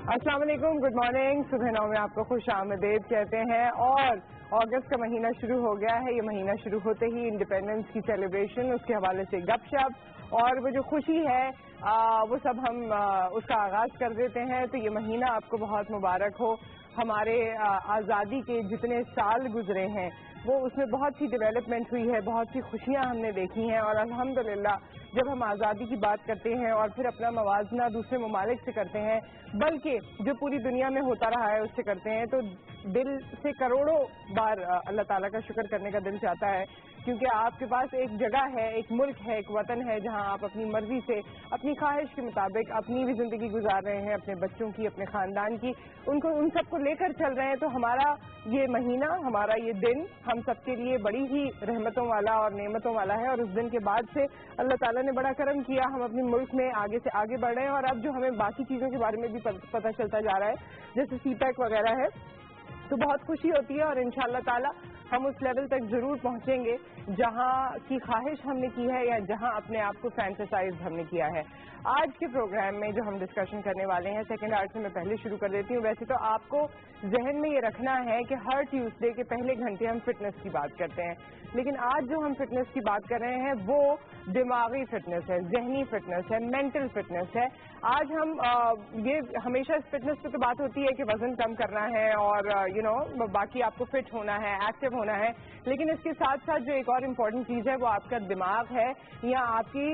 अस्सलाम वालेकुम, good morning. सुबह 9 में आपको खुश आमदीद कहते हैं। और अगस्त का महीना शुरू हो गया है। ये महीना शुरू होते ही इंडिपेंडेंस की सेलिब्रेशन, उसके हवाले से गपशप और वो जो खुशी है वो सब हम उसका आगाज कर देते हैं। तो ये महीना आपको बहुत मुबारक हो। हमारे आज़ादी के जितने साल गुजरे हैं वो उसमें बहुत सी डेवलपमेंट हुई है, बहुत सी खुशियां हमने देखी हैं। और अल्हम्दुलिल्लाह जब हम आज़ादी की बात करते हैं और फिर अपना मवाजना दूसरे ममालिक से करते हैं, बल्कि जो पूरी दुनिया में होता रहा है उससे करते हैं, तो दिल से करोड़ों बार अल्लाह ताला का शुक्र करने का दिल चाहता है। क्योंकि आपके पास एक जगह है, एक मुल्क है, एक वतन है जहां आप अपनी मर्जी से, अपनी ख्वाहिश के मुताबिक अपनी भी ज़िंदगी गुजार रहे हैं, अपने बच्चों की, अपने ख़ानदान की, उन सबको लेकर चल रहे हैं। तो हमारा ये महीना, हमारा ये दिन हम सबके लिए बड़ी ही रहमतों वाला और नेमतों वाला है। और उस दिन के बाद से अल्लाह ताला ने बड़ा करम किया, हम अपने मुल्क में आगे से आगे बढ़ रहे हैं। और अब जो हमें बाकी चीज़ों के बारे में भी पता चलता जा रहा है, जैसे सीपैक वगैरह है, तो बहुत खुशी होती है। और इंशाअल्लाह ताला हम उस लेवल तक जरूर पहुंचेंगे जहां की ख्वाहिश हमने की है या जहां अपने आप को फैंटेसाइज हमने किया है। आज के प्रोग्राम में जो हम डिस्कशन करने वाले हैं, सेकंड आवर्स से मैं पहले शुरू कर देती हूँ। वैसे तो आपको जहन में ये रखना है कि हर ट्यूसडे के पहले घंटे हम फिटनेस की बात करते हैं, लेकिन आज जो हम फिटनेस की बात कर रहे हैं वो दिमागी फिटनेस है, जहनी फिटनेस है, मेंटल फिटनेस है। आज हम ये हमेशा इस फिटनेस पे तो बात होती है कि वजन कम करना है और बाकी आपको फिट होना है, एक्टिव होना है, लेकिन इसके साथ साथ जो एक और इम्पोर्टेंट चीज़ है वो आपका दिमाग है या आपकी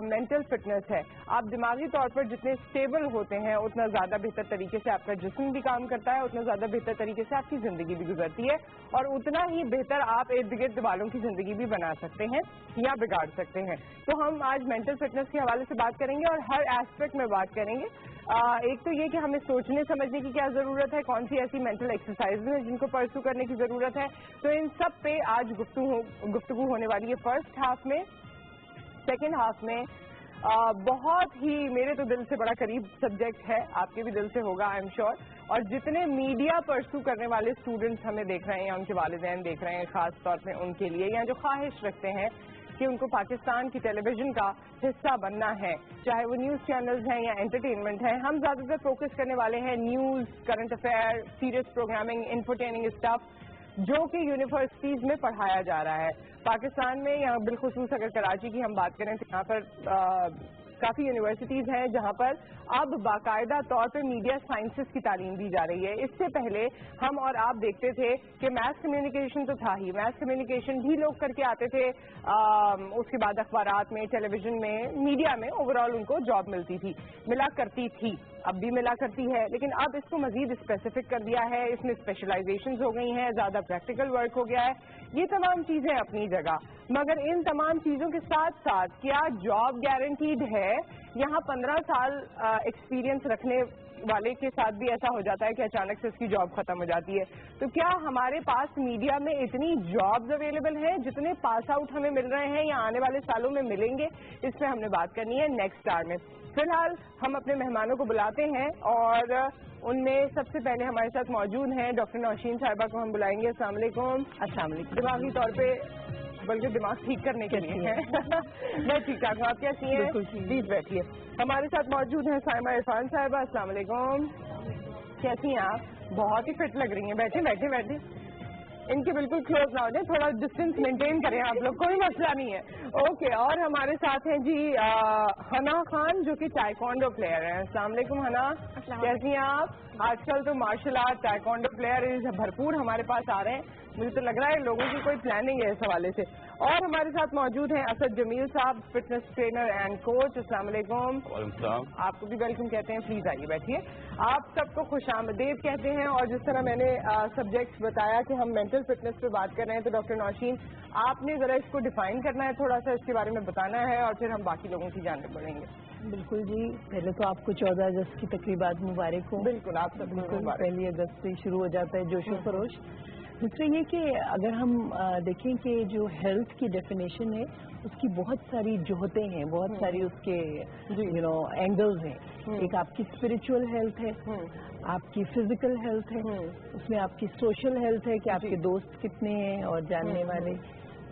मेंटल फिटनेस है। आप दिमागी तौर पर जितने स्टेबल होते हैं उतना ज़्यादा बेहतर तरीके से आपका जिस्म भी काम करता है, उतना ज़्यादा बेहतर तरीके से आपकी ज़िंदगी भी गुजरती है और उतना ही बेहतर आप इर्द गिर्द वालों की ज़िंदगी भी बना सकते हैं या बिगाड़ सकते हैं। तो हम आज मेंटल फिटनेस के हवाले से बात करेंगे और हर एस्पेक्ट में बात करेंगे। एक तो ये कि हमें सोचने समझने की क्या ज़रूरत है, कौन सी ऐसी मेंटल एक्सरसाइज हैं जिनको परसू करने की ज़रूरत है। तो इन सब पे आज गुफ्तगू होने वाली है फर्स्ट हाफ में। सेकेंड हाफ में बहुत ही मेरे तो दिल से बड़ा करीब सब्जेक्ट है, आपके भी दिल से होगा आई एम श्योर। और जितने मीडिया परसू करने वाले स्टूडेंट्स हमें देख रहे हैं या उनके वालिदैन देख रहे हैं, खास तौर पे उनके लिए, या जो ख्वाहिश रखते हैं कि उनको पाकिस्तान की टेलीविजन का हिस्सा बनना है, चाहे वो न्यूज़ चैनल्स हैं या एंटरटेनमेंट है, हम ज़्यादातर फोकस करने वाले हैं news, current affair, serious programming, infotaining stuff जो कि यूनिवर्सिटीज़ में पढ़ाया जा रहा है पाकिस्तान में। या बिलखुसूस अगर कराची की हम बात करें तो यहाँ पर काफ़ी यूनिवर्सिटीज़ हैं जहाँ पर अब बाकायदा तौर पे मीडिया साइंसेस की तालीम दी जा रही है। इससे पहले हम और आप देखते थे कि मैथ कम्युनिकेशन तो था ही, मैथ कम्युनिकेशन भी लोग करके आते थे, उसके बाद अखबारात में, टेलीविजन में, मीडिया में ओवरऑल उनको जॉब मिला करती थी, अब भी मिला करती है, लेकिन अब इसको मजीद स्पेसिफिक कर दिया है, इसमें स्पेशलाइजेशंस हो गई हैं, ज़्यादा प्रैक्टिकल वर्क हो गया है। ये तमाम चीज़ें अपनी जगह, मगर इन तमाम चीज़ों के साथ साथ क्या जॉब गारंटीड है? यहाँ 15 साल एक्सपीरियंस रखने वाले के साथ भी ऐसा हो जाता है कि अचानक से उसकी जॉब खत्म हो जाती है। तो क्या हमारे पास मीडिया में इतनी जॉब्स अवेलेबल हैं जितने पास आउट हमें मिल रहे हैं या आने वाले सालों में मिलेंगे? इस पर हमने बात करनी है नेक्स्ट आवर में। फिलहाल हम अपने मेहमानों को बुलाते हैं और उनमें सबसे पहले हमारे साथ मौजूद हैं डॉक्टर नौशीन साहिबा को हम बुलाएंगे। अस्सलाम वालेकुम। अस्सलाम वालेकुम। दिमागी तौर पे बल्कि दिमाग ठीक करने के लिए है मैं ठीक ठाक हूँ, आप कैसी हैं? प्लीज बैठिए। हमारे साथ मौजूद हैं साइमा इरफान साहिबा। अस्सलाम वालेकुम। कैसी हैं आप? बहुत ही फिट लग रही हैं। बैठे बैठे बैठे, इनके बिल्कुल क्लोज ना हो जाए, थोड़ा डिस्टेंस मेंटेन करें आप लोग, कोई मसला नहीं है। ओके, और हमारे साथ हैं जी हना खान जो कि टाइकोंडो प्लेयर हैं। अस्सलाम वालेकुम हना, कैसी हैं आप? आजकल तो मार्शल आर्ट टाइकोंडो प्लेयर भरपूर हमारे पास आ रहे हैं, मुझे तो लग रहा है लोगों की कोई प्लानिंग है इस हवाले से। और हमारे साथ मौजूद हैं असद जमील साहब, फिटनेस ट्रेनर एंड कोच। अस्सलाम वालेकुम। आपको भी वेलकम कहते हैं, प्लीज आइए बैठिए। आप सबको खुशामदीद कहते हैं। और जिस तरह मैंने सब्जेक्ट बताया कि हम मेंटल फिटनेस पे बात कर रहे हैं, तो डॉक्टर नौशीन आपने जरा इसको डिफाइन करना है, थोड़ा सा इसके बारे में बताना है और फिर हम बाकी लोगों की जानिब बढ़ेंगे। बिल्कुल जी, पहले तो आपको 14 अगस्त की तकरीबात मुबारक हो। बिल्कुल, आप सब मुबारक। 1 अगस्त से शुरू हो जाता है जोशो खरोश। दूसरा ये कि अगर हम देखें कि जो हेल्थ की डेफिनेशन है उसकी बहुत सारी जोहतें हैं, बहुत सारी उसके एंगल्स हैं। एक आपकी स्पिरिचुअल हेल्थ है, आपकी फिजिकल हेल्थ है, उसमें आपकी सोशल हेल्थ है कि आपके दोस्त कितने हैं और जानने वाले,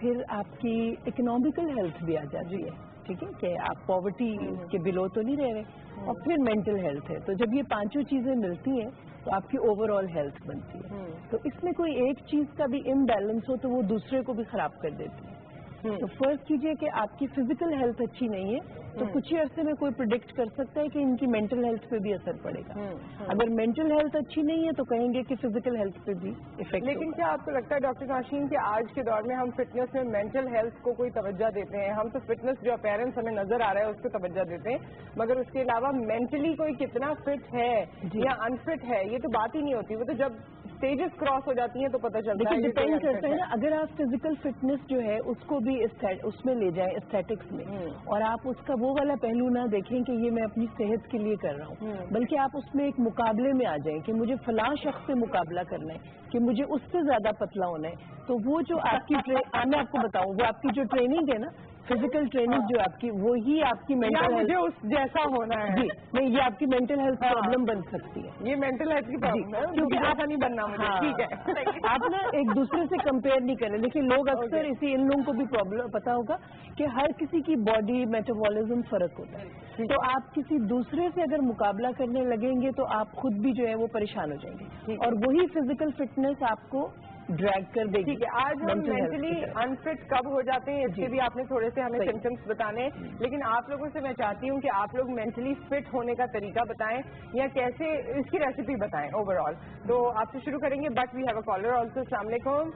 फिर आपकी इकोनॉमिकल हेल्थ भी आ जाती है, ٹھیک ہے کہ آپ پاورٹی کے بلو تو نہیں رہ رہے، اور پھر مینٹل ہیلتھ ہے. تو جب یہ پانچوں چیزیں ملتی ہیں تو آپ کی اوور آل ہیلتھ بنتی ہے. تو اس میں کوئی ایک چیز کا بھی امبیلنس ہو تو وہ دوسرے کو بھی خراب کر دیتی ہے. تو فرض کیجئے کہ آپ کی فزیکل ہیلتھ اچھی نہیں ہے تو کچھ ہی عرصے میں کوئی پریڈکٹ کر سکتا ہے کہ ان کی مینٹل ہیلتھ پہ بھی اثر پڑے گا. اگر مینٹل ہیلتھ اچھی نہیں ہے تو کہیں گے کہ فزیکل ہیلتھ پہ بھی افیکٹ. لیکن کیا آپ کو لگتا ہے ڈاکٹر نوشین کہ آج کے دور میں ہم فٹنس میں مینٹل ہیلتھ کو کوئی توجہ دیتے ہیں؟ ہم تو فٹنس جو اپیرنس ہمیں نظر آ رہا ہے اس کو توجہ دیتے ہیں، مگر اس کے علاوہ مینٹلی کوئی کتنا فٹ ہے یا انفٹ ہے یہ تو بات ہی نہیں ہوتی. وہ تو جب اسٹیجز کراس ہو جاتی ہیں تو پتہ چلتا ہے. لیکن ڈپینڈ کرتا ہے نا، اگر آپ فزیکل فٹنس جو ہے اس کو بھی اس میں لے جائیں اسٹیٹکس میں، اور آپ اس کا وہ والا پہلو نہ دیکھیں کہ یہ میں اپنی صحت کے لیے کر رہا ہوں، بلکہ آپ اس میں ایک مقابلے میں آ جائیں کہ مجھے فلاں شخص سے مقابلہ کرنا ہے، کہ مجھے اس سے زیادہ پتلا ہونا ہے. تو وہ جو آپ کی میں آپ کو بتاؤں وہ آپ کی جو ٹریننگ ہے نا، فزیکل ٹریننگ جو آپ کی، وہی آپ کی مینٹل ہیلتھ اس جیسا ہونا ہے. جی نہیں، یہ آپ کی مینٹل ہیلتھ پرابلم بن سکتی ہے. یہ مینٹل ہیلتھ کی پرابلم ہے کیونکہ ایسا نہیں بننا مجھے. ٹھیک ہے، آپ نا ایک دوسرے سے کمپیئر نہیں کریں. دیکھیے لوگ اکثر ان لوگوں کو بھی پرابلم پتا ہوگا کہ ہر کسی کی باڈی میٹابولزم فرق ہوتا ہے. تو آپ کسی دوسرے سے اگر مقابلہ کرنے لگیں گے تو آپ خود بھی جو ہے وہ پریشان ہو جائیں گے، اور وہی فزیکل فٹنس آپ کو ڈریگ کر دے گی. ٹھیک ہے، آج ہم مینٹلی انفٹ کب ہو جاتے ہیں اس کے بھی آپ نے تھوڑے سے ہمیں سمپٹمس بتانے، لیکن آپ لوگوں سے میں چاہتی ہوں کہ آپ لوگ مینٹلی فٹ ہونے کا طریقہ بتائیں یا کیسے اس کی ریسیپی بتائیں اوور آل. تو آپ سے شروع کریں گے، but we have a caller also. السلام علیکم.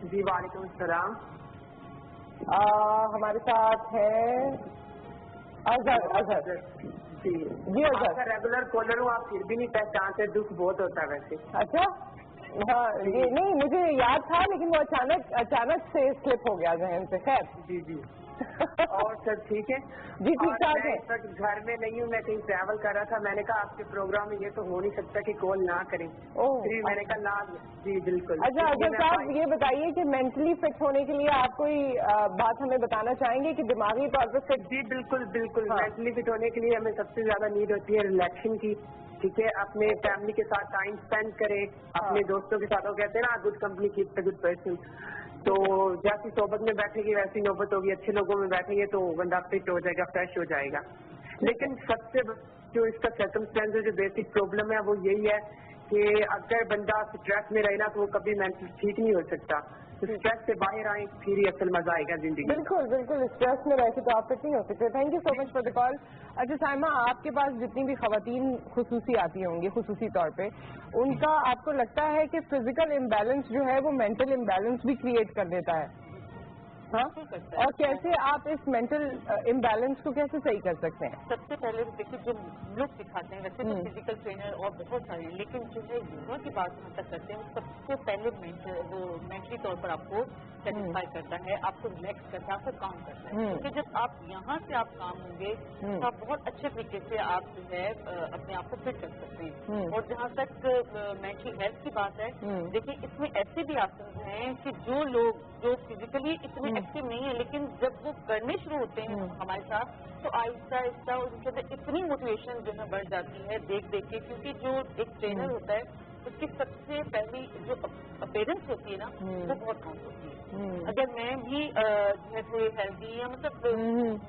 جی وعلیکم السلام. ہمارے ساتھ ہے اظہر. جی اظہر ریگولر کالر ہوں، آپ پھر بھی نہیں پہچانتے، دکھ بہت ہوتا ہے ویسے. اچھا، ہاں یہ نہیں مجھے یاد تھا لیکن وہ اچانک سے سلپ ہو گیا ذہن سے. خیر جی جی. اور سب ٹھیک ہے؟ جی ٹھیک ٹھاک ہے. گھر میں نہیں ہوں، میں کہیں ٹریول کر رہا تھا. میں نے کہا آپ کے پروگرام میں یہ تو ہو نہیں سکتا کہ کال نہ کریں، پھر میں نے کہا لا. جی بالکل. اچھا اظہر صاحب یہ بتائیے کہ مینٹلی فٹ ہونے کے لیے آپ کوئی بات ہمیں بتانا چاہیں گے کہ دماغی طور پر فٹ؟ جی بالکل بالکل. مینٹلی فٹ ہونے کے لیے ہمیں سب سے زیادہ نیڈ ہوتی ہے ریلیکسنگ کی. ٹھیک ہے، اپنے فیملی کے ساتھ ٹائم اسپینڈ کریں، اپنے دوستوں کے ساتھ. وہ کہتے ہیں نا good company keeps a good person. تو جیسی صحبت میں بیٹھے گی ویسی نوبت ہوگی. اچھے لوگوں میں بیٹھیں گے تو بندہ فٹ ہو جائے گا، فریش ہو جائے گا. لیکن سب سے جو اس کا سرکمسٹینس جو بیسک پرابلم ہے وہ یہی ہے کہ اگر بندہ اسٹریس میں رہے نا تو وہ کبھی مینٹل ٹھیک نہیں ہو سکتا. اسٹریس سے باہر آئیں پھر ہی اصل مزہ آئے گا زندگی. بالکل بالکل، اسٹریس میں رہ کے تو آپ فٹ نہیں ہو سکتے. Thank you so much for the call. اچھا سائمہ، آپ کے پاس جتنی بھی خواتین خصوصی آتی ہوں گی خصوصی طور پہ، ان کا آپ کو لگتا ہے کہ فزیکل امبیلنس جو ہے وہ مینٹل امبیلنس بھی کریٹ کر دیتا ہے؟ ہاں، اور کیسے آپ اس مینٹل امبیلنس کو کیسے صحیح کر سکتے ہیں؟ سب سے پہلے دیکھیے جو لوگ سکھاتے ہیں ویسے تو فزیکل ٹرینر اور بہت سارے ہیں، لیکن جو ہے یوگا کی بات جہاں تک کرتے ہیں وہ سب سے پہلے وہ مینٹلی طور پر آپ کو سیٹسفائی کرتا ہے، آپ کو ریلیکس کرتا ہے، آپ کو کام کرتا ہے. کیونکہ جب آپ یہاں سے آپ کام ہوں گے تو آپ بہت اچھے طریقے سے آپ جو ہے اپنے آپ کو فٹ کر سکتے ہیں. اور جہاں تک مینٹل ہیلتھ کی بات ہے، دیکھیے اس میں ایسے بھی آسن ہیں کہ جو لوگ جو فزیکلی اتنے ایکٹیو نہیں ہے لیکن جب وہ کرنے شروع ہوتے ہیں ہمارے ساتھ تو آہستہ آہستہ ان کے اندر اتنی موٹیویشن جو ہے بڑھ جاتی ہے دیکھ دیکھ کے. کیونکہ جو ایک ٹرینر ہوتا ہے اس کی سب سے پہلی جو اپیرنس ہوتی ہے نا وہ بہت کم ہوتی ہے. اگر میں بھی جو ہے تھوڑی ہیلدی یا مطلب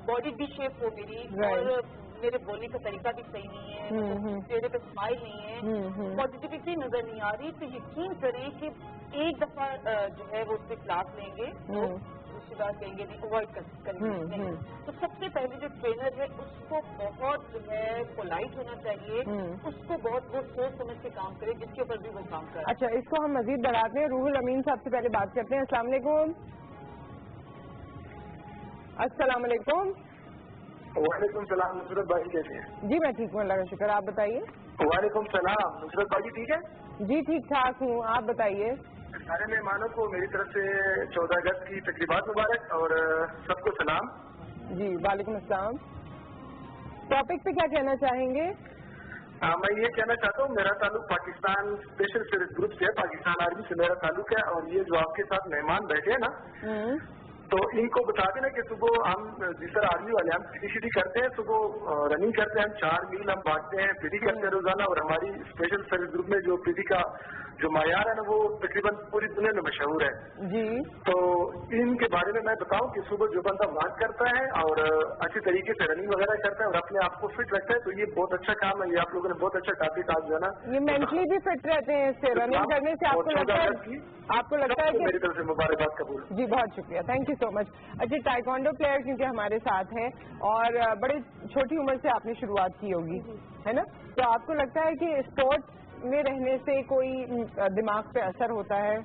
باڈی بھی شیپ ہو میری اور میرے بولنے کا طریقہ بھی صحیح نہیں ہے، چہرے پہ اسمائل نہیں ہے، پازیٹیوٹی نظر نہیں آ رہی، تو یقین کریں کہ ایک دفعہ جو ہے وہ اس سے کلاس لیں گے تو دوسری بار کہیں گے نہیں، اوائڈ کریں گے. تو سب سے پہلے جو ٹرینر ہے اس کو بہت جو ہے پولائٹ ہونا چاہیے، اس کو بہت وہ سوچ سمجھ کے کام کرے جس کے اوپر بھی وہ کام کرے. اچھا، اس کو ہم مزید بڑھاتے ہیں. روح الامین صاحب سے پہلے بات کرتے ہیں. السلام علیکم. السلام علیکم. وعلیکم السلام. نصرت بھائی کیسے ہیں؟ جی میں ٹھیک ہوں، اللہ کا شکر. آپ بتائیے. وعلیکم السلام. نصرت بھائی ٹھیک ہے؟ جی ٹھیک ٹھاک ہوں، آپ بتائیے. سارے مہمانوں کو میری طرف سے 14 اگست کی تقریبات مبارک اور سب کو سلام. جی وعلیکم السلام. ٹاپک پہ کیا کہنا چاہیں گے؟ میں یہ کہنا چاہتا ہوں میرا تعلق پاکستان اسپیشل سروس گروپ سے، پاکستان آرمی سے میرا تعلق ہے. اور یہ جو آپ کے ساتھ مہمان بیٹھے ہیں نا تو ان کو بتا دینا کہ صبح ہم جس طرح آرمی والے ہم پی کرتے ہیں، صبح رننگ کرتے ہیں، ہم 4 میل ہم بھاگتے ہیں، پی کرتے ہیں روزانہ. اور ہماری اسپیشل سروس گروپ میں جو پی کا जो मायार है ना वो तकरीबन पूरी दुनिया में मशहूर है। जी। तो इनके बारे में मैं बताऊं कि सुबह जो बंदा वॉक करता है और अच्छी तरीके से रनिंग वगैरह करता है और अपने आप को फिट रखता है, तो ये बहुत अच्छा काम है। ये आप लोगों ने बहुत अच्छा टॉपिक आज जो है ना, ये मेंटली भी फिट रहते हैं इससे, रनिंग करने से। आपको लगता है कि मेरी तरफ से मुबारकबाद कबूल। जी, बहुत शुक्रिया, थैंक यू सो मच। अच्छा, टाइकोंडो प्लेयर क्योंकि हमारे साथ हैं और बड़े छोटी उम्र से आपने शुरुआत की होगी, है ना? तो आपको लगता है कि स्पोर्ट्स में रहने से कोई दिमाग पे असर होता है?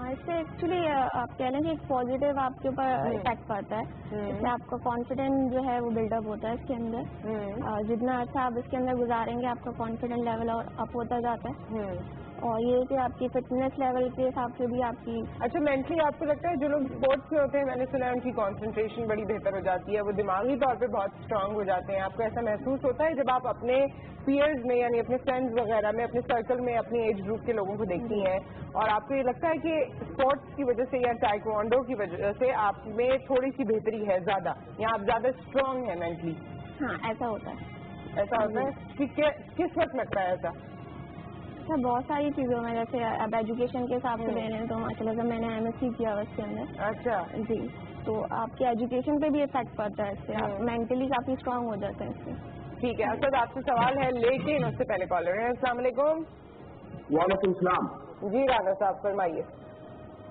इससे एक्चुअली आप कह लें कि एक पॉजिटिव आपके ऊपर इफेक्ट पड़ता है। इससे आपका कॉन्फिडेंस जो है वो बिल्डअप होता है इसके अंदर। जितना अच्छा आप इसके अंदर गुजारेंगे आपका कॉन्फिडेंस लेवल और अप होता जाता है। और ये कि आपकी फिटनेस लेवल के हिसाब से भी आपकी। अच्छा, मेंटली आपको लगता है जो लोग स्पोर्ट्स में होते हैं, मैंने सुना है उनकी कंसंट्रेशन बड़ी बेहतर हो जाती है, वो दिमागी तौर पे बहुत स्ट्रांग हो जाते हैं। आपको ऐसा महसूस होता है जब आप अपने पीयर्स में यानी अपने फ्रेंड्स वगैरह में, अपने सर्कल में, अपनी एज ग्रुप के लोगों को देखती हैं और आपको ये लगता है कि स्पोर्ट्स की वजह से या टाइकोंडो की वजह से आप में थोड़ी सी बेहतरी है ज्यादा, या आप ज्यादा स्ट्रांग है मेंटली? हाँ, ऐसा होता है। ऐसा होता है कि किस वक्त लगता है ऐसा? बहुत सारी चीज़ों में, जैसे अब एजुकेशन के हिसाब से लेने तो माशाल्लाह से मैंने MSc किया हुआ इसके अंदर। अच्छा जी, तो आपके एजुकेशन पे भी इफेक्ट पड़ता है इससे, आप मेंटली काफ़ी स्ट्रांग हो जाते हैं इससे। ठीक है असद, आपसे सवाल है लेकिन उससे पहले कॉलर है। अस्सलाम वालेकुम। वालेकुम सलाम। जी राना साहब फरमाइए।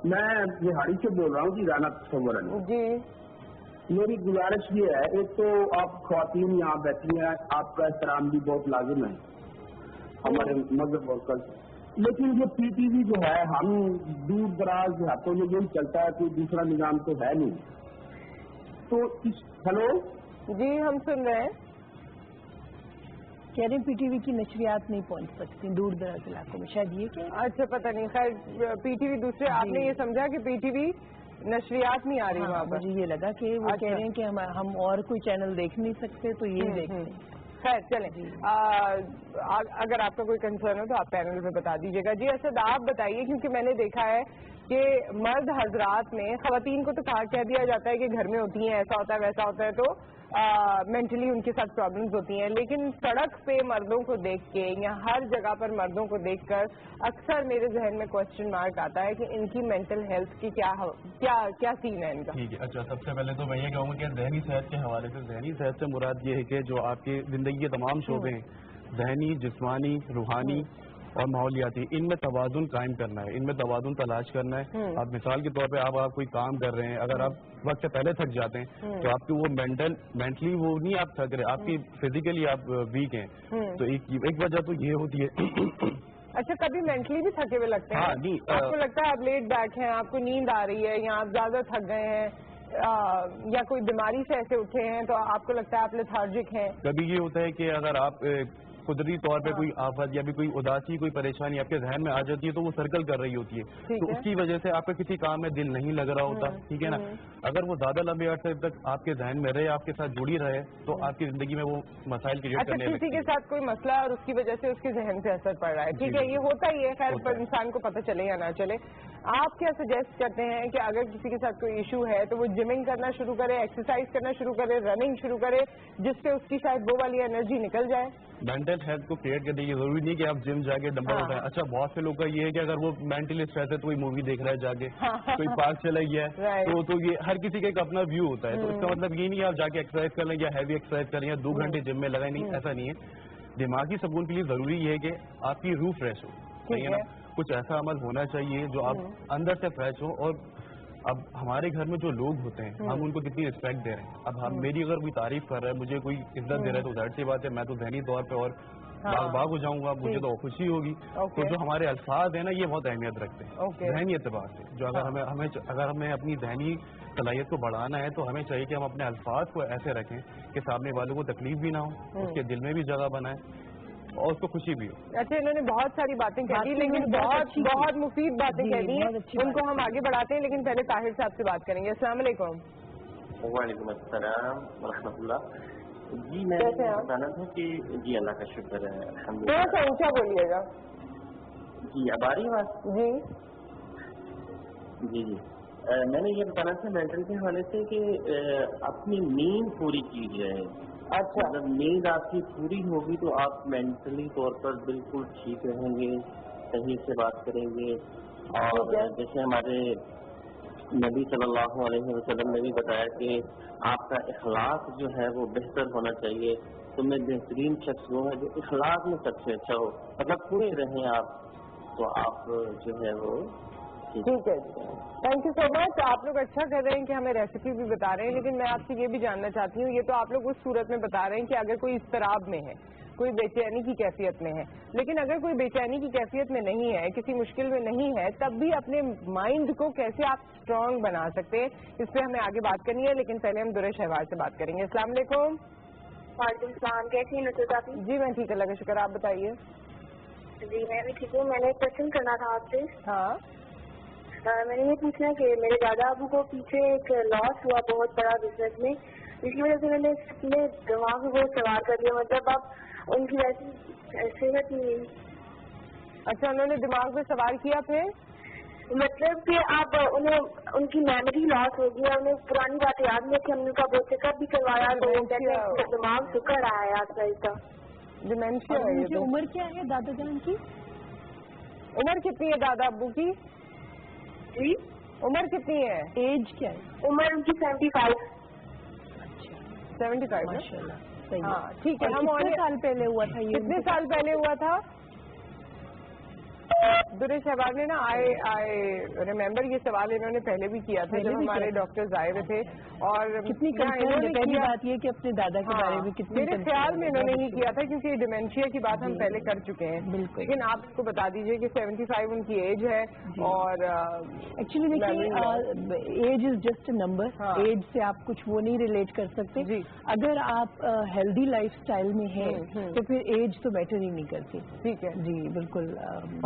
मैं बिहारी से बोल रहा हूँ जी, राना सवरन जी। मेरी गुजारिश ये है, एक तो आप ख्वातीन यहाँ बैठी हैं, आपका एहतराम भी बहुत लाजिम है हमारे मजहब और कल, लेकिन ये PTV जो है, हम दूर दराज देहातों में यही चलता है, कोई दूसरा निजाम तो है नहीं। तो इस हेलो जी, हम सुन रहे हैं। कह रहे हैं PTV की नशरियात नहीं पहुंच सकती दूर दराज इलाकों में, शायद ये क्या? अच्छा, पता नहीं, खैर PTV दूसरे, आपने ये समझा कि PTV नशरियात नहीं आ रही वहाँ पर? मुझे ये लगा कि वो कह रहे हैं कि हम और कोई चैनल देख नहीं सकते तो ये देखते हैं। खैर चलें, अगर आपका कोई कंसर्न हो तो आप पैनल में बता दीजिएगा। जी असद, आप बताइए, क्योंकि मैंने देखा है कि मर्द हजरात में, खवातीन को तो कह दिया जाता है कि घर में होती हैं, ऐसा होता है वैसा होता है, तो मेंटली उनके साथ प्रॉब्लम्स होती हैं, लेकिन सड़क पे मर्दों को देख के या हर जगह पर मर्दों को देखकर अक्सर मेरे जहन में क्वेश्चन मार्क आता है कि इनकी मेंटल हेल्थ की क्या सीन है इनका। ठीक है, अच्छा, सबसे पहले तो मैं ये कहूँगा कि जहनी सेहत के हवाले से, जहनी सेहत से मुराद ये है कि जो आपकी जिंदगी के तमाम शोबे हैं, जहनी, जिस्मानी, रूहानी और माहौलियाती, इनमें तवाज़ुन कायम करना है, इनमें तवाज़ुन तलाश करना है। आप मिसाल के तौर पे आप कोई काम कर रहे हैं, अगर आप वक्त से पहले थक जाते हैं तो आपकी वो मेंटली वो नहीं आप थक रहे, आपकी फिजिकली आप वीक हैं, तो एक वजह तो ये होती है। अच्छा, कभी मेंटली भी थके हुए लगते हैं? हाँ, नहीं, आपको लगता है आप लेट बैक हैं, आपको नींद आ रही है, या आप ज्यादा थक गए हैं, या कोई बीमारी से ऐसे उठे हैं तो आपको लगता है आप लेथार्जिक हैं? कभी ये होता है कि अगर आप कुदरती तौर पे कोई आफत या भी कोई उदासी, कोई परेशानी आपके जहन में आ जाती है तो वो सर्कल कर रही होती है, तो उसकी वजह से आपका किसी काम में दिल नहीं लग रहा होता, ठीक है ना। अगर वो ज्यादा लंबे अरसे तक आपके जहन में रहे, आपके साथ जुड़ी रहे, तो आपकी जिंदगी में वो मसाइल क्रिएट करने लगते हैं। किसी के साथ कोई मसला और उसकी वजह से उसके जहन पे असर पड़ रहा है, ठीक है, ये होता ही है, खैर पर इंसान को पता चले या ना चले। आप क्या सजेस्ट करते हैं कि अगर किसी के साथ कोई इशू है तो वो जिमिंग करना शुरू करे, एक्सरसाइज करना शुरू करे, रनिंग शुरू करे, जिससे उसकी शायद वो वाली एनर्जी निकल जाए? मेंटल हेल्थ को क्रिएट करने की जरूरी नहीं कि आप जिम जाके डंबल उठाएं। अच्छा, बहुत से लोग का ये है कि अगर वो मेंटली स्ट्रेस है तो कोई मूवी देख रहा है जाके, कोई पार्क चला गया है, तो ये हर किसी का एक अपना व्यू होता है। तो इसका मतलब ये नहीं है आप जाके एक्सरसाइज कर लें या हैवी एक्सरसाइज करें या 2 घंटे जिम में लगाए, नहीं, ऐसा नहीं है। दिमागी सुकून के लिए जरूरी ये है कि आपकी रूह फ्रेश हो, ठीक है ना। कुछ ऐसा अमल होना चाहिए जो आप अंदर से फ्रेश हो। और अब हमारे घर में जो लोग होते हैं, हम उनको कितनी रिस्पेक्ट दे रहे हैं। अब हम मेरी अगर कोई तारीफ कर रहा है, मुझे कोई इज्जत दे रहा है, तो जाहिर सी बात है मैं तो जहनी तौर पे और बाग हो जाऊंगा, मुझे तो खुशी होगी। तो जो हमारे अल्फाज है ना, ये बहुत अहमियत रखते हैं जहनी एतबार से। जो अगर हमें अपनी जहनी सलाहियत को बढ़ाना है तो हमें चाहिए कि हम अपने अल्फाज को ऐसे रखें कि सामने वालों को तकलीफ भी ना हो, उसके दिल में भी जगह बनाए और उसको खुशी भी हो। अच्छा, इन्होंने बहुत सारी बातें कह दी, लेकिन बहुत मुफीद बातें कह दी, उनको हम आगे बढ़ाते हैं, लेकिन पहले ताहिर साहब से बात करेंगे। अस्सलाम वालेकुम। वालेकुम अस्सलाम व रहमतुल्लाह। जी, मैं बताना था कि जी अल्लाह का शुक्र है, अल्हम्दुलिल्लाह। थोड़ा सा ऊंचा बोलिएगा। जी, अब आ रही बात? जी जी जी, मैंने ये बताना था मेंटल के हवाले से कि अपनी नींद पूरी कीजिए। अच्छा, जब नींद आपकी पूरी होगी तो आप मेंटली तौर पर बिल्कुल ठीक रहेंगे, सही से बात करेंगे। और जैसे हमारे नबी सल्लल्लाहु अलैहि वसल्लम ने भी बताया कि आपका इखलाक जो है वो बेहतर होना चाहिए। तो मैं बेहतरीन शख्स वो है जो इखलाक में सबसे अच्छा हो, मतलब खुश रहें आप, तो आप जो है वो ठीक है। Thank you so much. आप लोग अच्छा कर रहे हैं कि हमें रेसिपी भी बता रहे हैं, लेकिन मैं आपसे ये भी जानना चाहती हूँ, ये तो आप लोग उस सूरत में बता रहे हैं कि अगर कोई इस्तराब में है, कोई बेचैनी की कैफियत में है, लेकिन अगर कोई बेचैनी की कैफियत में नहीं है, किसी मुश्किल में नहीं है, तब भी अपने माइंड को कैसे आप स्ट्रांग बना सकते हैं, इस पर हमें आगे बात करनी है। लेकिन पहले हम दुरे शहबाज से बात करेंगे। अस्सलाम वालेकुम। वालेकुम सलाम, कैसी हैं नुसरत आप? जी मैं ठीक, अल्लाह का शुक्र, आप बताइए। जी मैं भी ठीक हूँ। मैंने एक क्वेश्चन करना था आपसे। हाँ। मैंने ये पूछना है कि मेरे दादा अबू को पीछे एक लॉस हुआ बहुत बड़ा बिजनेस में, जिसकी वजह से मैंने अपने दिमाग में बहुत सवार कर लिया, मतलब अब उनकी वैसी सेहत नहीं। अच्छा, उन्होंने दिमाग में सवार किया, फिर मतलब कि अब उन्हें उनकी मेमोरी लॉस हो गई है, उन्हें पुरानी बातें याद नहीं थी। हमने उनका बहुत चेकअप भी करवाया तो वो कहते हैं उनका दिमाग सुकर रहा है आज का। डिमेंशिया है। उनकी उम्र क्या है दादा जान की? उम्र कितनी है दादा अब्बू की? जी उम्र कितनी है? एज क्या है? उम्र उनकी 75। अच्छा 75 माशाल्लाह, सही। हाँ ठीक है। हम कितने साल पहले हुआ था ये? कितने साल पहले हुआ था? दुरे शहबाज ने ना आई रिमेम्बर ये सवाल इन्होंने पहले भी किया था जब हमारे डॉक्टर्स आए हुए थे। और कितनी पहली बात ये कि अपने दादा के बारे में कितनी मेरे ख्याल में इन्होंने ही किया था, क्योंकि डिमेंशिया की बात हम पहले कर चुके हैं। बिल्कुल। लेकिन आप इसको बता दीजिए कि 75 उनकी एज है। और एक्चुअली देखिए age is just a number. Age से आप कुछ वो नहीं रिलेट कर सकते जी। अगर आप हेल्दी लाइफ स्टाइल में हैं तो फिर एज तो मैटर ही नहीं करती। ठीक है जी, बिल्कुल।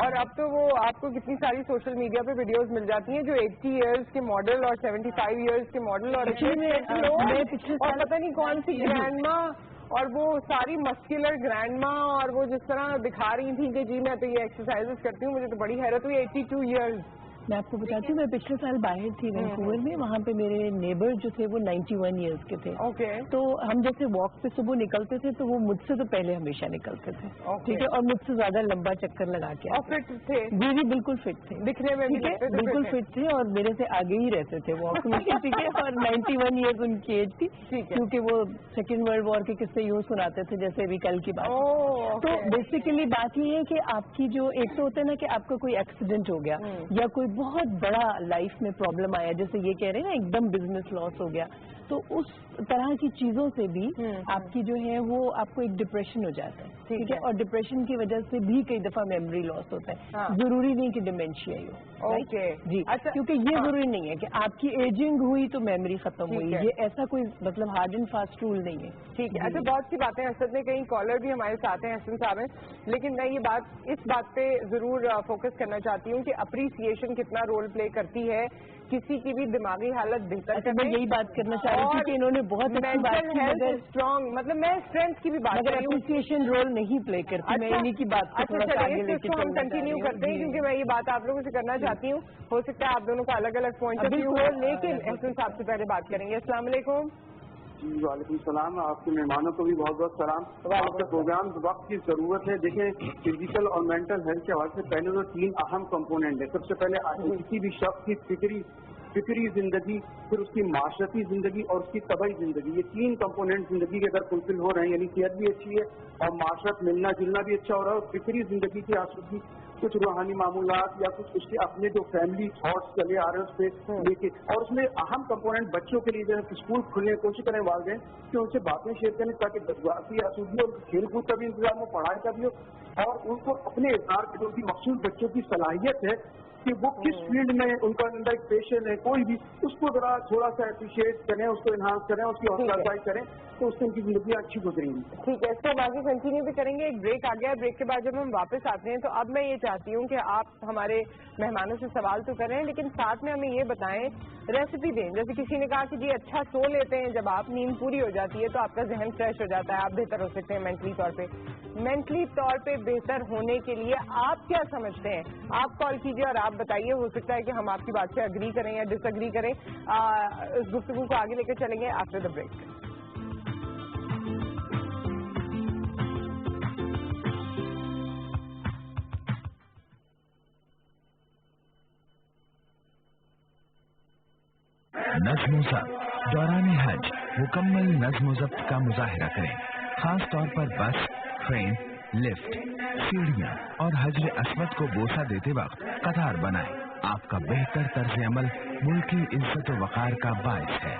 और अब तो वो आपको कितनी सारी सोशल मीडिया पे वीडियोस मिल जाती हैं जो 80 इयर्स के मॉडल और 75 इयर्स के मॉडल और पता नहीं कौन सी ग्रैंडमा, और वो सारी मस्कुलर ग्रैंडमा, और वो जिस तरह दिखा रही थी कि जी मैं तो ये एक्सरसाइजेस करती हूँ, मुझे तो बड़ी हैरत हुई। 82 इयर्स। मैं आपको बताती हूँ, मैं पिछले साल बाहर थी वैंकूवर में, वहाँ पे मेरे नेबर जो थे वो 91 इयर्स के थे। ओके। तो हम जैसे वॉक पे सुबह निकलते थे तो वो मुझसे तो पहले हमेशा निकलते थे। ठीक है। और मुझसे ज्यादा लंबा चक्कर लगा के और फिट थे। जी बिल्कुल फिट थे, दिखने में भी बिल्कुल फिट थे, और मेरे से आगे ही रहते थे वॉक में। ठीक है। और 91 इयर्स उनकी एज थी, क्योंकि वो सेकेंड वर्ल्ड वॉर के किस्से यूँ सुनाते थे जैसे अभी कल की बात। तो बेसिकली बात ये है कि आपकी जो एक तो होता है ना कि आपका कोई एक्सीडेंट हो गया या कोई बहुत बड़ा लाइफ में प्रॉब्लम आया, जैसे ये कह रहे हैं ना एकदम बिजनेस लॉस हो गया, तो उस तरह की चीजों से भी आपकी जो है वो आपको एक डिप्रेशन हो जाता है। ठीक है। और डिप्रेशन की वजह से भी कई दफा मेमोरी लॉस होता है। जरूरी नहीं कि डिमेंशिया ही हो। ओके जी। अच्छा। क्योंकि ये जरूरी नहीं है कि आपकी एजिंग हुई तो मेमोरी खत्म हुई, ये ऐसा कोई मतलब हार्ड एंड फास्ट रूल नहीं है। ठीक है। अच्छा, बहुत सी बातें असद ने कहीं, कॉलर भी हमारे साथ हैं हसन साहब हैं, लेकिन मैं ये इस बात पे जरूर फोकस करना चाहती हूँ कि अप्रिसिएशन कितना रोल प्ले करती है किसी की भी दिमागी हालत बेहतर। अच्छा, मैं यही बात करना चाह रही थी कि इन्होंने बहुत अच्छी बात की, मगर स्ट्रॉन्ग, मतलब मैं स्ट्रेंथ की भी बात कर रही हूँ, अप्रिसिएशन रोल नहीं प्ले करती। मैं इन्हीं की बात को थोड़ा सा आगे लेके हम कंटिन्यू करते हैं, क्योंकि मैं ये बात आप लोगों से करना चाहती हूँ। हो सकता है आप दोनों का अलग अलग पॉइंट ऑफ व्यू हो, लेकिन एहसन साहब से पहले बात करेंगे। अस्सलाम वालेकुम। जी वालेकुम सलाम, आपके मेहमानों को भी बहुत बहुत सलाम। आपका प्रोग्राम वक्त की जरूरत है। देखिए, फिजिकल और मेंटल हेल्थ के हवाले से पहले तो 3 अहम कंपोनेंट है। सबसे पहले किसी भी शख्स की फिक्री जिंदगी, फिर उसकी माशरती जिंदगी और उसकी तबाही जिंदगी, ये 3 कंपोनेंट जिंदगी के अगर फुलफिल हो रहे हैं, यानी सेहत भी अच्छी है और माशरत मिलना जुलना भी अच्छा हो रहा है, और फिक्री जिंदगी की आसूदगी, कुछ रूहानी मामूलात या कुछ उसके अपने जो फैमिली थॉट्स चले आ रहे हैं उस पर लेके, और उसमें अहम कंपोनेंट बच्चों के लिए जो है स्कूल खुलने की कोशिश करें वालदेन कि उनसे बातें शेयर करें ताकि जज्बाती आसूदगी और खेलकूद का भी इंतजाम हो, पढ़ाई का भी हो, और उनको अपने इज़हार की जो उनकी मखसूस बच्चों की सलाहियत है कि वो किस फील्ड में उनका अंदर एक पैशन है कोई भी, उसको जरा थोड़ा सा अप्रिशिएट करें, उसको इन्हांस करें, उसकी हौसला अफजाई करें, तो उससे उनकी जिंदगी अच्छी गुजरेंगी। ठीक है, इसको आगे कंटिन्यू भी करेंगे। एक ब्रेक आ गया, ब्रेक के बाद जब हम वापस आते हैं तो अब मैं ये चाहती हूँ कि आप हमारे मेहमानों से सवाल तो करें, लेकिन साथ में हमें ये बताएं, रेसिपी दें। जैसे किसी ने कहा कि जी अच्छा सो लेते हैं, जब आप नींद पूरी हो जाती है तो आपका जहन फ्रेश हो जाता है, आप बेहतर हो सकते हैं मेंटली तौर पे। मेंटली तौर पे बेहतर होने के लिए आप क्या समझते हैं? आप कॉल कीजिए और आप बताइए। हो सकता है कि हम आपकी बात से अग्री करें या डिसअग्री करें। इस गुफ्तगू को आगे लेकर चलेंगे आफ्टर द ब्रेक। खसूसन दौरान हज मुकम्मल नज़्म ज़ब्त का मुजाहिरा करें। खास तौर पर बस, ट्रेन, लिफ्ट, सीढ़ियाँ और हजर अस्वद को बोसा देते वक्त कतार बनाएं। आपका बेहतर तर्ज अमल मुल्क की इज्जत व वक़ार का बाइस है।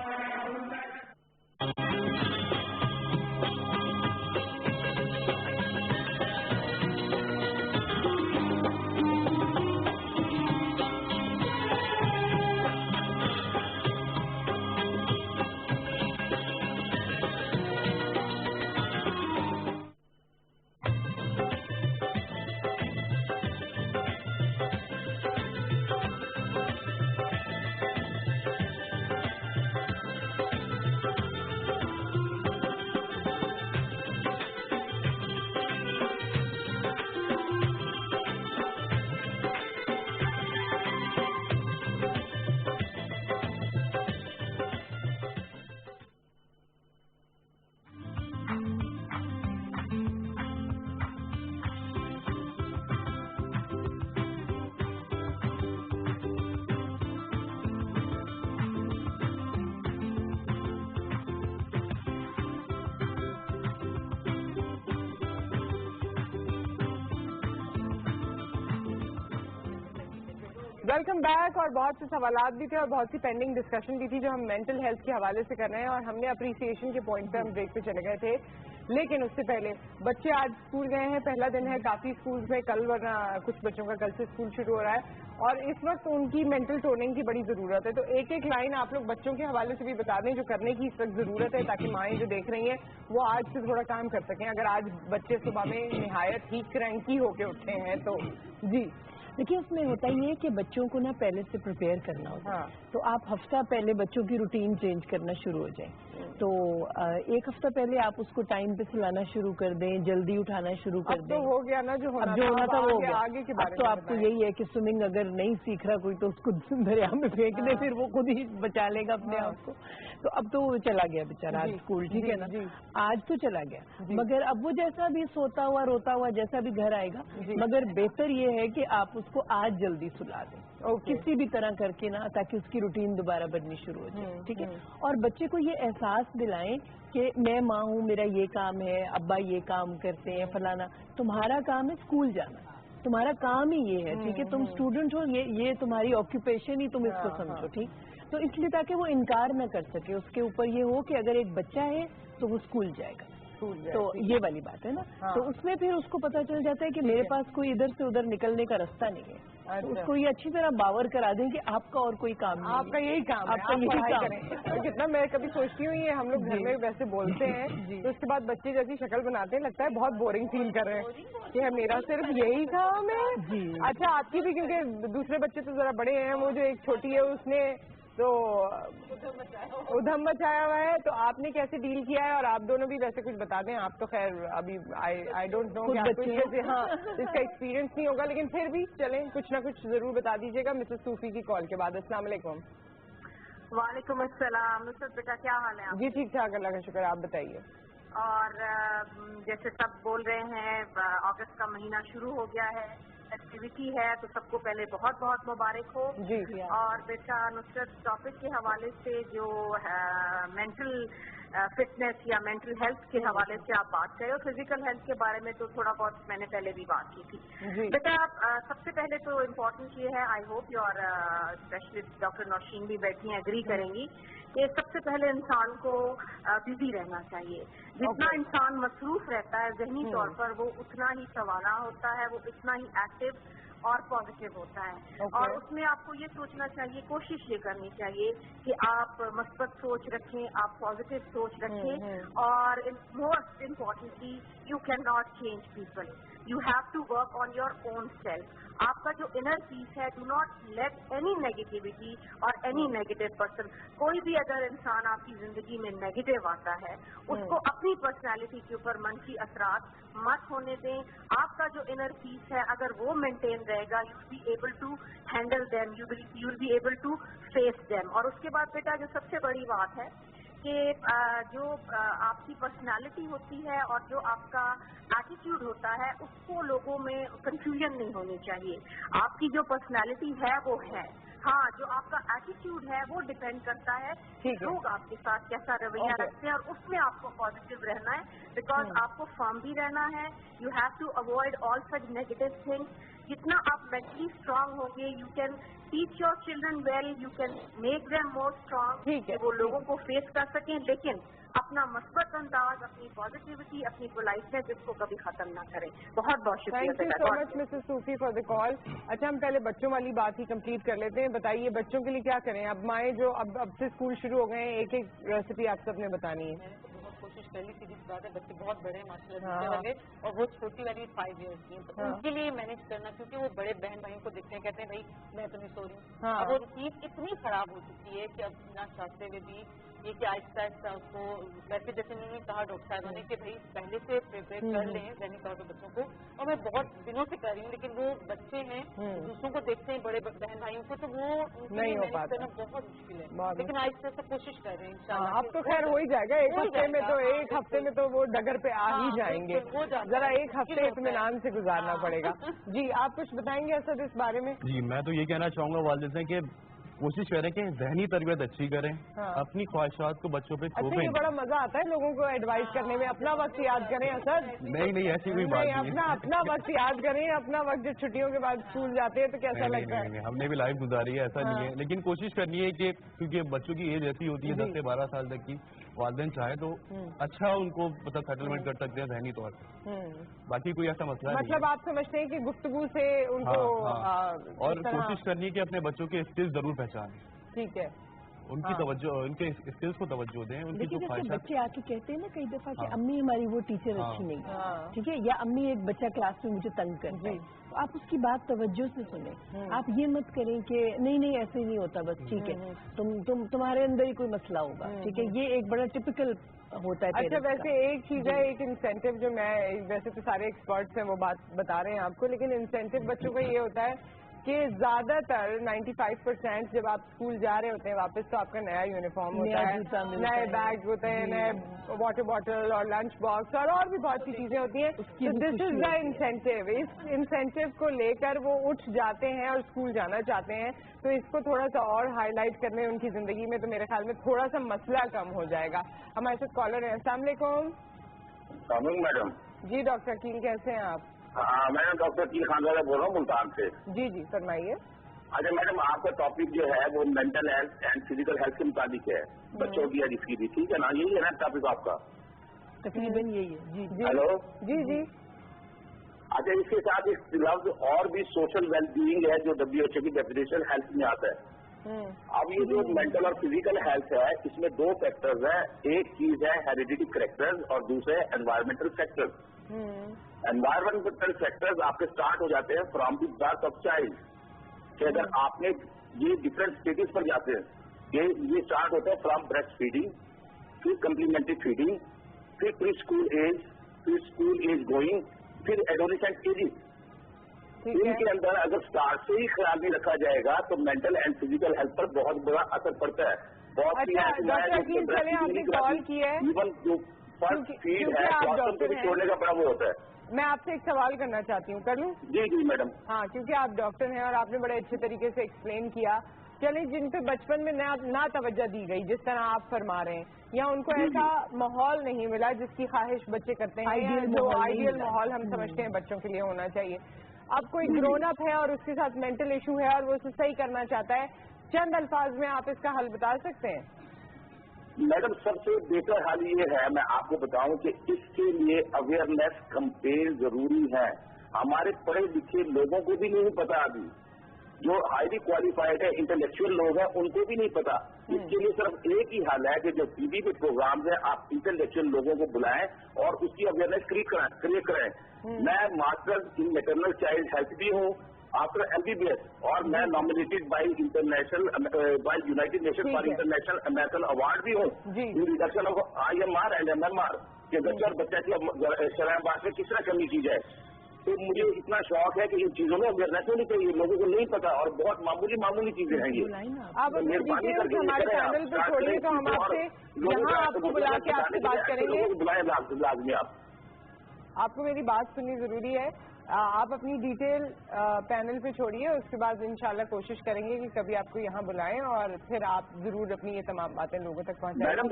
Welcome back. और बहुत से सवालात भी थे और बहुत सी पेंडिंग डिस्कशन भी थी जो हम मेंटल हेल्थ के हवाले से कर रहे हैं, और हमने अप्रिसिएशन के पॉइंट पे हम ब्रेक पे चले गए थे। लेकिन उससे पहले बच्चे आज स्कूल गए हैं, पहला दिन है काफी स्कूल्स में, कल वरना कुछ बच्चों का कल से स्कूल शुरू हो रहा है और इस वक्त उनकी मेंटल टोनिंग की बड़ी जरूरत है। तो एक एक लाइन आप लोग बच्चों के हवाले से भी बता दें जो करने की इस वक्त जरूरत है, ताकि माएँ जो देख रही हैं वो आज से थोड़ा काम कर सकें। अगर आज बच्चे सुबह में निहायत ही क्रैंकी होके उठे हैं तो जी देखिए, उसमें होता ही है कि बच्चों को ना पहले से प्रिपेयर करना होता है। तो आप हफ्ता पहले बच्चों की रूटीन चेंज करना शुरू हो जाए। तो एक हफ्ता पहले आप उसको टाइम पे सुलाना शुरू कर दें, जल्दी उठाना शुरू कर दें। तो हो गया ना जो होना था वो हो गया। आगे के बारे अब तो आपको यही है कि स्विमिंग अगर नहीं सीख रहा कोई तो उसको दरिया में फेंक दे, फिर वो खुद ही बचा लेगा अपने आप को। तो अब तो चला गया बेचारा आज स्कूल, ठीक है ना, आज तो चला गया। मगर अब वो जैसा भी सोता हुआ रोता हुआ जैसा भी घर आएगा, मगर बेहतर ये है कि आप उसको आज जल्दी सुला दें किसी भी तरह करके ना, ताकि उसकी रूटीन दोबारा बननी शुरू हो जाए, ठीक है। और बच्चे को ये एहसास दिलाएं कि मैं माँ हूँ, मेरा ये काम है, अब्बा ये काम करते हैं, फलाना तुम्हारा काम है स्कूल जाना, तुम्हारा काम ही ये है, ठीक है। तुम स्टूडेंट हो, ये तुम्हारी ऑक्यूपेशन ही, तुम इसको समझो, ठीक। तो इसलिए ताकि वो इनकार न कर सके, उसके ऊपर ये हो कि अगर एक बच्चा है तो वो स्कूल जाएगा। तो ये वाली बात है ना। तो उसमें फिर उसको पता चल जाता है कि मेरे पास कोई इधर से उधर निकलने का रास्ता नहीं है। तो उसको ये अच्छी तरह बावर करा दें कि आपका और कोई काम नहीं, आपका यही काम है, आपका यही काम है। कितना मैं कभी सोचती हूँ, ये हम लोग घर में वैसे बोलते हैं तो उसके बाद बच्चे जैसी शक्ल बनाते हैं, लगता है बहुत बोरिंग फील कर रहे हैं कि मेरा सिर्फ यही काम है। अच्छा, आपकी भी, क्योंकि दूसरे बच्चे तो जरा बड़े हैं, वो जो एक छोटी है उसने तो उधम मचाया हुआ है, तो आपने कैसे डील किया है? और आप दोनों भी वैसे कुछ बता दें। आप तो खैर अभी आई डोंट नो कि हाँ इसका एक्सपीरियंस नहीं होगा, लेकिन फिर भी चलें कुछ ना कुछ जरूर बता दीजिएगा मिसेस सूफी की कॉल के बाद। अस्सलाम वालेकुम। वालेकुम अस्सलाम। नुसरत बेटा क्या हाल है आप? जी ठीक ठाक, अल्लाह का शुक्र, आप बताइए। और जैसे सब बोल रहे हैं, अगस्त का महीना शुरू हो गया है, एक्टिविटी है, तो सबको पहले बहुत बहुत मुबारक हो जी। और बेटा नुसरत, टॉपिक के हवाले से जो मेंटल फिटनेस या मेंटल हेल्थ के हवाले से आप बात करें, और फिजिकल हेल्थ के बारे में तो थोड़ा बहुत मैंने पहले भी बात की थी। बेटा सबसे पहले तो इम्पोर्टेंट ये है, I hope your specialist doctor Nausheen भी बैठी हैं, एग्री करेंगी कि सबसे पहले इंसान को बिजी रहना चाहिए। जितना इंसान मसरूफ रहता है जहनी तौर पर, वो उतना ही सवाना होता है, वो उतना ही एक्टिव और पॉजिटिव होता है। और उसमें आपको ये सोचना चाहिए, कोशिश ये करनी चाहिए कि आप मस्बत सोच रखें, आप पॉजिटिव सोच रखें। और most importantly, you can not change people, you have to work on your own self. आपका जो इनर पीस है, do not let any negativity और एनी नेगेटिव पर्सन, कोई भी अगर इंसान आपकी जिंदगी में नेगेटिव आता है, उसको अपनी पर्सनालिटी के ऊपर मनफी असरात मत होने दें। आपका जो इनर पीस है, अगर वो मेंटेन रहेगा, you will be able to handle them, you will be able to face them. और उसके बाद बेटा जो सबसे बड़ी बात है कि जो आपकी पर्सनालिटी होती है और जो आपका एटीट्यूड होता है, उसको लोगों में कंफ्यूजन नहीं होनी चाहिए। आपकी जो पर्सनालिटी है वो है, हाँ, जो आपका एटीट्यूड है वो डिपेंड करता है लोग आपके साथ कैसा रवैया रखते हैं, और उसमें आपको पॉजिटिव रहना है, बिकॉज आपको फर्म भी रहना है. You have to avoid all such negative things. जितना आप मेंटली स्ट्रांग होंगे, you can teach your children well, you can make them more strong, वो लोगों को फेस कर सकें, लेकिन अपना मस्बत अंदाज, अपनी पॉजिटिविटी, अपनी पोलाइटनेस, इसको कभी खत्म ना करें. बहुत बहुत शुक्रिया. Thank you so much Mrs Sufi for the call. अच्छा, हम पहले बच्चों वाली बात ही कंप्लीट कर लेते हैं. बताइए बच्चों के लिए क्या करें? अब माएँ जो अब से स्कूल शुरू हो गए हैं, एक एक रेसिपी आप सबने बतानी है. कोशिश कर ली, सीधी बात है, बच्चे बहुत बड़े हैं माशाल्लाह वाले, और वो छोटी वाली 5 years की, तो उनके लिए मैनेज करना, क्योंकि वो बड़े बहन भाइयों को देखते हैं, कहते हैं भाई मैं तो नहीं सो रही हूँ. अब वो चीज इतनी खराब हो चुकी है कि अब ना चाहते हुए भी ये कि आहिस्ता आहिस्ता उसको, वैसे जैसे उन्होंने कहा डॉक्टर साहब ने कि भाई पहले से प्रिपेयर कर लें दैनिक तौर पर बच्चों को, और मैं बहुत दिनों से कर रही हूँ, लेकिन वो बच्चे हैं दूसरों को देखते हैं बड़े बहन भाइयों को, तो वो नहीं हो पाता, करना बहुत मुश्किल है, लेकिन आहिस्ता से कोशिश कर रहे हैं इंशाल्लाह. अब तो खैर हो ही जाएगा, एक हफ्ते में तो वो डगर पे आ ही जाएंगे. जरा एक हफ्ते इत्मीनान से गुजारना पड़ेगा. जी, आप कुछ बताएंगे असद इस बारे में? जी, मैं तो ये कहना चाहूंगा वालिद से कि कोशिश करें कि जहनी तरबियत अच्छी करें, अपनी ख्वाहिशात को बच्चों पे थोपें. बड़ा मजा आता है लोगों को एडवाइस करने में. अपना वक्त याद करें असद. नहीं ऐसी कोई बात नहीं. अपना वक्त याद करें. अपना वक्त जब छुट्टियों के बाद स्कूल जाते हैं तो कैसा लगता है? हमने भी लाइफ गुजारी है, ऐसा नहीं है, लेकिन कोशिश करनी है कि क्योंकि बच्चों की एज ऐसी होती है 10 से 12 साल तक की, वालिदैन चाहे तो अच्छा उनको मतलब सेटलमेंट कर सकते हैं जहनी तौर पर. बाकी कोई ऐसा मसला नहीं. मतलब आप समझते हैं कि गुफ्तगू से उनको और कोशिश करनी है कि अपने बच्चों के स्किल्स जरूर पहचानें. ठीक है. उनकी तवज्जो, उनके स्किल्स को तवज्जो दें. उनकी जो ख्वाहिशात, बच्चे आके कहते हैं ना कई दफा कि अम्मी हमारी वो टीचर अच्छी नहीं, ठीक है, या अम्मी एक बच्चा क्लास में मुझे तंग करता है, तो आप उसकी बात तवज्जो से सुने. आप ये मत करें कि नहीं ऐसे नहीं होता, बस ठीक है, तुम्हारे अंदर ही कोई मसला होगा, ठीक है. ये एक बड़ा टिपिकल होता है. अच्छा, वैसे एक चीज है, एक इंसेंटिव जो मैं, वैसे तो सारे एक्सपर्ट्स हैं वो बात बता रहे हैं आपको, लेकिन इंसेंटिव बच्चों का ये होता है कि ज्यादातर 95% जब आप स्कूल जा रहे होते हैं वापस, तो आपका नया यूनिफॉर्म होता है, नए बैग होते हैं, नए वाटर बॉटल और लंच बॉक्स और भी बहुत सी चीजें होती हैं. This is the incentive. इस इंसेंटिव को लेकर वो उठ जाते हैं और स्कूल जाना चाहते हैं, तो इसको थोड़ा सा और हाईलाइट करने उनकी जिंदगी में, तो मेरे ख्याल में थोड़ा सा मसला कम हो जाएगा. हमारे साथ कॉलर है. अस्सलाम वालेकुम. मैडम. जी डॉक्टर अकील, कैसे हैं आप? हाँ, मैं डॉक्टर अकील खानवाला बोल रहा हूँ मुल्तान से. जी फरमाइए. अच्छा मैडम, आपका टॉपिक जो है वो mental health and physical health के मुताबिक है, बच्चों की या इसकी भी, ठीक है ना? यही है ना टॉपिक आपका? तकरीबन यही है. जी. हेलो. जी. अच्छा, इसके साथ एक लफ्ज और भी सोशल वेलबीइंग है जो WHO की डेफिनेशन हेल्थ में आता है. अब ये जो मेंटल और फिजिकल हेल्थ है, इसमें 2 फैक्टर्स है. एक चीज है हेरिडिटी करेक्टर्स और दूसरे एनवायरमेंटल फैक्टर्स. एनवायरमेंटल फैक्टर्स आपके स्टार्ट हो जाते हैं from the birth of child, कि अगर आपने ये डिफरेंट स्टेजेस पर जाते हैं, ये स्टार्ट होता है फ्रॉम ब्रेस्ट फीडिंग, फिर कम्प्लीमेंट्री फीडिंग, फिर प्री स्कूल एज, फिर स्कूल एज गोइंग, फिर एडोलेसेंट एजेस. इनके अंदर अगर स्टार्ट से ही ख्याल नहीं रखा जाएगा तो मेंटल एंड फिजिकल हेल्थ पर बहुत बड़ा असर पड़ता है. बहुत आपने कॉल किया है, इवन जो फर्स्ट फीड है छोड़ने का बड़ा वो होता है. मैं आपसे एक सवाल करना चाहती हूँ, कर लूँ? जी मैडम. हाँ, क्योंकि आप डॉक्टर हैं और आपने बड़े अच्छे तरीके से एक्सप्लेन किया. चलिए, जिन पे बचपन में ना तवज्जो दी गई, जिस तरह आप फरमा रहे हैं, या उनको ऐसा माहौल नहीं मिला जिसकी ख्वाहिश बच्चे करते हैं, या जो आइडियल माहौल हम समझते हैं बच्चों के लिए होना चाहिए. अब कोई ग्रोन अप है और उसके साथ मेंटल इशू है और वो उसे सही करना चाहता है, चंद अल्फाज में आप इसका हल बता सकते हैं? मैडम, सबसे बेहतर हाल ये है, मैं आपको बताऊं कि इसके लिए अवेयरनेस कैंपेन जरूरी है. हमारे पढ़े लिखे लोगों को भी नहीं पता, अभी जो हाईली क्वालिफाइड है इंटेलेक्चुअल लोग हैं उनको भी नहीं पता. इसके लिए सिर्फ एक ही हल है कि जो टीवी पे प्रोग्राम है आप इंटेलेक्चुअल लोगों को बुलाएं और उसकी अवेयरनेस क्रिएट करें. मैं masters in maternal child health भी हूँ आफ्टर MBBS, और मैं nominated by United nation for international American award भी हूँ in reduction of IMR and MMR के बच्चे और बच्चा की शराब में किस तरह कमी की जाए. तो मुझे इतना शौक है कि इन चीजों में अवेयरनेस होनी चाहिए, लोगों को नहीं पता, और बहुत मामूली चीजें हैं ये. आप मेहरबानी करके हमारे चैनल पे छोड़िए, तो हम आपसे यहाँ आपको बुला के आपसे बात करेंगे. बुलाए लाजमी. आपको मेरी बात सुननी जरूरी है. آپ اپنی ڈیٹیل پینل پہ چھوڑیے, اس کے بعد انشاءاللہ کوشش کریں گے کہ کبھی آپ کو یہاں بلائیں اور پھر آپ ضرور اپنی یہ تمام باتیں لوگوں تک پہنچائیں. میں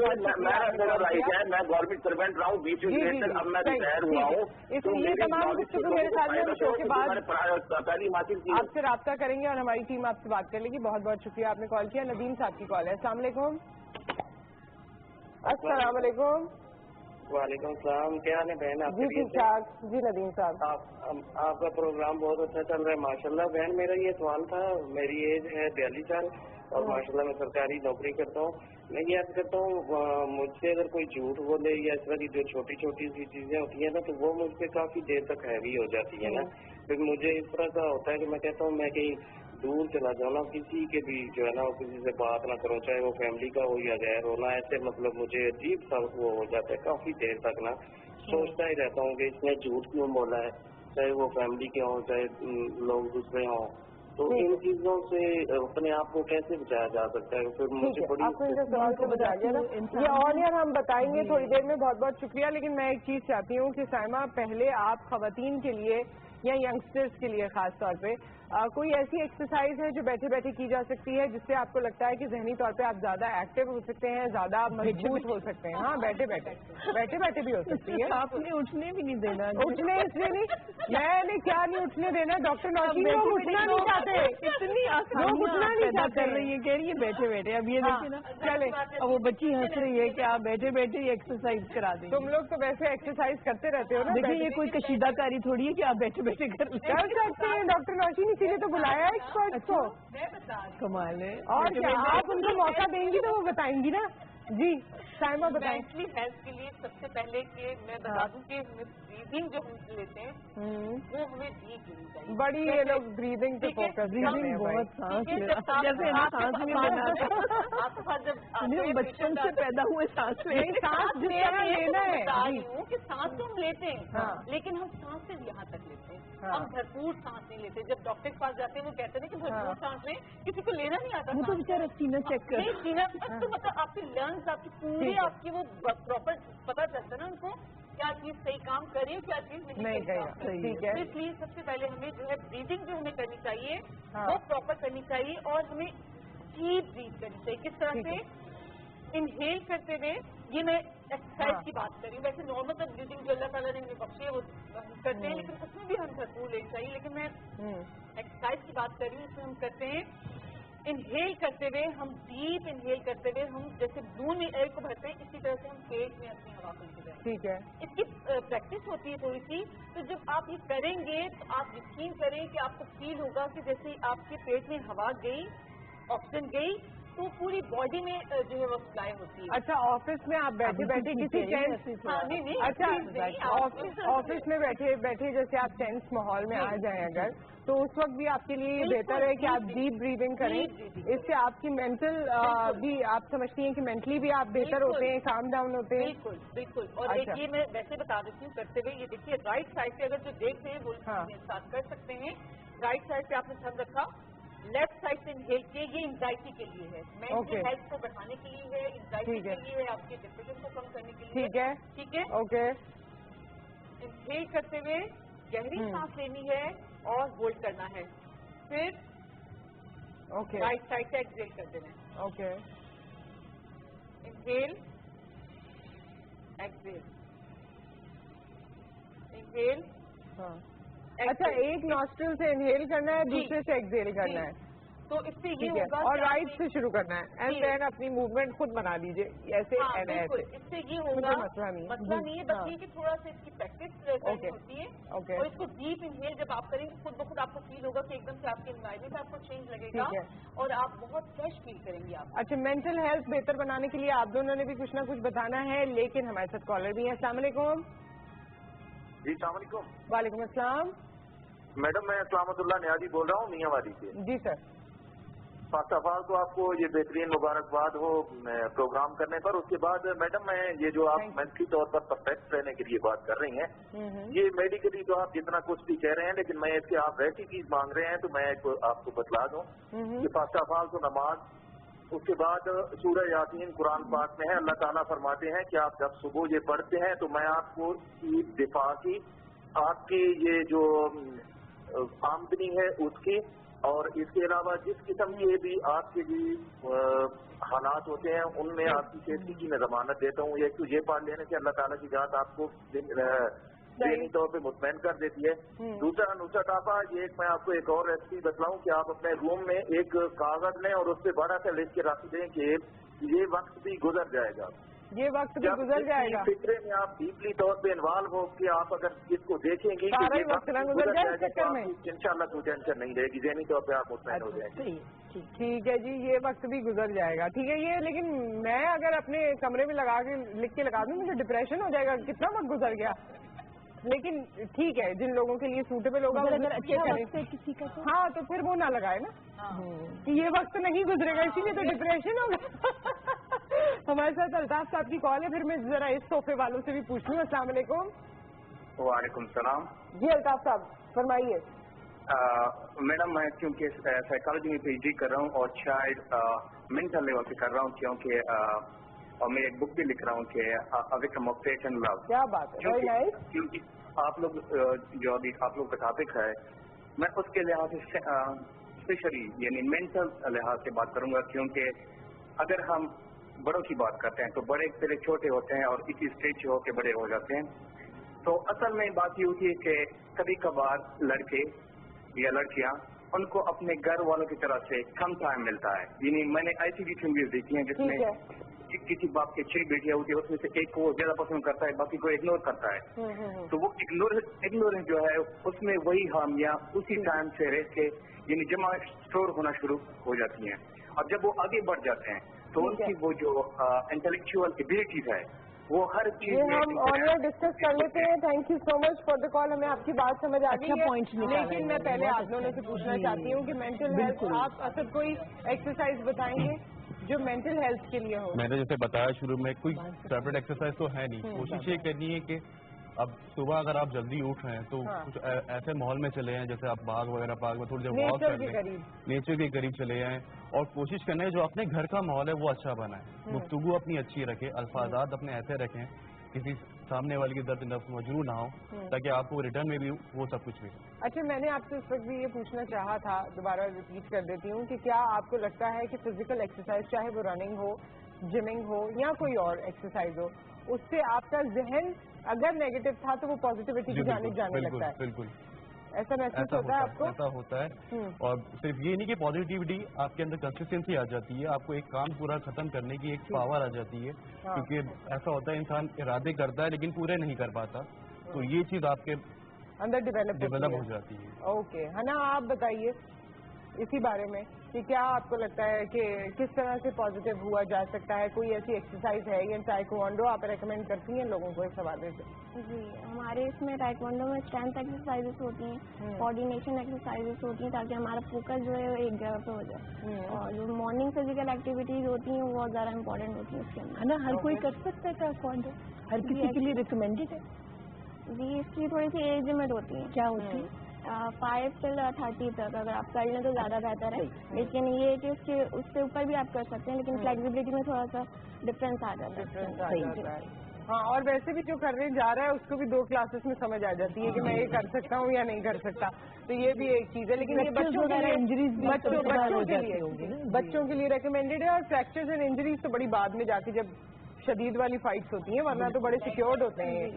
گورنمنٹ سروینٹ رہا ہوں, بیچ میں اب میں ریٹائر ہوا ہوں, یہ تمام گفتگو میرے ساتھ میں شو کے بعد تعلیم حاصل کی آپ سے رابطہ کریں گے اور ہماری ٹیم آپ سے بات کر لے گی. بہت بہت شکریہ آپ نے کال کیا. ندیم صاحب کی کال ہے. السلام علیکم. السلام علیکم. وعلیکم السلام. کیا حال ہے بہن آپ؟ جی ٹھیک ٹھاک. جی ندیم صاحب, آپ کا پروگرام بہت اچھا چل رہا ہے ماشاءاللہ. بہن میرا یہ سوال تھا, میری ایج ہے 42 سال اور ماشاءاللہ میں سرکاری نوکری کرتا ہوں. میں یہ عرض کرتا ہوں مجھ سے اگر کوئی جھوٹ بولے یا اس طرح کی جو چھوٹی چھوٹی سی چیزیں ہوتی ہیں نا, تو وہ مجھ سے کافی دیر تک ہیوی ہو جاتی ہے نا. پھر مجھے اس طرح کا ہوتا ہے کہ میں کہتا ہوں میں کہیں دور چلا جاؤں نا, کسی کے بھی جو ہے نا کسی سے بات نہ کروں, چاہے وہ فیملی کا ہو یا غیر ہونا, ایسے مطلب مجھے عجیب سا وہ ہو جاتا ہے کافی دیر تک نا. سوچتا ہی رہتا ہوں کہ اس نے جھوٹ کیوں بولا ہے, چاہے وہ فیملی کے ہوں چاہے لوگ دوسرے ہوں. تو ان چیزوں سے اپنے آپ کو کیسے بچایا جا سکتا ہے؟ پھر مجھے بڑی آپ کو سوال سے بتا دیا نا, یہ اور یار ہم بتائیں گے تھوڑی دیر میں. بہت بہت شکریہ. لیکن میں ایک چیز چاہتی ہوں کہ سائمہ, پہلے آپ خواتین کے لیے یا ینگسٹرز کے لیے خاص طور پہ کوئی ایسی ایکسرسائز ہے جو بیٹھے بیٹھے کی جا سکتی ہے جس سے آپ کو لگتا ہے کہ ذہنی طور پہ آپ زیادہ ایکٹیو ہو سکتے ہیں, زیادہ مضبوط ہو سکتے ہیں؟ ہاں بیٹھے بیٹھے بھی ہو سکتی ہے. آپ نے اٹھنے بھی نہیں دینا. اٹھنے اس لیے نہیں, میں نے کیا نہیں اٹھنے دینا. ڈاکٹر نوشین لوگ اٹھنا نہیں چاہتے, اتنی لوگ اٹھنا نہیں کر رہی ہے, کہہ رہی ہے بیٹھے بیٹھے. اب یہ دیکھیں نا, چلے اب وہ بچی ہنس رہی ہے کہ آپ بیٹھے بیٹھے ہی ایکسرسائز کرا دیں. تم لوگ تو ویسے ایکسرسائز کرتے رہتے ہو نا. دیکھیں یہ کوئی کشیدہ کاری تھوڑی ہے کہ آپ بیٹھے بیٹھے کر سکتے ہیں. ڈاکٹر نوشین اسی لیے تو بلایا ہے ایکسپرٹ کو. کمال ہے. اور کیا آپ ان کو موقع دیں گی تو وہ بتائیں گی نا. جی سائمہ بتائیں. مینٹلی ہیلتھ کے لیے سب سے پہلے کہ میں بتا دوں کہ بریدنگ جو ہم لیتے ہیں وہ ہمیں ڈیپ لینی چاہیے. بڑی یہ لوگ بریدنگ پہ فوکس کرتے ہیں. بہت سانس جیسے سانس نہیں لینا. آپ کے پاس جب بچپن سے پیدا ہوئے سانس سانس لینا ہے. بتا رہی ہوں کہ سانس تو ہم لیتے ہیں لیکن ہم سانس سے یہاں تک لیتے ہیں, ہم بھرپور سانس نہیں لیتے. جب ڈاکٹر کے پاس جاتے ہیں وہ کہتے ہیں کہ بھرپور سانس لیں, کسی کو لینا نہیں آتا. وہ تو بیچارہ سینہ چیک کر سینہ تو مطلب آپ کی لنگس, آپ کی پوری آپ کی وہ پراپر پتا چلتا ہے نا ان کو کیا چیز صحیح کام کری اور کیا چیز نہیں ٹھیک ہے. اس لیے سب سے پہلے ہمیں جو ہے بریدنگ جو ہمیں کرنی چاہیے وہ پراپر کرنی چاہیے اور ہمیں ڈیپ بریتھ کرنی چاہیے. کس طرح سے انہیل کرتے ہوئے, یہ میں ایکسرسائز کی بات کر رہی ہوں. ویسے نارمل تو بریدنگ جو اللہ تعالیٰ نے ہمیں بخشی ہے وہ کرتے ہیں, لیکن اس میں بھی ہم بھرپور لینی چاہیے. لیکن میں ایکسرسائز کی بات کر رہی ہوں, اس میں ہم کرتے ہیں انہیل کرتے ہوئے, ہم ڈیپ انہیل کرتے ہوئے ہم جیسے بلون ایئر کو بھرتے ہیں, اسی طرح سے ہم پیٹ میں اپنی ہوا کو لے جائیں. ٹھیک ہے. اس کی پریکٹس ہوتی ہے تھوڑی سی. تو جب آپ یہ کریں گے تو آپ یقین کریں کہ آپ کو فیل ہوگا کہ جیسے آپ کے پیٹ میں ہوا گئی, آکسیجن گئی, تو پوری باڈی میں جو ہے وہ سپلائی ہوتی ہے. اچھا آفس میں آپ بیٹھے بیٹھے کسی آفس میں بیٹھے بیٹھے جیسے آپ ٹینس ماحول میں آ جائیں اگر, تو اس وقت بھی آپ کے لیے بہتر ہے کہ آپ ڈیپ بریدنگ کریں. اس سے آپ کی مینٹل بھی, آپ سمجھتی ہیں کہ مینٹلی بھی آپ بہتر ہوتے ہیں, کام ڈاؤن ہوتے ہیں. بالکل بالکل. اور دیکھیے میں ویسے بتا دیتی ہوں کرتے ہوئے, یہ دیکھیے رائٹ سائڈ سے اگر جو دیکھ رہے ہیں وہ ساتھ کر سکتے ہیں. رائٹ سائڈ سے آپ نے تھم رکھا, لیفٹ سائڈ سے انہیل کیے, یہ انزائٹی کے لیے ہے, مینٹل ہیلتھ کو بڑھانے کے لیے ہے, انزائٹی کے لیے ہے, آپ کے ڈپریشن کو کم کرنے کے لیے. ٹھیک ہے. اوکے. انہیل کرتے ہوئے گہری سانس لینی ہے اور ہولڈ کرنا ہے, پھر رائٹ سائڈ سے ایکسہیل کر دینا ہے. اوکے. Inhale, exhale, inhale. اچھا ایک نوسٹرل سے انہیل کرنا ہے, دوسرے سے ایکسہیل کرنا ہے. تو اس سے یہ ہوگا اور رائٹ سے شروع کرنا ہے, اینڈ دین اپنی موومنٹ خود بنا لیجیے ایسے. اس سے یہ ہوگا, مسئلہ نہیں ہے, بس یہ کہ تھوڑا سا اس کی پریکٹس ہوتی ہے. اور اس کو ڈیپ انہیل جب آپ کریں گے خود بخود آپ کو فیل ہوگا کہ ایک دم سے آپ کے انوائرمنٹ آپ کو چینج لگے گا اور آپ بہت فریش فیل کریں گے آپ. اچھا مینٹل ہیلتھ بہتر بنانے کے لیے آپ دونوں نے بھی کچھ نہ کچھ بتانا ہے, لیکن ہمارے ساتھ کالر بھی ہیں. السلام علیکم. جی السلام علیکم. وعلیکم السلام. میڈم میں سلامت اللہ نیازی بول رہا ہوں میاں والی سے. جی سر. فرسٹ آف آل تو آپ کو یہ بہترین مبارکباد ہو پروگرام کرنے پر. اس کے بعد میڈم میں یہ جو آپ مینٹلی طور پر پرفیکٹ رہنے کے لیے بات کر رہی ہیں, یہ میڈیکلی تو آپ جتنا کچھ بھی کہہ رہے ہیں, لیکن میں اس کے آپ ویسی چیز مانگ رہے ہیں تو میں آپ کو بتلا دوں کہ فرسٹ آف آل تو نماز, اس کے بعد سورہ یاسین قرآن پاک میں ہے, اللہ تعالیٰ فرماتے ہیں کہ آپ جب صبح یہ پڑھتے ہیں تو میں آپ کو دفاع کی آپ کی یہ جو آمدنی ہے اس کی، اور اس کے علاوہ جس قسم کے بھی آپ کے حالات ہوتے ہیں ان میں آپ کی سیفٹی کی میں ضمانت دیتا ہوں. ایک تو یہ پڑھ لینے سے اللہ تعالیٰ کی ذات آپ کو ذہنی طور پہ مطمئن کر دیتی ہے. دوسرا نصرت آپا، یہ میں آپ کو ایک اور ریسیپی بتلاؤں کہ آپ اپنے روم میں ایک کاغذ لیں اور اس پہ بڑا سا لکھ کے رکھ دیں کہ یہ وقت بھی گزر جائے گا. یہ وقت بھی گزر جائے گا. فکرے میں آپ ڈیپلی طور پہ انوالو ہو کہ آپ اگر اس کو دیکھیں گی کہ یہ وقت گزر جائے گا، انشاءاللہ کوئی ٹینشن نہیں رہے گی، ذہنی طور پہ آپ مطمئن ہو جائیں گے. ٹھیک ہے جی، یہ وقت بھی گزر جائے گا. ٹھیک ہے یہ، لیکن میں اگر اپنے کمرے میں لگا کے لکھ کے لگا دوں مجھے ڈپریشن ہو جائے گا، کتنا وقت گزر گیا. لیکن ٹھیک ہے، جن لوگوں کے لیے سوٹیبل ہوگا کسی کا ہاں تو پھر وہ نہ لگائے نا کہ یہ وقت نہیں گزرے گا، اسی لیے تو ڈپریشن ہوگا. ہمارے ساتھ الطاف صاحب کی کال ہے، پھر میں ذرا اس صوفے والوں سے بھی پوچھ لوں. السلام علیکم. وعلیکم السلام. جی الطاف صاحب فرمائیے. میڈم میں کیونکہ سائیکالوجی میں پی ایچ ڈی کر رہا ہوں اور شاید مینٹل لیول پہ کر رہا ہوں، کیونکہ اور میں ایک بک بھی لکھ رہا ہوں کہ وکٹم آف فیتھ اینڈ لو. کیا بات ہے، کیونکہ آپ لوگ جو ابھی آپ لوگ کا ٹاپک ہے، میں اس کے لحاظ سے اسپیشلی یعنی مینٹل لحاظ سے بات کروں گا. کیونکہ اگر ہم بڑوں کی بات کرتے ہیں تو بڑے پہلے چھوٹے ہوتے ہیں اور اسی اسٹیج سے ہو کے بڑے ہو جاتے ہیں. تو اصل میں بات یہ ہوتی ہے کہ کبھی کبھار لڑکے یا لڑکیاں ان کو اپنے گھر والوں کی طرف سے کم ٹائم ملتا ہے. یعنی میں نے ایسی بھی فلمیں دیکھی ہیں جس میں کسی باپ کے 6 بیٹیاں ہوتی ہیں، اس میں سے ایک کو زیادہ پسند کرتا ہے، باقی کو اگنور کرتا ہے. تو وہ اگنورنس جو ہے اس میں وہی حامیاں اسی ٹائم سے رہ کے یعنی جمع اسٹور ہونا شروع ہو جاتی ہیں. اور جب وہ آگے بڑھ جاتے ہیں تو ان کی وہ جو انٹلیکچوئل ایبلٹیز ہے وہ ہر چیز ہم آن ڈسکس کر لیتے ہیں. Thank you so much for the call. ہمیں آپ کی بات سمجھ آ گئی ہے، لیکن میں پہلے آپ دونوں سے پوچھنا چاہتی ہوں کہ مینٹل ہیلتھ آپ اصل کوئی ایکسرسائز بتائیں گے جو مینٹل ہیلتھ کے لیے ہو. میں نے جیسے بتایا شروع میں کوئی سیپریٹ ایکسرسائز تو ہے نہیں. کوشش یہ کرنی ہے کہ اب صبح اگر آپ جلدی اٹھ رہے ہیں تو کچھ ایسے ماحول میں چلے ہیں جیسے آپ باغ وغیرہ پارک میں تھوڑی دیر واک کر لیں، نیچر کے قریب چلے جائیں اور کوشش کرنا ہے جو اپنے گھر کا ماحول ہے وہ اچھا بنائیں. گفتگو اپنی اچھی رکھیں، الفاظات اپنے ایسے رکھیں کسی سامنے والے کی درد نفس مجروح نہ ہو تاکہ آپ کو ریٹرن میں بھی وہ سب کچھ ملے. اچھا میں نے آپ سے اس وقت بھی یہ پوچھنا چاہا تھا، دوبارہ ریپیٹ کر دیتی ہوں کہ کیا آپ کو لگتا ہے کہ فزیکل ایکسرسائز چاہے وہ رننگ ہو، جمنگ ہو یا کوئی اور ایکسرسائز ہو، اس سے آپ کا ذہن اگر نیگیٹو تھا تو وہ پازیٹیوٹی کی جانب جانے لگتا ہے؟ بالکل ایسا محسوس ہوتا ہے آپ کو؟ ایسا ہوتا ہے. اور صرف یہ نہیں کہ پازیٹیوٹی آپ کے اندر کنسسٹنسی آ جاتی ہے، آپ کو ایک کام پورا ختم کرنے کی ایک پاور آ جاتی ہے. کیونکہ ایسا ہوتا ہے انسان ارادے کرتا ہے لیکن پورے نہیں کر پاتا، تو یہ چیز آپ کے اندر ڈیولپ ہو جاتی ہے. اوکے ہنا، آپ بتائیے اسی بارے میں کہ کیا آپ کو لگتا ہے کہ کس طرح سے پازیٹیو ہوا جا سکتا ہے؟ کوئی ایسی ایکسرسائز ہے یا ٹائیکوانڈو آپ ریکمینڈ کرتی ہیں لوگوں کو اس حوالے سے؟ جی ہمارے اس میں ٹائیکوانڈو میں اسٹرینتھ ایکسرسائزز ہوتی ہیں، کوآرڈینیشن ایکسرسائزز ہوتی ہیں تاکہ ہمارا فوکس جو ہے وہ ایک جگہ پہ ہو جائے. اور جو مارننگ فزیکل ایکٹیویٹیز ہوتی ہیں وہ بہت زیادہ امپورٹنٹ ہوتی ہیں اس کے اندر. ہے نا، ہر کوئی کر سکتا ہے ٹائیکوانڈو؟ ہر کسی کے لیے ریکمینڈیڈ ہے؟ جی اس کی تھوڑی سی ایج لمٹ ہوتی ہے. کیا ہوتی ہے؟ 5 سے 30 تک اگر آپ کر لیں تو زیادہ بہتر ہے. لیکن یہ کہ اس سے اوپر بھی آپ کر سکتے ہیں، لیکن فلیکسیبلٹی میں تھوڑا سا ڈفرینس آ جاتا ہے. ہاں، اور ویسے بھی جو کرنے جا رہا ہے اس کو بھی 2 کلاسز میں سمجھ آ جاتی ہے کہ میں یہ کر سکتا ہوں یا نہیں کر سکتا، تو یہ بھی ایک چیز ہے. لیکن یہ بچوں کے لیے ریکمینڈیڈ ہے. اور فریکچرز اینڈ انجریز تو بڑی بعد میں جا کے جب شدید والی فائٹس ہوتی ہیں، ورنہ تو بڑے سیکیورڈ ہوتے ہیں،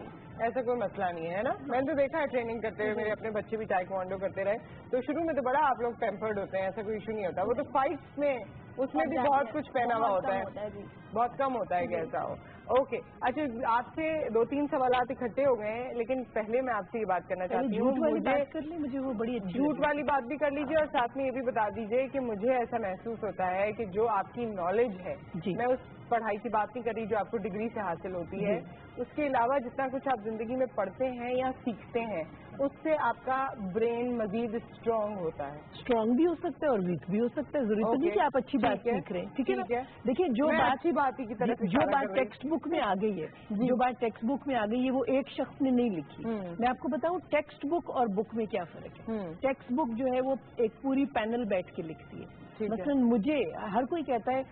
ایسا کوئی مسئلہ نہیں ہے نا. میں نے تو دیکھا ہے ٹریننگ کرتے ہوئے، میرے اپنے بچے بھی ٹائیکوانڈو کرتے رہے تو شروع میں تو بڑا آپ لوگ پیمپرڈ ہوتے ہیں، ایسا کوئی ایشو نہیں ہوتا. وہ تو فائٹس میں اس میں بھی بہت کچھ پہنا ہوا ہوتا ہے، بہت کم ہوتا ہے کہ ایسا ہو. اوکے اچھا، آپ سے 2-3 سوالات اکٹھے ہو گئے ہیں، لیکن پہلے میں آپ سے یہ بات کرنا چاہتی ہوں، مجھے وہ بڑی جھوٹ والی بات بھی کر لیجیے اور ساتھ میں یہ بھی بتا دیجیے کہ مجھے ایسا محسوس ہوتا ہے کہ جو آپ کی نالج ہے، میں اس پڑھائی کی بات نہیں کر رہی جو آپ کو ڈگری سے حاصل ہوتی ہے، اس کے علاوہ جتنا کچھ آپ زندگی میں پڑھتے ہیں یا سیکھتے ہیں اس سے آپ کا برین مزید اسٹرانگ ہوتا ہے. اسٹرانگ بھی ہو سکتا ہے اور ویک بھی ہو سکتا ہے. ضروری نہیں کہ آپ اچھی بات سیکھ رہے ہیں، ٹھیک ہے نا. دیکھیے جو بات کی طرف جو بات ٹیکسٹ بک میں آ گئی ہے، جو بات ٹیکسٹ بک میں آ گئی ہے وہ ایک شخص نے نہیں لکھی. میں آپ کو بتاؤں ٹیکسٹ بک اور بک میں کیا فرق ہے. ٹیکسٹ بک جو ہے وہ ایک پوری پینل بیٹھ کے لکھتی ہے. مثلا مجھے ہر کوئی کہتا ہے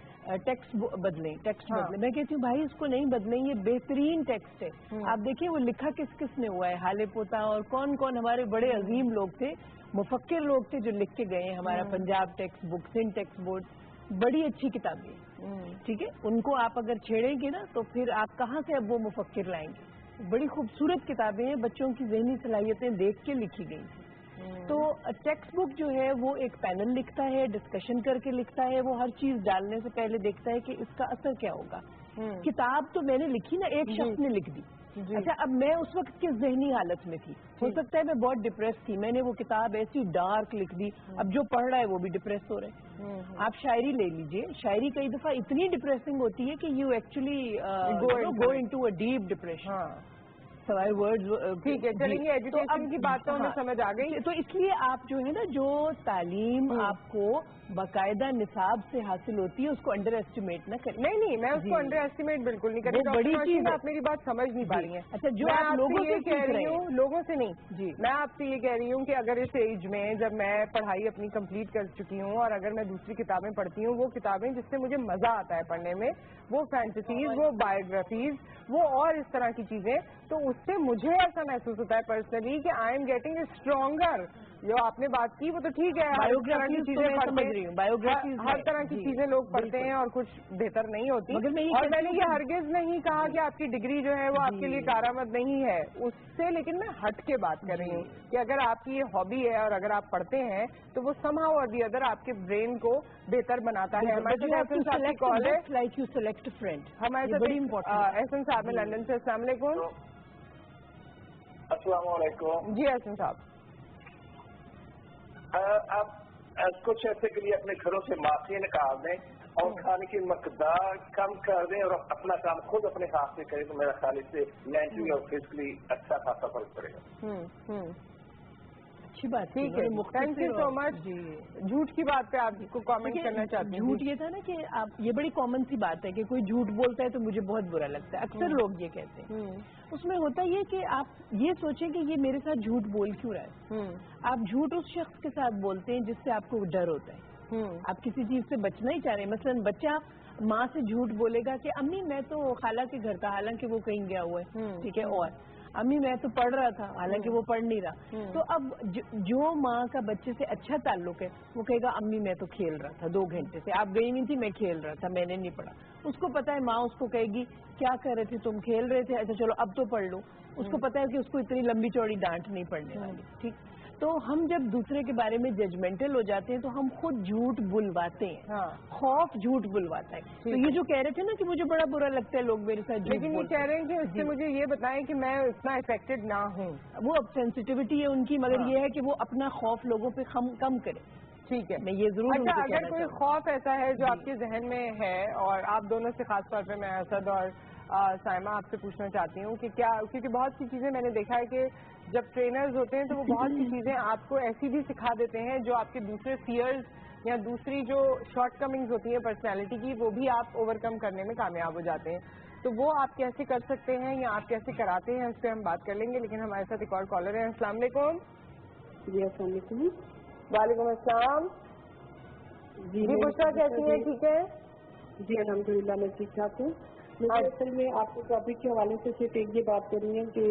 टेक्स्ट बदलें, टेक्स्ट बदलें। मैं कहती हूँ भाई इसको नहीं बदलें, ये बेहतरीन टेक्स्ट है। आप देखिए वो लिखा किस किस ने हुआ है, हाले पोता और कौन कौन हमारे बड़े अजीम लोग थे, मुफक्किर लोग थे जो लिख के गए हैं। हमारा Punjab textbook, Sindh text board, बड़ी अच्छी किताबें, ठीक है। उनको आप अगर छेड़ेंगे ना तो फिर आप कहाँ से अब वो मुफक्किर लाएंगे। बड़ी खूबसूरत किताबें हैं, बच्चों की ज़हनी सलाहियतें देख के लिखी गई थी। तो टेक्स्ट बुक जो है वो एक पैनल लिखता है, डिस्कशन करके लिखता है, वो हर चीज डालने से पहले देखता है कि इसका असर क्या होगा। किताब तो मैंने लिखी ना, एक शख्स ने लिख दी। अच्छा, अब मैं उस वक्त किस ज़हनी हालत में थी, हो सकता है मैं बहुत डिप्रेस थी, मैंने वो किताब ऐसी डार्क लिख दी, अब जो पढ़ रहा है वो भी डिप्रेस हो रहे हैं। आप शायरी ले लीजिए, शायरी कई दफा इतनी डिप्रेसिंग होती है कि you actually go into a deep depression. Sawai words ठीक है, चलेंगे एजुकेशन की बात तो हमें समझ आ गई। तो इसलिए आप जो है ना, जो तालीम आपको बाकायदा निसाब से हासिल होती है उसको अंडर एस्टिमेट ना करें। नहीं, मैं उसको अंडर एस्टिमेट बिल्कुल नहीं कर रही। बड़ी चीज, आप मेरी बात समझ नहीं पा रही हैं। अच्छा, जो आप लोगों से कह रही हूँ, लोगों से नहीं जी, मैं आपसे ये कह रही हूँ कि अगर इस एज में जब मैं पढ़ाई अपनी कंप्लीट कर चुकी हूँ और अगर मैं दूसरी किताबें पढ़ती हूँ, वो किताबें जिससे मुझे मजा आता है पढ़ने में, वो फैंटेसीज, वो बायोग्राफीज, वो और इस तरह की चीजें, तो उससे मुझे ऐसा महसूस होता है पर्सनली कि आई एम गेटिंग स्ट्रॉन्गर। जो आपने बात की वो तो ठीक है, बायोग्राफी की चीजें समझ रही हूँ, बायोग्राफी हर तरह की चीजें लोग पढ़ते हैं और कुछ बेहतर नहीं होती। और मैंने ये हरगिज नहीं कहा कि आपकी डिग्री जो है वो आपके लिए कारआमद नहीं है उससे, लेकिन मैं हट के बात कर रही हूँ कि अगर आपकी ये हॉबी है और अगर आप पढ़ते हैं तो वो समहाउ और दी अदर आपके ब्रेन को बेहतर बनाता है। हमारे लाइक यू सेलेक्ट फ्रेंड, हमारे बड़ी इम्पोर्टेंट। एहसन साहब है लंदन से, अस्सलाम वालेकुम। अस्सलाम वालेकुम जी एहसन साहब, आप कुछ ऐसे के लिए अपने घरों से माफी निकाल दें और खाने की मकदार कम कर दें और अपना काम खुद अपने हाथ से करें, तो मेरा ख्याल इससे मेंटली और फिजिकली अच्छा खासा फर्क पड़ेगा। अच्छी बात, ठीक है, थैंक यू सो मच। झूठ की बात पे आपको कमेंट करना चाहती हूँ। झूठ ये था ना कि आप, ये बड़ी कॉमन सी बात है कि कोई झूठ बोलता है तो मुझे बहुत बुरा लगता है, अक्सर लोग ये कहते हैं। उसमें होता ये कि आप ये सोचें कि ये मेरे साथ झूठ बोल क्यों रहा है। आप झूठ उस शख्स के साथ बोलते हैं जिससे आपको डर होता है, आप किसी चीज से बचना ही चाह रहे हैं। मसलन बच्चा माँ से झूठ बोलेगा कि अम्मी मैं तो खाला के घर था, हालांकि वो कहीं गया हुआ है, ठीक है, और अम्मी मैं तो पढ़ रहा था, हालांकि वो पढ़ नहीं रहा। तो अब जो माँ का बच्चे से अच्छा ताल्लुक है वो कहेगा अम्मी मैं तो खेल रहा था 2 घंटे से, आप गई नहीं थी, मैं खेल रहा था, मैंने नहीं पढ़ा। उसको पता है, माँ उसको कहेगी क्या कर रहे थे तुम, खेल रहे थे, अच्छा चलो अब तो पढ़ लो। उसको पता है कि उसको इतनी लंबी चौड़ी डांट नहीं पड़ने वाली, ठीक। तो हम जब दूसरे के बारे में जजमेंटल हो जाते हैं तो हम खुद झूठ बुलवाते हैं, खौफ झूठ बुलवाता है। तो ये जो कह रहे थे ना कि मुझे बड़ा बुरा लगता है लोग मेरे साथ, लेकिन ये कह रहे हैं कि इससे मुझे ये बताएं कि मैं इतना इफेक्टेड ना हूँ। वो अब सेंसिटिविटी है उनकी, मगर ये है कि वो अपना खौफ लोगों पे कम करे। ठीक है, मैं ये जरूर अच्छा, अगर कोई खौफ ऐसा है जो आपके जहन में है, और आप दोनों से खास तौर पे मैं असद और साइमा आपसे पूछना चाहती हूँ कि क्या, क्योंकि बहुत सी चीजें मैंने देखा है कि जब ट्रेनर्स होते हैं तो वो बहुत सी चीजें आपको ऐसी भी सिखा देते हैं जो आपके दूसरे फियर्स या दूसरी जो शॉर्ट कमिंग्स होती है पर्सनैलिटी की, वो भी आप ओवरकम करने में कामयाब हो जाते हैं। तो वो आप कैसे कर सकते हैं या आप कैसे कराते हैं, उस पर हम बात कर लेंगे। लेकिन हमारे साथ एक और कॉलर है। अस्सलाम वालेकुम। जी अस्सलाम वालेकुम। वालेकुम अस्सलाम। जी बुशरा कैसी है, ठीक है? जी अल्हम्दुलिल्लाह मैं ठीक ठाक हूँ। मुझे असल में आपके टॉपिक के हवाले से सिर्फ एक ये बात करनी है कि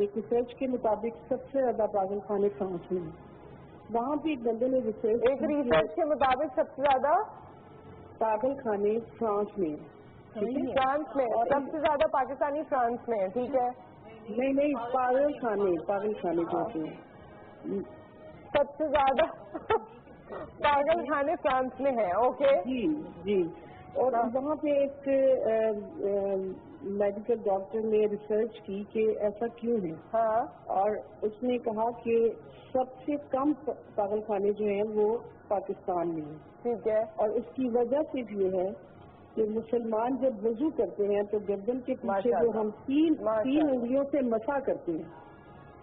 एक रिसर्च के मुताबिक सबसे ज्यादा पागल खाने फ्रांस में है। वहाँ भी एक बंदे ने रिसर्च के मुताबिक सबसे ज्यादा पागल खाने फ्रांस में, फ्रांस में सबसे ज्यादा पाकिस्तानी फ्रांस में है, ठीक है? नहीं, पागल खाने जो होते हैं सबसे ज्यादा पागल खाने फ्रांस में है। ओके जी। और वहाँ पे एक मेडिकल डॉक्टर ने रिसर्च की कि ऐसा क्यों है। और उसने कहा कि सबसे कम पागल खाने जो हैं वो पाकिस्तान में है, ठीक है। और उसकी वजह सिर्फ ये है कि मुसलमान जब वजू करते हैं तो गर्दन के पीछे जो हम तीन उंगलियों से मसा करते हैं,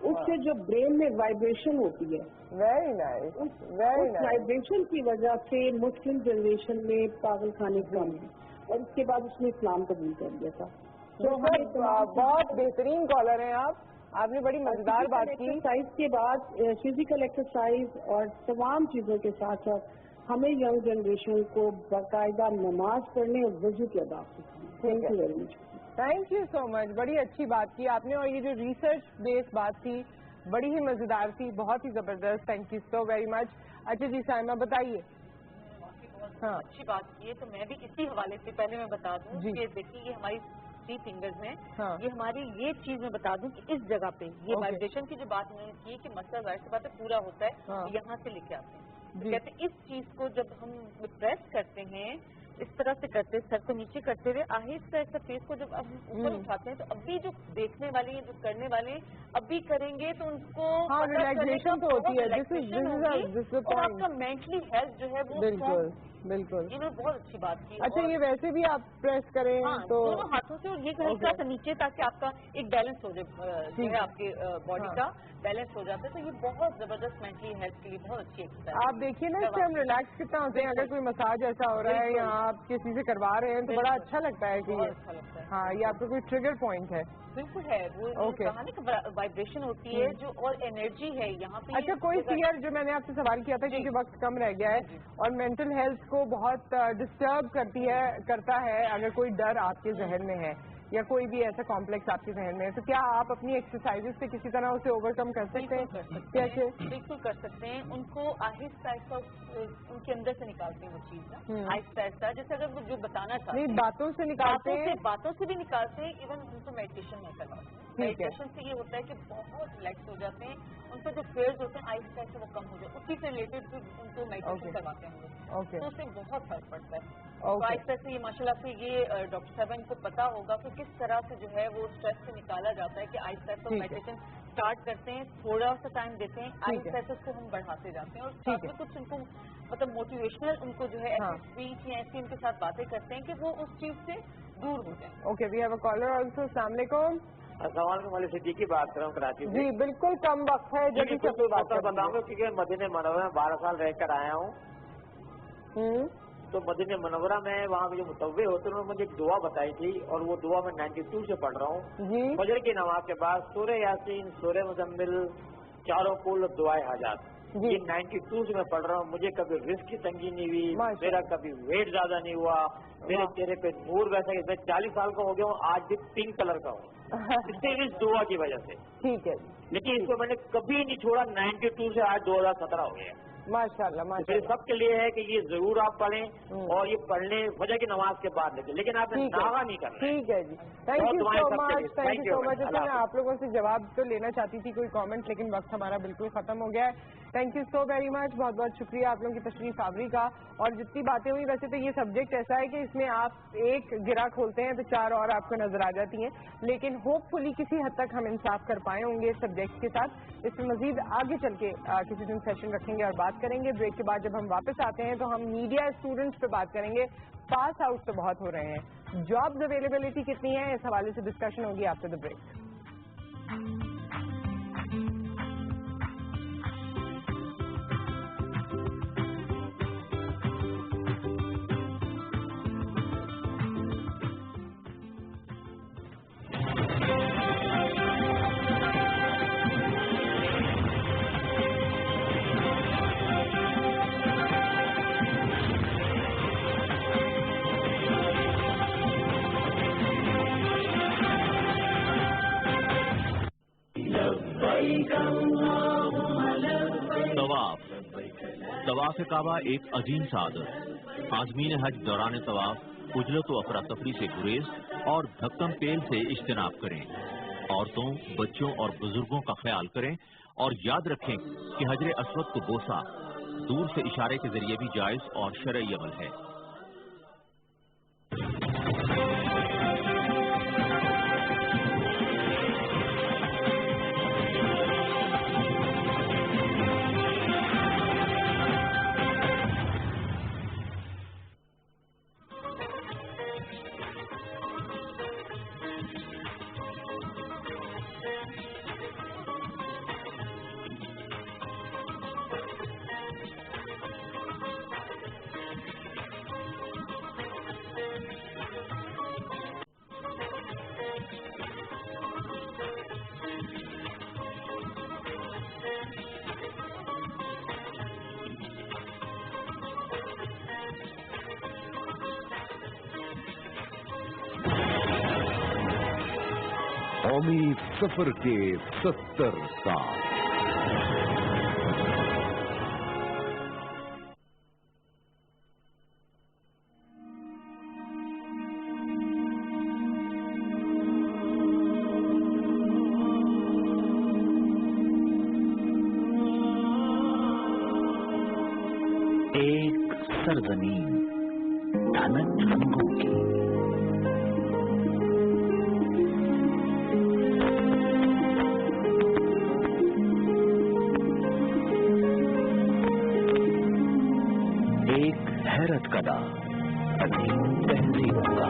उससे जो ब्रेन में वाइब्रेशन होती है, वेरी नाइस, उस वाइब्रेशन की वजह से मुस्लिम जनरेशन में पागल खाने कम है। और उसके बाद उसने इस्लाम कबूल कर लिया था। तो बहुत बेहतरीन कॉलर हैं आप, आपने बड़ी मजेदार बात की। एक्सरसाइज के बाद फिजिकल एक्सरसाइज और तमाम चीजों के साथ साथ हमें यंग जनरेशन को बाकायदा नमाज पढ़ने और वजू की अदा सिखाएं। Thank you very much. Thank you so much, बड़ी अच्छी बात की आपने, और ये जो रिसर्च बेस्ड बात थी बड़ी ही मजेदार थी, बहुत ही जबरदस्त। Thank you so very much. अच्छा जी साइमा बताइए। हाँ, अच्छी बात की है। तो मैं भी इसी हवाले से पहले मैं बता दूं कि देखिए ये हमारी 3 फिंगर्स हैं। हाँ। ये हमारी ये चीज मैं बता दूं कि इस जगह पे ये वाइब्रेशन की जो बात मैंने की कि मसला जाहिर सी बात है पूरा होता है। हाँ। यहाँ से लेके आते हैं। तो कहते हैं इस चीज को जब हम प्रेस करते हैं इस तरह से करते सर को नीचे करते हुए आहिस्ता आहिस्ता फेस को जब हम ऊपर उठाते हैं तो अभी जो देखने वाले हैं जो करने वाले हैं अभी करेंगे तो उनको रिलैक्सेशन तो होती है। और आपका मेंटली हेल्थ जो है वो बिल्कुल बिल्कुल ये बहुत अच्छी बात की। अच्छा ये वैसे भी आप प्रेस करें तो दोनों हाथों से और ये हल्का सा नीचे ताकि आपका एक बैलेंस हो जाए आपके बॉडी का बैलेंस हो जाता है। तो ये बहुत जबरदस्त मेंटली हेल्थ के लिए बहुत अच्छी एक्सरसाइज। आप देखिए ना इससे हम रिलैक्स कितना होते हैं। अगर कोई मसाज ऐसा हो रहा है या आप किसी से करवा रहे हैं तो बड़ा अच्छा लगता है कि अच्छा लगता है। हाँ ये आपका कोई ट्रिगर पॉइंट है। बिल्कुल है वो कहा ना वाइब्रेशन होती है जो और एनर्जी है यहाँ पे। अच्छा कोई फियर जो मैंने आपसे सवाल किया था क्योंकि वक्त कम रह गया है और मेंटल हेल्थ को बहुत डिस्टर्ब करता है अगर कोई डर आपके जहन में है या कोई भी ऐसा कॉम्प्लेक्स आपके जहन में है तो क्या आप अपनी एक्सरसाइजेस से किसी तरह उसे ओवरकम कर सकते हैं? कैसे? बिल्कुल कर सकते हैं। उनको आहिस्ता आहिस्ता उनके अंदर से निकालते हैं वो चीज ना आहिस्ता आहिस्ता। जैसे अगर वो जो बताना चाहते हैं बातों से निकालते हैं, बातों से भी निकालते हैं। इवन उनको मेडिटेशन में करवाते हैं। मेडिटेशन से ये होता है कि बहुत रिलैक्स हो जाते हैं। उनके जो फेयर्स होते हैं आहिस्ता आहिस्ता वो कम हो जाए। उसी से रिलेटेड भी उनको मेडिटेशन करवाते हैं हम लोग। तो उससे बहुत फर्क पड़ता है। तो आहिस्ता से ये माशाल्लाह से ये डॉक्टर साहब इनको पता होगा कि किस तरह से जो है वो स्ट्रेस से निकाला जाता है कि आहिस्ता आहिस्ता मेडिटेशन स्टार्ट करते हैं थोड़ा सा टाइम देते हैं आहिस्ता आहिस्ता उसको हम बढ़ाते जाते हैं और साथ में कुछ उनको मतलब मोटिवेशनल उनको जो है ऐसी स्पीच या ऐसी उनके साथ बातें करते हैं कि वो उस चीज से दूर हो जाए। Okay we have a caller also. अस्सलाम वालेकुम। अस्सलाम सिद्दीकी बात कर रहा हूँ कराची से। जी बिल्कुल कम वक्त है जल्दी से बात बताऊंगा क्योंकि मदीने मनव्वरा में 12 साल रहकर आया हूँ। तो मदीने मनव्वरा में वहाँ के जो मुतव्वे होते हैं मुझे एक दुआ बताई थी और वो दुआ मैं 92 से पढ़ रहा हूँ। फजर की नमाज के बाद सूरह यासीन, सूरह मुजम्मिल, चारों कुल, दुआए हाजात, ये 92 से मैं पढ़ रहा हूँ। मुझे कभी रिस्क की तंगी नहीं हुई, मेरा कभी वेट ज्यादा नहीं हुआ, मेरे चेहरे पे नूर वैसा। मैं 40 साल का हो गया हूँ, आज भी पिंक कलर का हूँ इससे इस दुआ की वजह से। ठीक है लेकिन इसको मैंने कभी नहीं छोड़ा। 92 से आज 2017 हो गया। माशाल्लाह माशाल्लाह। सबके लिए है कि ये जरूर आप पढ़ें और ये पढ़ने फजर की नमाज के बाद लेकिन आपने दावा नहीं करना। ठीक है जी, thank you so much. Thank you so much. मैं आप लोगों से जवाब तो लेना चाहती थी कोई कमेंट लेकिन वक्त हमारा बिल्कुल खत्म हो गया है। Thank you so very much. बहुत बहुत शुक्रिया आप लोगों की तशरीफ आवरी का। और जितनी बातें हुई वैसे तो ये सब्जेक्ट ऐसा है कि इसमें आप एक गिरा खोलते हैं तो 4 और आपको नजर आ जाती हैं लेकिन होपफुली किसी हद तक हम इंसाफ कर पाए होंगे इस सब्जेक्ट के साथ। इसमें मजीद आगे चल के किसी दिन सेशन रखेंगे और बात करेंगे। ब्रेक के बाद जब हम वापस आते हैं तो हम मीडिया स्टूडेंट्स पे बात करेंगे। पास आउट तो बहुत हो रहे हैं, जॉब्स अवेलेबिलिटी कितनी है इस हवाले से डिस्कशन होगी आफ्टर द ब्रेक। तवाफ काबा एक अजीम सादत। आज़मीन हज दौरान तवाफ उजलत व अफरा तफरी से गुरेज और धक्कम पेल से इज्तनाब करें। औरतों, बच्चों और बुजुर्गों का ख्याल करें और याद रखें कि हजर अस्वद को बोसा दूर से इशारे के जरिए भी जायज और शरई अमल है। कौमी सफर के 70 साल। एक सरजमीन धनक रंगों की, एक हैरत कदा अजीम तहजीबों का,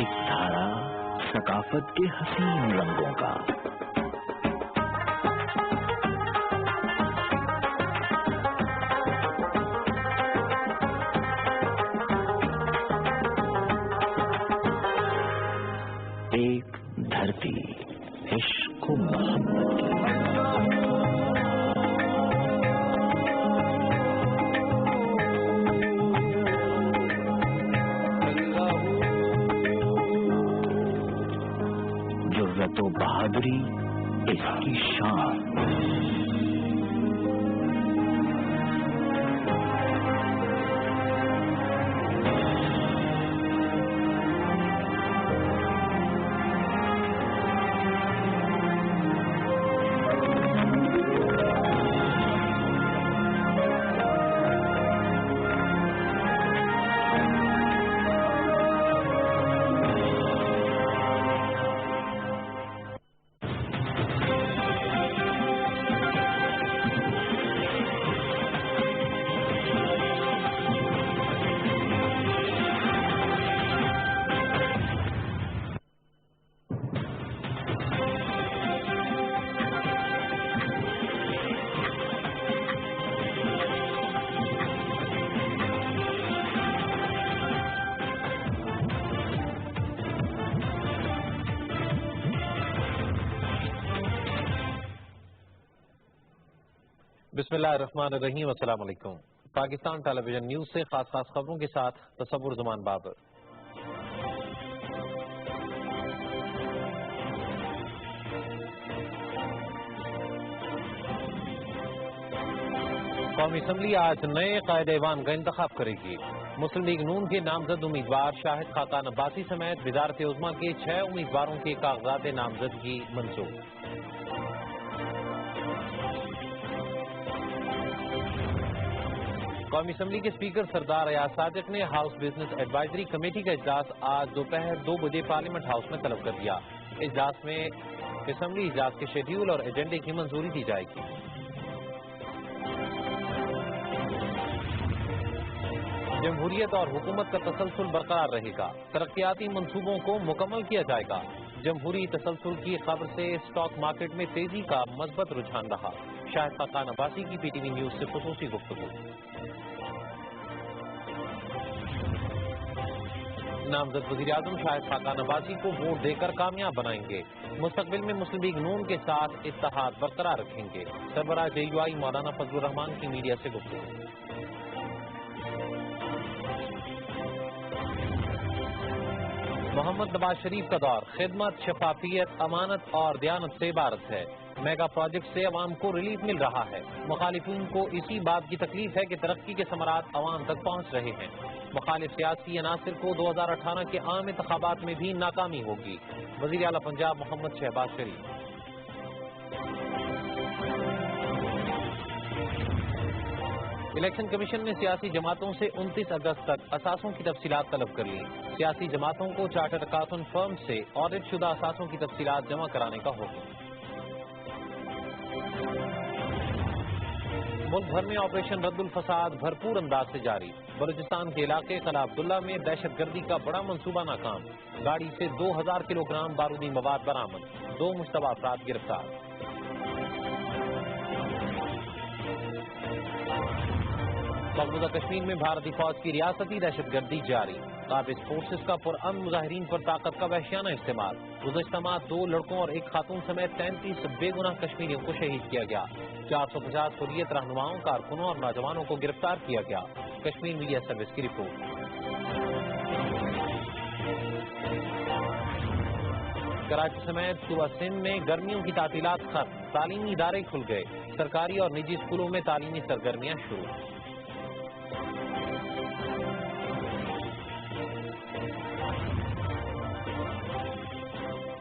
एक धारा सकाफत के हसीन रंगों का, एक धरती इश्क मोहब्बत की, जुर्रत व बहादुरी इसकी शान, बिस्मिल्लाहिर्रहमानिर्रहीम, अस्सलाम वालेकुम। पाकिस्तान टेलीविजन न्यूज से खास खबरों के साथ तसव्वुर ज़मान बाबर। कौमी असम्बली आज नए कायदे ऐवान का इंतखाब करेगी। मुस्लिम लीग नून के नामजद उम्मीदवार शाहिद खाकान अब्बासी समेत वज़ारत उज़्मा के 6 उम्मीदवारों के कागजात नामजदगी मंजूर। कौमी असम्बली के स्पीकर सरदार अयाज सादिक ने हाउस बिजनेस एडवाइजरी कमेटी का इजलास आज दोपहर 2 बजे पार्लियामेंट हाउस में तलब कर दिया। इजलास में असम्बली इजलास के शेड्यूल और एजेंडे की मंजूरी दी जाएगी। जमहूरियत और हुकूमत का तसलसल बरकरार रहेगा। तरक्याती मंसूबों को मुकम्मल किया जाएगा। जमहूरी तसलसल की खबर से स्टॉक मार्केट में तेजी का मजबूत रुझान रहा। शाहिद खाकान अब्बासी की पीटीवी न्यूज से खुसूसी गुफ्तगू। नामजद वज़ीर-ए-आज़म शाहिद खाकान अब्बासी को वोट देकर कामयाब बनाएंगे। मुस्तकबिल में मुस्लिम लीग नून के साथ इत्तेहाद बरकरार रखेंगे। सरबराह JUI मौलाना फजलुर रहमान की मीडिया से गुफ्तगू। मोहम्मद नवाज शरीफ का दौर खिदमत, शफाफियत, अमानत और दयानत से इबारत है। मेगा प्रोजेक्ट से अवाम को रिलीफ मिल रहा है। मुखालिफिन को इसी बात की तकलीफ है कि तरक्की के समरात अवाम तक पहुँच रहे हैं। मुखालिफ सियासी अनासिर को 2018 के आम इंतखाबात में भी नाकामी होगी। वज़ीर आला पंजाब मोहम्मद शहबाज शरीफ। इलेक्शन कमीशन ने सियासी जमातों से 29 अगस्त तक असासों की तफसीलात तलब कर ली। सियासी जमातों को चार्टर्ड अकाउंटेंट फर्म से ऑडिट शुदा असासों की तफसीलात जमा कराने का हुक्म। मुल्क भर में ऑपरेशन रद्दुल फसाद भरपूर अंदाज से जारी। बलूचिस्तान के इलाके कला अब्दुल्ला में दहशतगर्दी का बड़ा मंसूबा नाकाम। गाड़ी से 2000 किलोग्राम बारूदी मवाद बरामद। 2 मुश्तबा अफराद गिरफ्तार। मकबूजा कश्मीर में भारतीय फौज की रियासती दहशतगर्दी जारी। काबिज फोर्सेस का पुरअमन मुजाहिरीन पर ताकत का वहशियाना इस्तेमाल। गुज़श्ता माह 2 लड़कों और 1 खातून समेत 33 बेगुनाह कश्मीरियों को शहीद किया गया। 450 हुर्रियत रहनुमाओं, कारकुनों और नौजवानों को गिरफ्तार किया गया। कश्मीर मीडिया सर्विस की रिपोर्ट। कराची समेत सूबा सिंध में गर्मियों की तातीलात खत्म, तालीमी इदारे खुल गए। सरकारी और निजी स्कूलों में तालीमी सरगर्मियां शुरू।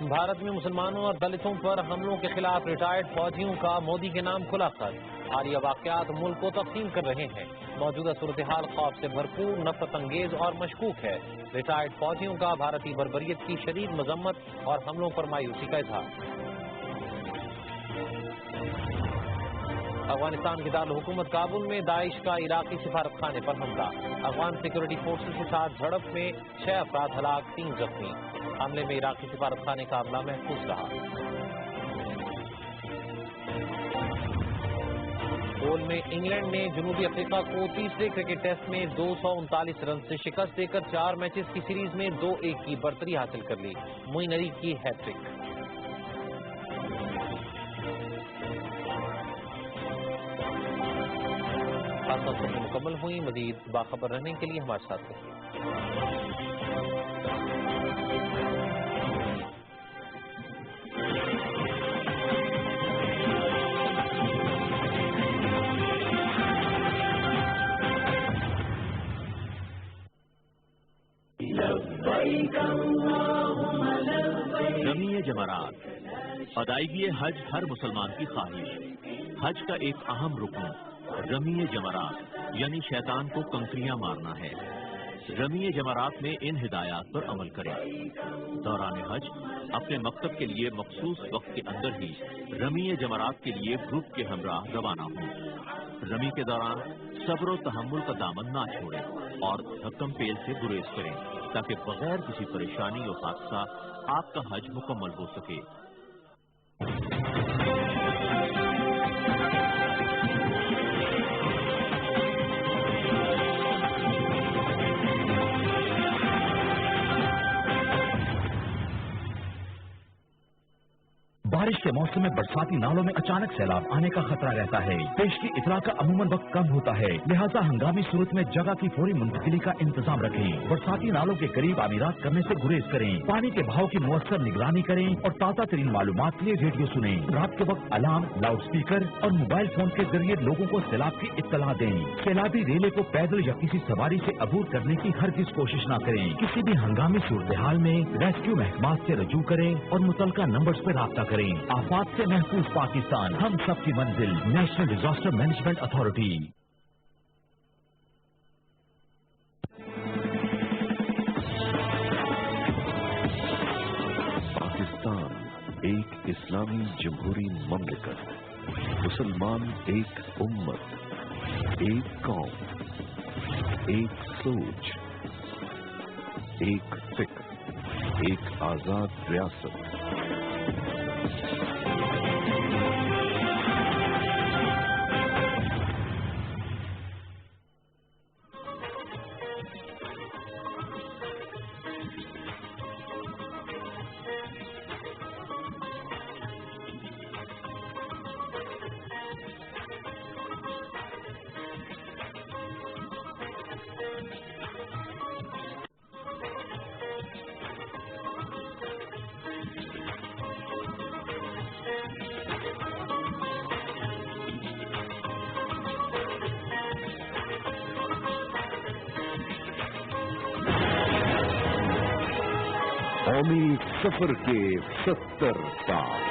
भारत में मुसलमानों और दलितों पर हमलों के खिलाफ रिटायर्ड फौजियों का मोदी के नाम खुला खत। हालिया वाकयात मुल्क को तकसीम कर रहे हैं। मौजूदा सूरत हाल खौफ से भरपूर, नफरत अंगेज और मशकूक है। रिटायर्ड फौजियों का भारतीय बर्बरियत की शदीद मजम्मत और हमलों पर मायूसी का इजहार। अफगानिस्तान की दारुल-हुकूमत काबुल में दाइश का इराकी सिफारत खाने पर हमला। अफगान सिक्योरिटी फोर्सेस के साथ झड़प में 6 अफराद हलाक, 3 जख्मी। हमले में इराकी सिफारत खाने का अमला महफूज रहा। पोल में इंग्लैंड ने जनूबी अफ्रीका को तीसरे क्रिकेट टेस्ट में 239 रन से शिकस्त देकर 4 मैचेस की सीरीज में 2-1 की बढ़तरी हासिल कर ली। मोइन अली की हैट्रिक। खास तौर पर मुकम्मल हुई। मजीद बाखबर रहने के लिए हमारे साथ रहिए। रमीए जमरात, अदायगी हज हर मुसलमान की ख्वाहिश। हज का एक अहम रुकन रमीए जमरात यानी शैतान को कंकरियां मारना है। रमीए जमरात में इन हिदायत पर अमल करें। दौरान हज अपने मकसद के लिए मखसूस वक्त के अंदर ही रमीए जमरात के लिए ग्रुप के हमराह रवाना हों। रमी के दौरान सब्र और तहम्मुल का दामन ना छोड़ें और धक्कम पेल से गुरेज करें ताकि बगैर किसी परेशानी और हादसा आपका हज मुकम्मल हो सके। बारिश के मौसम में बरसाती नालों में अचानक सैलाब आने का खतरा रहता है। पेश की इतला का अमूमन वक्त कम होता है, लिहाजा हंगामी सूरत में जगह की फौरी मुंतकिली का इंतजाम रखें। बरसाती नालों के करीब तामीरात करने से गुरेज करें। पानी के बहाव की मुअस्सर निगरानी करें और ताज़ा तरीन मालूमात के लिए रेडियो सुने। रात के वक्त अलार्म, लाउड स्पीकर और मोबाइल फोन के जरिए लोगों को सैलाब की इत्तला दें। सैलाबी रेले को पैदल या किसी सवारी से अबूर करने की हरगिज कोशिश न करें। किसी भी हंगामी सूरत हाल में रेस्क्यू महकमा से रजू करें और मुतलका नंबर पर राब्ता करें। आफात से महफूज पाकिस्तान, हम सबकी मंजिल, national disaster management authority. Pakistan एक इस्लामी जमहूरी ममलिकत, मुसलमान एक उम्मत, एक कौम, एक सोच, एक फिक्र, एक आजाद रियासत। कौमी सफर के 70 साल।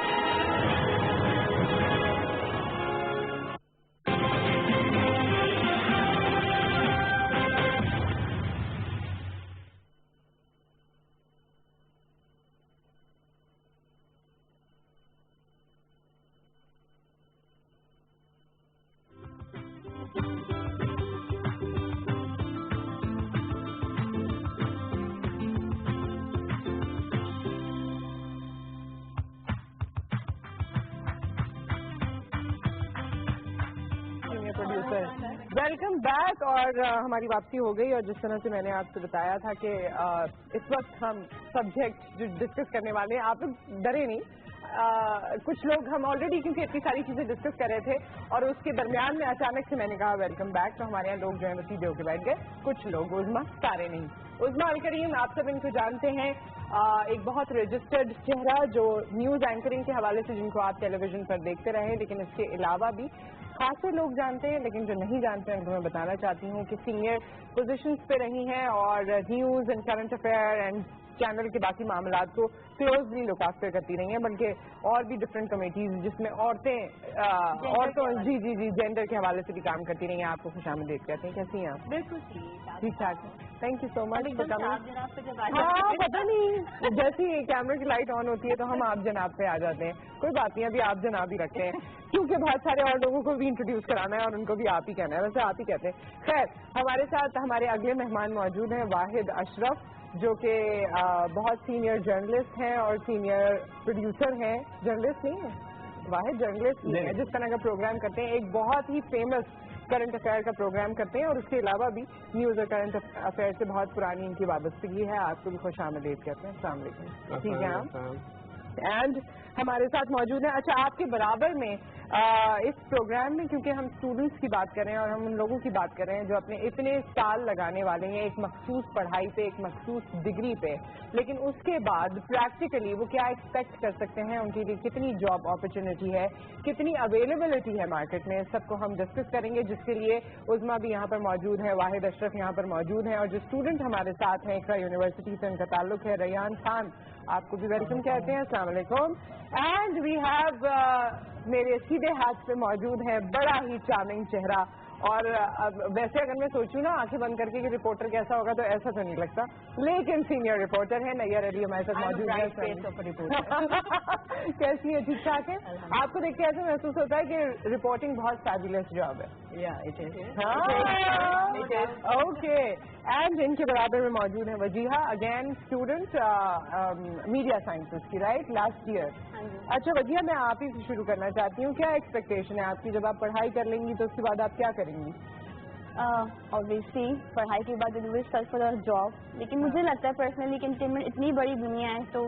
Welcome back. और हमारी वापसी हो गई और जिस तरह से मैंने आपसे बताया था कि इस वक्त हम सब्जेक्ट जो डिस्कस करने वाले हैं, आप लोग डरे नहीं, कुछ लोग हम ऑलरेडी क्योंकि इतनी सारी चीजें डिस्कस कर रहे थे और उसके दरमियान में अचानक से मैंने कहा वेलकम बैक, तो हमारे यहाँ लोग जो है वो सीधे होकर बैठ गए, कुछ लोग, उज़्मा सारे नहीं। उज़्मा अल करीम, आप सब इनको जानते हैं, एक बहुत रजिस्टर्ड चेहरा जो न्यूज एंकरिंग के हवाले से जिनको आप टेलीविजन पर देखते रहे, लेकिन इसके अलावा भी खासे लोग जानते हैं, लेकिन जो नहीं जानते हैं उनको मैं बताना चाहती हूँ कि सीनियर पोजीशंस पे रही हैं और news and current affair and channel के बाकी मामलात को क्लोजली लुक आफ्टर करती रही हैं, बल्कि और भी डिफरेंट कमेटीज जिसमें औरतों जी जेंडर के हवाले से भी काम करती रही हैं। आपको खुशामदीद कहते हैं, कैसी हैं आप? बिल्कुल ठीक ठाक। Thank you so much. हाँ, पता नहीं, जैसे ही कैमरे की लाइट ऑन होती है तो हम आप जनाब पे आ जाते हैं। कोई बात नहीं, अभी आप जनाब ही रखते हैं क्योंकि बहुत सारे और लोगों को भी इंट्रोड्यूस कराना है और उनको भी आप ही कहना है, वैसे आप ही कहते हैं। खैर, हमारे साथ हमारे अगले मेहमान मौजूद हैं वाहिद अशरफ, जो कि बहुत सीनियर जर्नलिस्ट हैं और सीनियर प्रोड्यूसर हैं। जर्नलिस्ट नहीं है वाहिद, जर्नलिस्ट ही है, जिस तरह का प्रोग्राम करते हैं, एक बहुत ही फेमस करंट अफेयर का प्रोग्राम करते हैं और उसके अलावा भी न्यूज और करंट अफेयर से बहुत पुरानी इनकी वाबस्तगी है। आपको भी खुशामदीद कहते हैं। अस्सलाम वालेकुम। ठीक है आप एंड हमारे साथ मौजूद हैं। अच्छा, आपके बराबर में इस प्रोग्राम में, क्योंकि हम स्टूडेंट्स की बात कर रहे हैं और हम उन लोगों की बात कर रहे हैं जो अपने इतने साल लगाने वाले हैं एक मखसूस पढ़ाई पे, एक मखसूस डिग्री पे, लेकिन उसके बाद प्रैक्टिकली वो क्या एक्सपेक्ट कर सकते हैं, उनके लिए कितनी जॉब अपॉर्चुनिटी है, कितनी अवेलेबिलिटी है मार्केट में, सबको हम डिस्कस करेंगे, जिसके लिए उज़्मा भी यहाँ पर मौजूद है, वाहिद अशरफ यहाँ पर मौजूद हैं और जो स्टूडेंट हमारे साथ हैं इकरा यूनिवर्सिटी से उनका ताल्लुक है, रैयान खान, आपको भी वेलकम कहते हैं। अस्सलाम वालेकुम। एंड वी हैव मेरे सीधे हाथ पे मौजूद है बड़ा ही चार्मिंग चेहरा, और वैसे अगर मैं सोचूं ना आंखें बंद करके कि रिपोर्टर कैसा होगा तो ऐसा तो नहीं लगता, लेकिन सीनियर रिपोर्टर है नैयर अली हमारे साथ मौजूद है। कैसी है? ठीक ठाक है? आपको देख के ऐसा महसूस होता है कि रिपोर्टिंग बहुत फैबुलस जॉब है। ओके। एंड इनके बराबर में मौजूद है Wajiha, again student media sciences की, राइट, लास्ट ईयर। अच्छा वजीहा, मैं आप ही से शुरू करना चाहती हूँ, क्या एक्सपेक्टेशन है आपकी जब आप पढ़ाई कर लेंगी तो उसके बाद आप क्या करेंगी? ऑब्वियसली पढ़ाई के बाद will search for a job, लेकिन मुझे लगता है पर्सनली कि एंटरटेनमेंट इतनी बड़ी दुनिया है, तो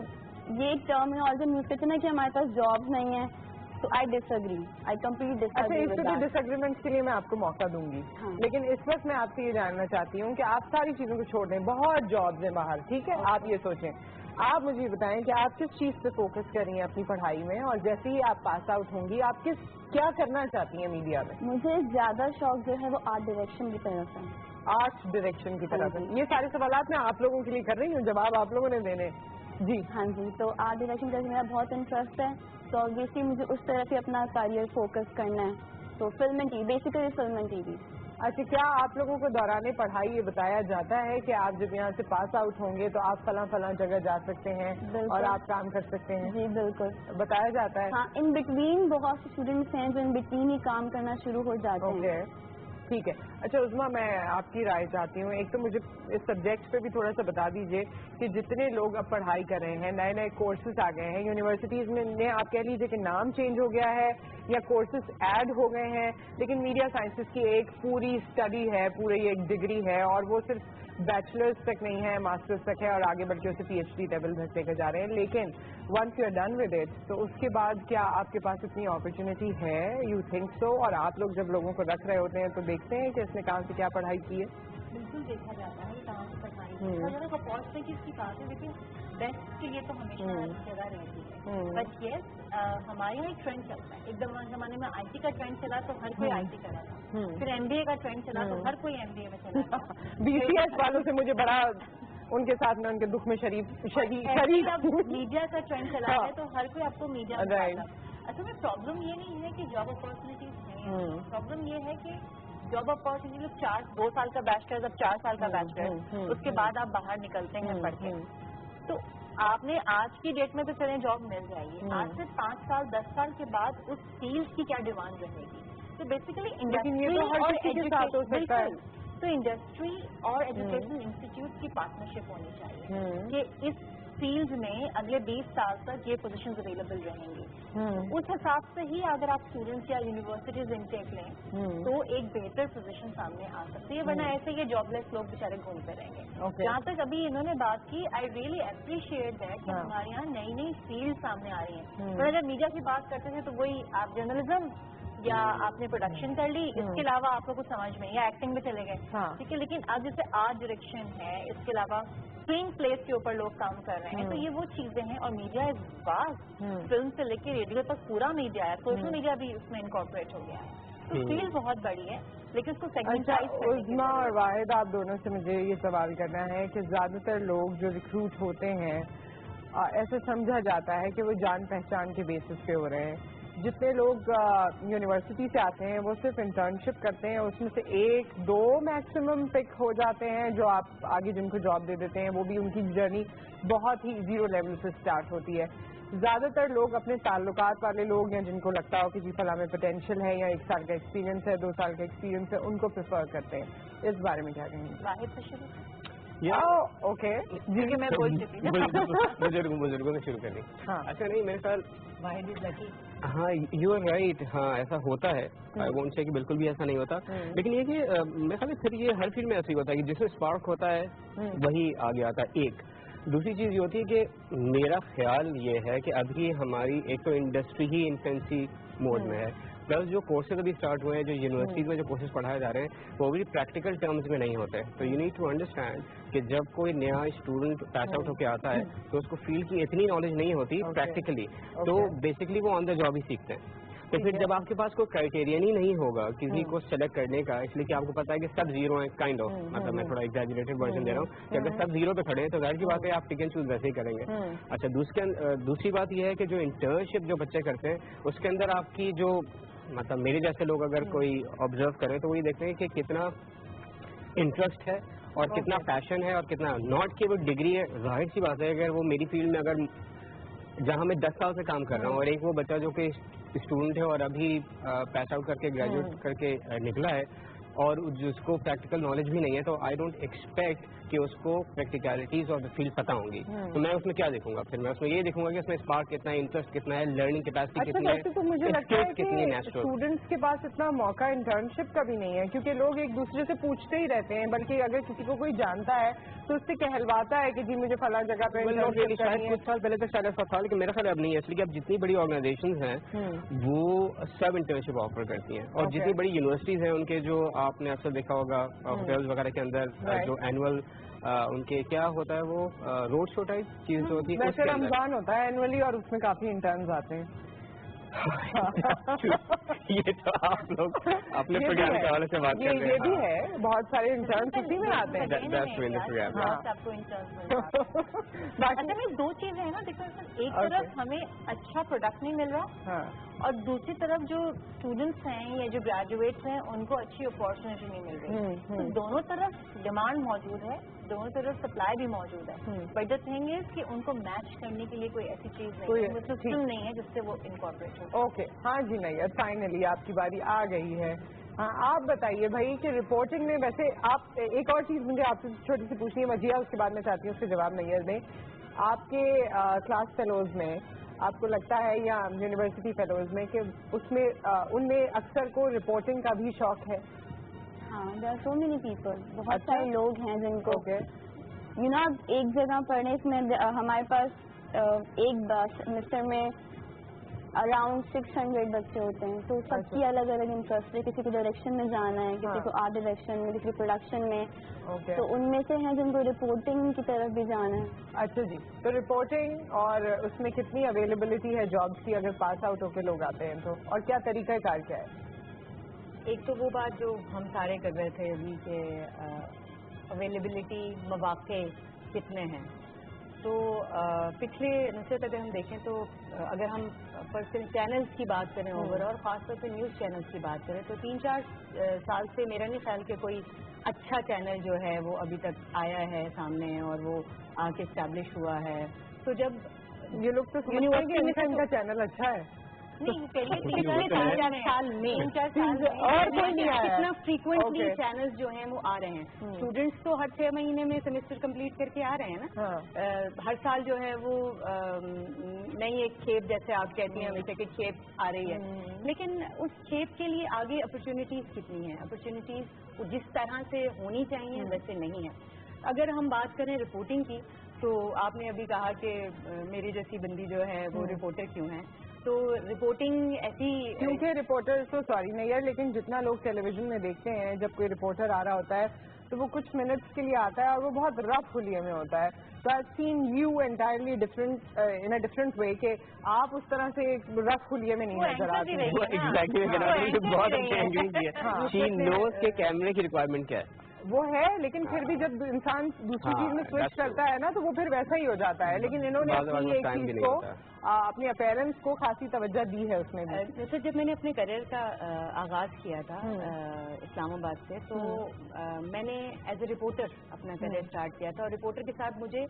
ये एक टर्म है और जो न्यूज़ कहते हैं ना कि हमारे पास जॉब नहीं है, तो I disagree, I completely disagree. अच्छा, इसके डिसएग्रीमेंट्स के लिए मैं आपको मौका दूंगी, लेकिन इस वक्त मैं आपसे ये जानना चाहती हूँ कि आप सारी चीजों को छोड़ दें, बहुत जॉब्स हैं बाहर, ठीक है, आप ये सोचें, आप मुझे बताएं कि आप किस चीज पे फोकस कर रही हैं अपनी पढ़ाई में, और जैसे ही आप पास आउट होंगी आप क्या करना चाहती हैं मीडिया में? मुझे ज्यादा शौक जो है वो आर्ट डायरेक्शन की तरफ है। आर्ट डायरेक्शन की तरफ है। ये सारे सवालात मैं आप लोगों के लिए कर रही हूँ, जवाब आप लोगों ने देने। जी हाँ जी, तो आर्ट डायरेक्शन का मेरा बहुत इंटरेस्ट है, तो ऑब्वियसली मुझे उस तरफ ही अपना करियर फोकस करना है, तो film and TV, basically film and TV. अच्छा, क्या आप लोगों को दौरान पढ़ाई ये बताया जाता है कि आप जब यहाँ से पास आउट होंगे तो आप फलां जगह जा सकते हैं और आप काम कर सकते हैं? जी बिल्कुल बताया जाता है। हाँ, इन बिटवीन बहुत से स्टूडेंट्स हैं जो इन बिटवीन ही काम करना शुरू हो जाते हैं। ठीक है। अच्छा उज़्मा, मैं आपकी राय चाहती हूँ, एक तो मुझे इस सब्जेक्ट पे भी थोड़ा सा बता दीजिए कि जितने लोग अब पढ़ाई कर रहे हैं, नए नए कोर्सेज आ गए हैं यूनिवर्सिटीज में, आप कह लीजिए कि नाम चेंज हो गया है या कोर्सेज ऐड हो गए हैं, लेकिन मीडिया साइंसेज की एक पूरी स्टडी है, पूरी एक डिग्री है, और वो सिर्फ बैचलर्स तक नहीं है, मास्टर्स तक है, और आगे बढ़ के उसे PhD लेवल तक लेकर जा रहे हैं। लेकिन once you are done with it, तो उसके बाद क्या आपके पास इतनी अपॉर्चुनिटी है? You think so? और आप लोग जब लोगों को रख रहे होते हैं तो देखते हैं कि इसने कहाँ से क्या पढ़ाई की है? बिल्कुल देखा जाता है कहाँ से पढ़ाई की है, अपॉर्चुनिटीज की बात है, लेकिन बेस्ट के लिए तो हमेशा जगह रहती है। बट यस, हमारे यहाँ एक ट्रेंड चलता है, एकदम जमाने में IT का ट्रेंड चला तो हर कोई IT करा था, फिर MBA का ट्रेंड चला तो हर कोई MBA में चला था। BCS वालों से मुझे बड़ा उनके साथ में उनके दुख में शरीक मीडिया का ट्रेंड चला है तो हर कोई आपको मीडिया में आता है। असल में प्रॉब्लम ये नहीं है कि जॉब अपॉर्चुनिटीज नहीं, प्रॉब्लम ये है कि जॉब अपॉर्चुनिटी 2 साल का बैचलर, अब 4 साल का बैचलर, उसके बाद आप बाहर निकलते हैं पढ़ के, तो आपने आज की डेट में तो चले जॉब मिल जाएगी, आज से 5 साल 10 साल के बाद उस फील्ड की क्या डिमांड रहेगी। तो बेसिकली इंडस्ट्री और एजुकेशन, तो इंडस्ट्री और एजुकेशनल इंस्टीट्यूट की पार्टनरशिप होनी चाहिए कि इस फील्ड में अगले 20 साल तक ये पोजीशंस अवेलेबल रहेंगी। उस हिसाब से ही अगर आप स्टूडेंट्स या यूनिवर्सिटीज इनटेक लें तो एक बेहतर पोजीशन सामने आ सकती है, वरना ऐसे ये जॉबलेस लोग बेचारे घूमते रहेंगे। जहाँ तक अभी इन्होंने बात की, आई रियली अप्रिशिएट दैट कि हमारे यहाँ नई नई फील्ड सामने आ रही हैं। पर अगर मीडिया की बात करते थे तो वही आप जर्नलिज्म या आपने प्रोडक्शन कर ली, इसके अलावा आपको कुछ समझ में, या एक्टिंग में चले गए, ठीक है। लेकिन अब जैसे आर्ट डायरेक्शन है, इसके अलावा स्क्रीन प्लेस के ऊपर लोग काम कर रहे हैं, तो ये वो चीजें हैं। और मीडिया इज वास्ट, फिल्म से लेकर रेडियो तक पूरा मीडिया है, सोशल मीडिया भी उसमें इनकॉर्पोरेट हो गया है। तो फील्ड बहुत बड़ी है, लेकिन उसको सेगमेंटाइज उज़मा और वाहिद, आप दोनों से मुझे ये सवाल करना है कि ज्यादातर लोग जो रिक्रूट होते हैं ऐसे समझा जाता है कि वो जान पहचान के बेसिस पे हो रहे हैं। जितने लोग यूनिवर्सिटी से आते हैं वो सिर्फ इंटर्नशिप करते हैं, उसमें से 1-2 मैक्सिमम पिक हो जाते हैं जो आप आगे जिनको जॉब दे देते हैं, वो भी उनकी जर्नी बहुत ही जीरो लेवल से स्टार्ट होती है। ज्यादातर लोग अपने ताल्लुकात वाले लोग, या जिनको लगता हो कि जी फला में पोटेंशियल है, या 1 साल का एक्सपीरियंस है, 2 साल का एक्सपीरियंस है, उनको प्रेफर करते हैं। इस बारे में क्या कहेंगे? वाहिद से शुरू ओके जी कि मैं बोल चुकी बुजुर्गों से शुरू करें। अच्छा नहीं, मेरे ख्याल हाँ यू आर राइट, हाँ ऐसा होता है। आई वोंट से कि बिल्कुल भी ऐसा नहीं होता, लेकिन ये कि मेरे ख्याल फिर ये हर फील्ड में ऐसा ही होता है कि जिसमें स्पार्क होता है वही आगे आता है। एक दूसरी चीज़ ये होती है कि मेरा ख्याल ये है कि अभी हमारी एक तो इंडस्ट्री ही इन्फेंसी मोड में है, प्लस जो कोर्सेज अभी स्टार्ट हुए हैं, जो यूनिवर्सिटीज में जो कोर्सेज पढ़ाए जा रहे हैं वो भी प्रैक्टिकल टर्म्स में नहीं होते। तो यू नीड टू अंडरस्टैंड कि जब कोई नया स्टूडेंट पैस आउट होकर आता है तो उसको फील्ड की इतनी नॉलेज नहीं होती प्रैक्टिकली, तो बेसिकली वो ऑन द जॉब ही सीखते हैं। तो फिर जब आपके पास कोई क्राइटेरियन ही नहीं होगा किसी को सेलेक्ट करने का, इसलिए कि आपको पता है कि सब जीरो है काइंड ऑफ, मतलब मैं थोड़ा एग्जैजरेटेड वर्जन दे रहा हूँ कि अगर सब जीरो पे खड़े हैं तो जाहिर की बात है आप पिक एंड चूज वैसे ही करेंगे। अच्छा दूसरी बात यह है कि जो इंटर्नशिप जो बच्चे करते हैं उसके अंदर आपकी जो मतलब मेरे जैसे लोग अगर कोई ऑब्जर्व करें तो वही देखते हैं कि कितना इंटरेस्ट है और कितना पैशन है और कितना, नॉट कि वो डिग्री है। जाहिर सी बात है अगर वो मेरी फील्ड में अगर जहाँ मैं 10 साल से काम कर रहा हूँ और एक वो बच्चा जो कि स्टूडेंट है और अभी पैस आउट करके ग्रेजुएट करके निकला है और जिसको प्रैक्टिकल नॉलेज भी नहीं है, तो आई डोंट एक्सपेक्ट कि उसको प्रैक्टिकलिटीज ऑफ द फील्ड पता होंगी। तो मैं उसमें क्या देखूंगा? फिर मैं उसमें ये देखूंगा कि उसमें स्पार्क कितना है, इंटरेस्ट कितना है, लर्निंग कैपेसिटी कितनी है, तो मुझे लगता है कि नेचुरल। स्टूडेंट्स के पास इतना मौका इंटर्नशिप का भी नहीं है, क्योंकि लोग एक दूसरे से पूछते ही रहते हैं, बल्कि अगर किसी को कोई जानता है तो उससे कहलवाता है कि जी मुझे फला जगह पे शायद कुछ साल पहले तक शायद ऐसा था, लेकिन मेरा ख्याल अब नहीं है, इसलिए अब जितनी बड़ी ऑर्गेनाइजेशंस हैं वो सब इंटर्नशिप ऑफर करती हैं। और जितनी बड़ी यूनिवर्सिटीज हैं उनके जो आपने अक्सर देखा होगा होटल्स वगैरह के अंदर जो एनुअल उनके क्या होता है वो रोड शो टाइप चीज जो होती है, वैसे रमजान होता है एनुअली और उसमें काफी इंटर्न्स आते हैं। ये तो आप लोग अपने प्रोग्राम के हवाले से बात कर रहे हैं। ये भी है, बहुत सारे इंटर्न्स उसी में आते हैं। अच्छा में 2 चीजें हैं ना, देखो एक तरफ हमें अच्छा प्रोडक्ट नहीं मिल रहा और दूसरी तरफ जो स्टूडेंट्स हैं या जो ग्रेजुएट्स हैं उनको अच्छी अपॉर्चुनिटी नहीं मिल रही। तो दोनों तरफ डिमांड मौजूद है, दोनों तरफ सप्लाई भी मौजूद है, बट द थिंग इज कि उनको मैच करने के लिए कोई ऐसी चीज नहीं है, सिस्टम नहीं है जिससे वो इनकॉर्पोरेट हो। ओके, हाँ जी नैयर, फाइनली आपकी बारी आ गई है। हाँ आप बताइए भाई कि रिपोर्टिंग में वैसे आप एक और चीज मुझे आपसे छोटी सी पूछनी है, मजिया उसके बाद मैं चाहती हूँ उसके जवाब नैयर दें। आपके क्लास फेलोज में आपको लगता है या यूनिवर्सिटी फेलोज में कि उसमें उनमें अक्सर को रिपोर्टिंग का भी शौक है? हाँ, there are so many people, बहुत सारे लोग हैं जिनको यू नो एक जगह पढ़ने में हमारे पास एक सेमेस्टर में अराउंड 600 बच्चे होते हैं, तो सबकी अलग अलग इंटरेस्ट है, किसी को डायरेक्शन में जाना है, किसी को आर्ट डायरेक्शन में, किसी को प्रोडक्शन में, तो उनमें से हैं जिनको रिपोर्टिंग की तरफ भी जाना है। अच्छा जी, तो रिपोर्टिंग और उसमें कितनी अवेलेबिलिटी है जॉब्स की अगर पास आउट होकर लोग आते हैं तो, और क्या तरीका कार क्या है? एक तो वो बात जो हम सारे कर रहे थे अभी के अवेलेबिलिटी मौके कितने हैं, तो पिछले नुस्रत अगर हम देखें तो अगर हम पर्सनल चैनल्स की बात करें ओवरऑल, खासतौर पे न्यूज़ चैनल्स की बात करें तो 3-4 साल से मेरा नहीं ख्याल कि कोई अच्छा चैनल जो है वो अभी तक आया है सामने और वो आके इस्टेब्लिश हुआ है। तो जब ये लोग तो समझते हैं कि इनका चैनल अच्छा है, कितना फ्रीक्वेंटली चैनल्स जो हैं वो आ रहे हैं। स्टूडेंट्स तो हर 6 महीने में सेमेस्टर कंप्लीट करके आ रहे हैं ना। हर साल जो है वो नई एक खेप, जैसे आप कहती हैं हमेशा कि खेप आ रही है, लेकिन उस खेप के लिए आगे अपॉर्चुनिटीज कितनी हैं? अपॉर्चुनिटीज जिस तरह से होनी चाहिए वैसे नहीं है। अगर हम बात करें रिपोर्टिंग की, तो आपने अभी कहा कि मेरी जैसी बंदी जो है वो रिपोर्टर क्यों है, तो रिपोर्टिंग ऐसी, क्योंकि रिपोर्टर तो सॉरी नहीं यार, लेकिन जितना लोग टेलीविजन में देखते हैं जब कोई रिपोर्टर आ रहा होता है तो वो कुछ मिनट्स के लिए आता है और वो बहुत रफ हुलिये में होता है। तो I seen you entirely different in a different way कि आप उस तरह से एक रफ हुलिये में नहीं नजर आते। बहुत शी नोज के कैमरे की रिक्वायरमेंट क्या है वो है, लेकिन फिर भी जब इंसान दूसरी चीज में स्विच करता है ना तो वो फिर वैसा ही हो जाता है। लेकिन इन्होंने अपनी एक चीज को अपनी अपीयरेंस को खासी तवज्जो दी है उसमें भी। जैसे जब मैंने अपने करियर का आगाज किया था इस्लामाबाद से, तो मैंने एज ए रिपोर्टर अपना करियर स्टार्ट किया था, और रिपोर्टर के साथ मुझे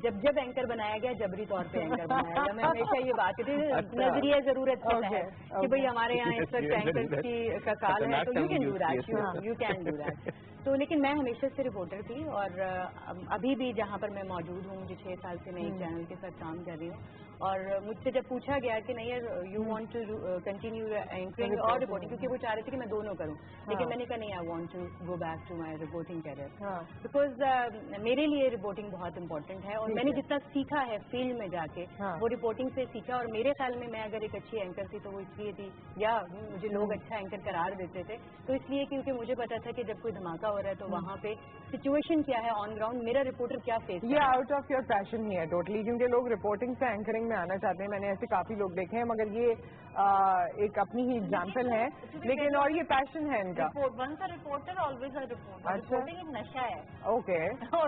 जब एंकर बनाया गया, जबरी तौर पे एंकर बनाया गया। मैं हमेशा ये बात कहती हूँ, नजरिया जरूरत होता है कि भाई हमारे यहाँ इस वक्त एंकर का काल है, तो you can do that, you can do that. तो लेकिन मैं हमेशा से रिपोर्टर थी, और अभी भी जहाँ पर मैं मौजूद हूँ, मुझे 6 साल से मैं एक चैनल के साथ काम कर रही हूँ, और मुझसे जब पूछा गया कि नहीं यार you want to continue anchoring और रिपोर्टिंग, क्योंकि वो चाह रहे थे कि मैं दोनों करूँ, लेकिन मैंने कहा नहीं, I want to go back to my reporting career, because मेरे लिए रिपोर्टिंग बहुत इंपॉर्टेंट है, और मैंने जितना सीखा है फील्ड में जाके वो रिपोर्टिंग से सीखा। और मेरे ख्याल में मैं अगर एक अच्छी एंकर थी तो वो इसलिए थी, या मुझे लोग अच्छा एंकर करार देते थे, तो इसलिए क्योंकि मुझे पता था कि जब कोई धमाका हो रहा है तो वहाँ पे सिचुएशन क्या है ऑन ग्राउंड, मेरा रिपोर्टर क्या फेस, ये आउट ऑफ योर पैशन ही है टोटली, क्योंकि लोग रिपोर्टिंग से एंकरिंग में आना चाहते हैं। मैंने ऐसे काफी लोग देखे हैं, मगर ये एक अपनी ही एग्जाम्पल है, लेकिन और ये पैशन है इनका। Once a reporter always a reporter, reporting एक नशा है। ओके,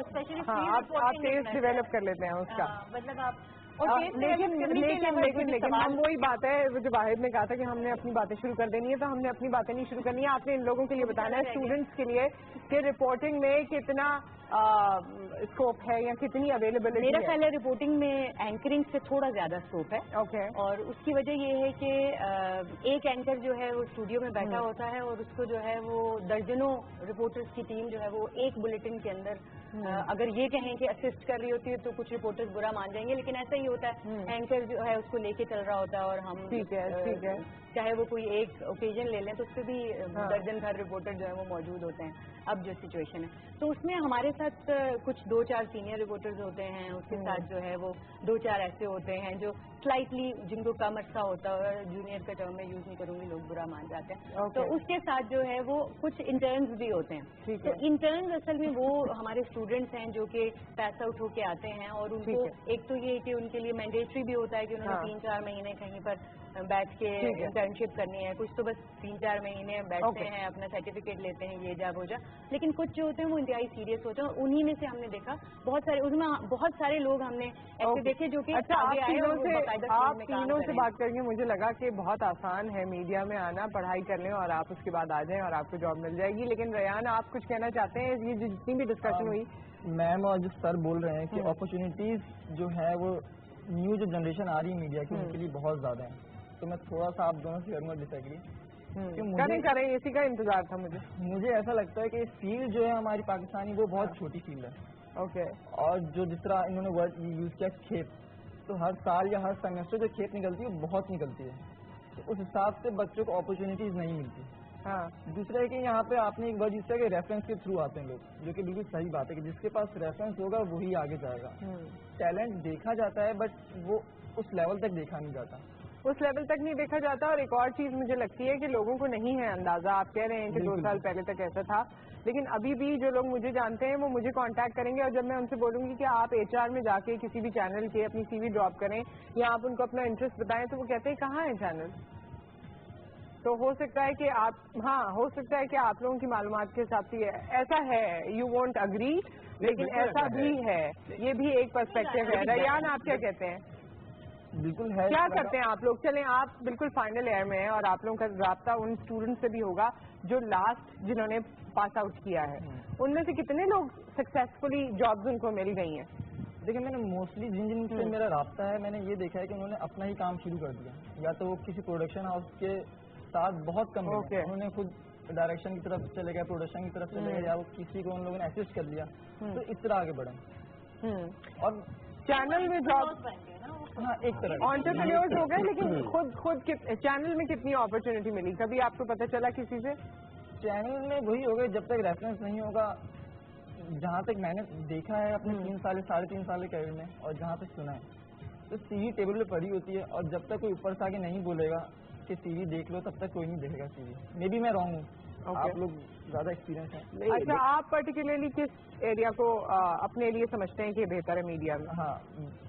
स्पेशली आप टेस्ट डेवलप कर लेते हैं उसका, मतलब आप लेकिन हम वही बात है जो वाहिद ने कहा था कि हमने अपनी बातें शुरू कर देनी है, तो हमने अपनी बातें नहीं शुरू करनी है। आपने इन लोगों के लिए बताना है, स्टूडेंट्स के लिए, कि रिपोर्टिंग में कितना स्कोप है या कितनी अवेलेबिलिटी है। मेरा ख्याल है रिपोर्टिंग में एंकरिंग से थोड़ा ज्यादा स्कोप है। ओके। और उसकी वजह ये है कि एक एंकर जो है वो स्टूडियो में बैठा होता है, और उसको जो है वो दर्जनों रिपोर्टर्स की टीम जो है वो एक बुलेटिन के अंदर अगर ये कहें कि असिस्ट कर रही होती है तो कुछ रिपोर्टर्स बुरा मान जाएंगे, लेकिन ऐसा ही होता है, एंकर जो है उसको लेके चल रहा होता है, और हम ठीक है चाहे वो कोई एक ओकेजन ले लें तो उससे भी दर्जन भर रिपोर्टर जो है वो मौजूद होते हैं। अब जो सिचुएशन है, तो उसमें हमारे साथ कुछ 2-4 सीनियर रिपोर्टर्स होते हैं, उसके साथ जो है वो 2-4 ऐसे होते हैं जो स्लाइटली, जिनको कम अर्सा होता है, जूनियर का टर्म में यूज नहीं करूंगी, लोग बुरा मान जाते हैं, तो उसके साथ जो है वो कुछ इंटर्न्स भी होते हैं। तो इंटर्न्स असल में वो हमारे स्टूडेंट्स हैं जो कि पास आउट होके आते हैं, और उनको एक तो ये कि उनके लिए मैंडेटरी भी होता है कि उन्होंने 3-4 महीने कहीं पर बैठ के इंटर्नशिप करनी है, कुछ तो बस 3-4 महीने बैठते हैं, अपना सर्टिफिकेट लेते हैं, ये जा वो जा, लेकिन कुछ जो होते हैं वो इंतहाई सीरियस होते हैं, और उन्हीं में से हमने देखा बहुत सारे, उसमें बहुत सारे लोग हमने ऐसे देखे जो कि आगे आए। आप तीनों से बात करके मुझे लगा कि बहुत आसान है मीडिया में आना, पढ़ाई कर लें और आप उसके बाद आ जाएं और आपको जॉब मिल जाएगी। लेकिन रेयान, आप कुछ कहना चाहते हैं? ये जितनी भी डिस्कशन हुई, मैम और जो सर बोल रहे हैं कि अपॉर्चुनिटीज जो है वो न्यू जो जनरेशन आ रही है मीडिया की, उनके लिए बहुत ज्यादा है, तो मैं थोड़ा सा आप दोनों से करूँगा डिसएग्री। करें इसी का इंतजार था मुझे ऐसा लगता है कि फील्ड जो है हमारी पाकिस्तानी वो बहुत छोटी फील्ड है। ओके। और जो जिस तरह इन्होंने वर्ड यूज किया खेप, तो हर साल या हर सेमेस्टर जो खेप निकलती है वो बहुत निकलती है, तो उस हिसाब से बच्चों को अपॉर्चुनिटीज नहीं मिलती। दूसरा है कि यहाँ पे आपने एक वर्ड यूज किया कि रेफरेंस के थ्रू आते हैं लोग, जो कि बिल्कुल सही बात है कि जिसके पास रेफरेंस होगा वही आगे जाएगा। टैलेंट देखा जाता है बट वो उस लेवल तक देखा नहीं जाता, उस लेवल तक नहीं देखा जाता। और एक और चीज मुझे लगती है कि लोगों को नहीं है अंदाजा। आप कह रहे हैं कि 2 साल पहले तक ऐसा था, लेकिन अभी भी जो लोग मुझे जानते हैं वो मुझे कांटेक्ट करेंगे, और जब मैं उनसे बोलूंगी कि आप HR में जाके किसी भी चैनल के अपनी CV ड्रॉप करें या आप उनको अपना इंटरेस्ट बताएं, तो वो कहते हैं कहाँ है चैनल। तो हो सकता है कि आप हो सकता है कि आप लोगों की मालूमात के हिसाब से ऐसा है, यू वोंट अग्री, लेकिन ऐसा भी है, ये भी एक पर्सपेक्टिव है। रेयान, आप क्या कहते हैं? बिल्कुल है। क्या करते हैं आप लोग? चलें, आप बिल्कुल फाइनल ईयर में हैं और आप लोगों का राब्ता उन स्टूडेंट से भी होगा जो लास्ट जिन्होंने पास आउट किया है, उनमें से कितने लोग सक्सेसफुली जॉब्स उनको मिल गई हैं? देखिए मैंने मोस्टली जिन से मेरा राब्ता है, मैंने ये देखा है कि उन्होंने अपना ही काम शुरू कर दिया, या तो वो किसी प्रोडक्शन हाउस के साथ बहुत कम उन्होंने खुद डायरेक्शन की तरफ चले गए, प्रोडक्शन की तरफ चले गए, या वो किसी को उन लोगों ने असिस्ट कर लिया, तो इस तरह आगे बढ़े। और चैनल में जॉब, हाँ एक तरह एंटरप्रेन्योर्स हो गए, लेकिन खुद चैनल में कितनी अपॉर्चुनिटी मिली? कभी आपको पता चला किसी से? चैनल में वही हो गए जब तक रेफरेंस नहीं होगा। जहाँ तक मैंने देखा है अपने 3 साल 3.5 साल के करियर में, और जहाँ तक सुना है, तो सीवी टेबल पे पड़ी होती है, और जब तक कोई ऊपर से आके नहीं बोलेगा कि सीवी देख लो, तब तक कोई नहीं देखेगा सीवी। मे बी मैं रॉन्ग हूँ, आप लोग ज्यादा एक्सपीरियंस है। अच्छा, आप पर्टिकुलरली किस एरिया को अपने लिए समझते हैं कि बेहतर है मीडिया में? हाँ,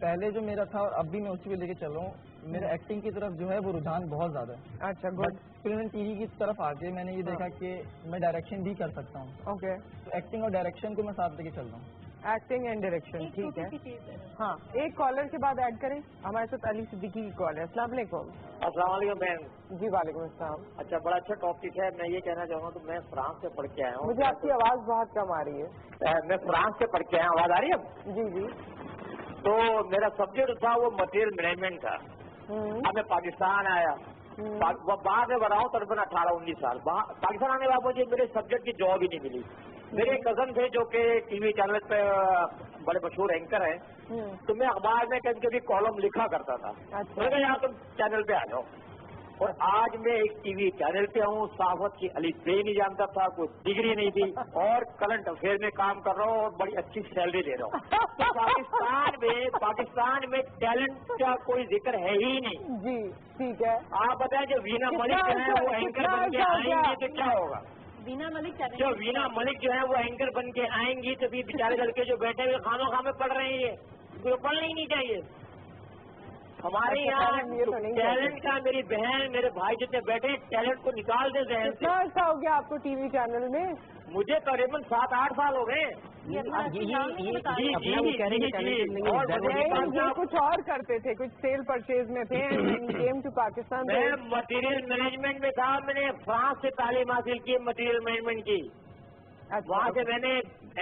पहले जो मेरा था और अब भी मैं उसी को लेके चल रहा हूँ। मेरा एक्टिंग की तरफ जो है वो रुझान बहुत ज्यादा है। अच्छा, गुड। फिल्म एंड टीवी की तरफ आके मैंने ये देखा कि मैं डायरेक्शन भी कर सकता हूँ। ओके, तो एक्टिंग और डायरेक्शन को मैं साथ लेके चल रहा हूँ। एक्टिंग एंड डायरेक्शन, ठीक है। हाँ, एक कॉलर के बाद ऐड करें, हमारे साथ अली सिद्दीकी की कॉल है। अस्सलाम वालेकुम। अस्सलाम वालेकुम बहन। जी वालेकुम अस्सलाम। अच्छा, बड़ा अच्छा टॉपिक है। मैं ये कहना चाहूँगा तो मैं फ्रांस से पढ़ के आया हूँ। मुझे आपकी आवाज़ बहुत कम आ रही है। मैं फ्रांस से पढ़ के आया, आवाज़ आ रही है अब? जी जी। तो मेरा सब्जेक्ट था वो मटेरियल मैनेजमेंट था। अब मैं पाकिस्तान आया, बाद में बताऊँ तकरीबन 18-19 साल पाकिस्तान आने के बाद मुझे मेरे सब्जेक्ट की जॉब ही नहीं मिली। मेरे कजन थे जो कि टीवी चैनल पे बड़े मशहूर एंकर हैं, तो मैं अखबार में कभी कभी कॉलम लिखा करता था। मैंने कहा यार तुम चैनल पे आ जाओ, और आज मैं एक टीवी चैनल पे हूँ। सहाफत की अली पे नहीं जानता था, कोई डिग्री नहीं थी, और करंट अफेयर में काम कर रहा हूँ और बड़ी अच्छी सैलरी ले रहा हूँ। तो पाकिस्तान में टैलेंट का कोई जिक्र है ही नहीं। जी ठीक है। आप बताएं, जो वीना मलिक जो है वो एंकर बन के आएंगे तो क्या होगा? वीना मलिक जो वीना मलिक जो है वो एंकर बन के आएंगी तो भी बेचारे लड़के जो बैठे हुए खानों खामे पढ़ रहे हैं, ये पढ़ना ही नहीं चाहिए। हमारे यहाँ टैलेंट का, मेरी बहन मेरे भाई जितने बैठे हैं, टैलेंट को निकाल दे जहन से। कितना अर्सा हो गया आपको टीवी चैनल में? मुझे करीबन 7-8 साल हो गए। और कुछ और करते थे, कुछ सेल परचेज में थे, केम टू पाकिस्तान। मैं मटेरियल मैनेजमेंट में था। मैंने फ्रांस से तालीम हासिल की मटेरियल मैनेजमेंट की। वहाँ से मैंने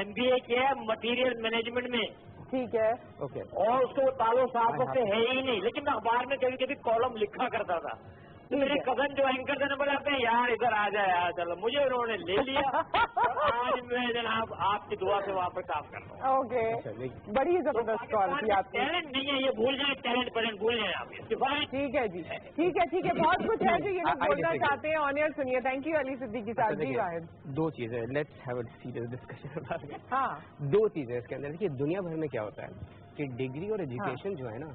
MBA किया मटेरियल मैनेजमेंट में। ठीक है, ओके। और उसको ताल्लुक साहब से है ही नहीं, लेकिन मैं अखबार में कभी कभी कॉलम लिखा करता था। तो मेरे कजन जो एंकर थे बोलाते हैं यार इधर आ जाए यार, चलो मुझे उन्होंने ले लिया। और आज मैं जनाब आपकी दुआ से वहाँ पर काम कर रहा हूँ। ओके, बड़ी जबरदस्त कॉल थी आपकी। टैलेंट नहीं है, ये भूल जाए, टैलेंट भूल जाए आप। ठीक है जी, ठीक है, बहुत कुछ है जो ये लोग बोलना चाहते हैं। ऑन एयर सुनिए। थैंक यू अली सिद्दीकी साहब। जी वाहिद, दो चीजें, let's have a serious discussion. हाँ, दो चीजें इसके अंदर। देखिए, दुनिया भर में क्या होता है कि डिग्री और एजुकेशन जो है ना,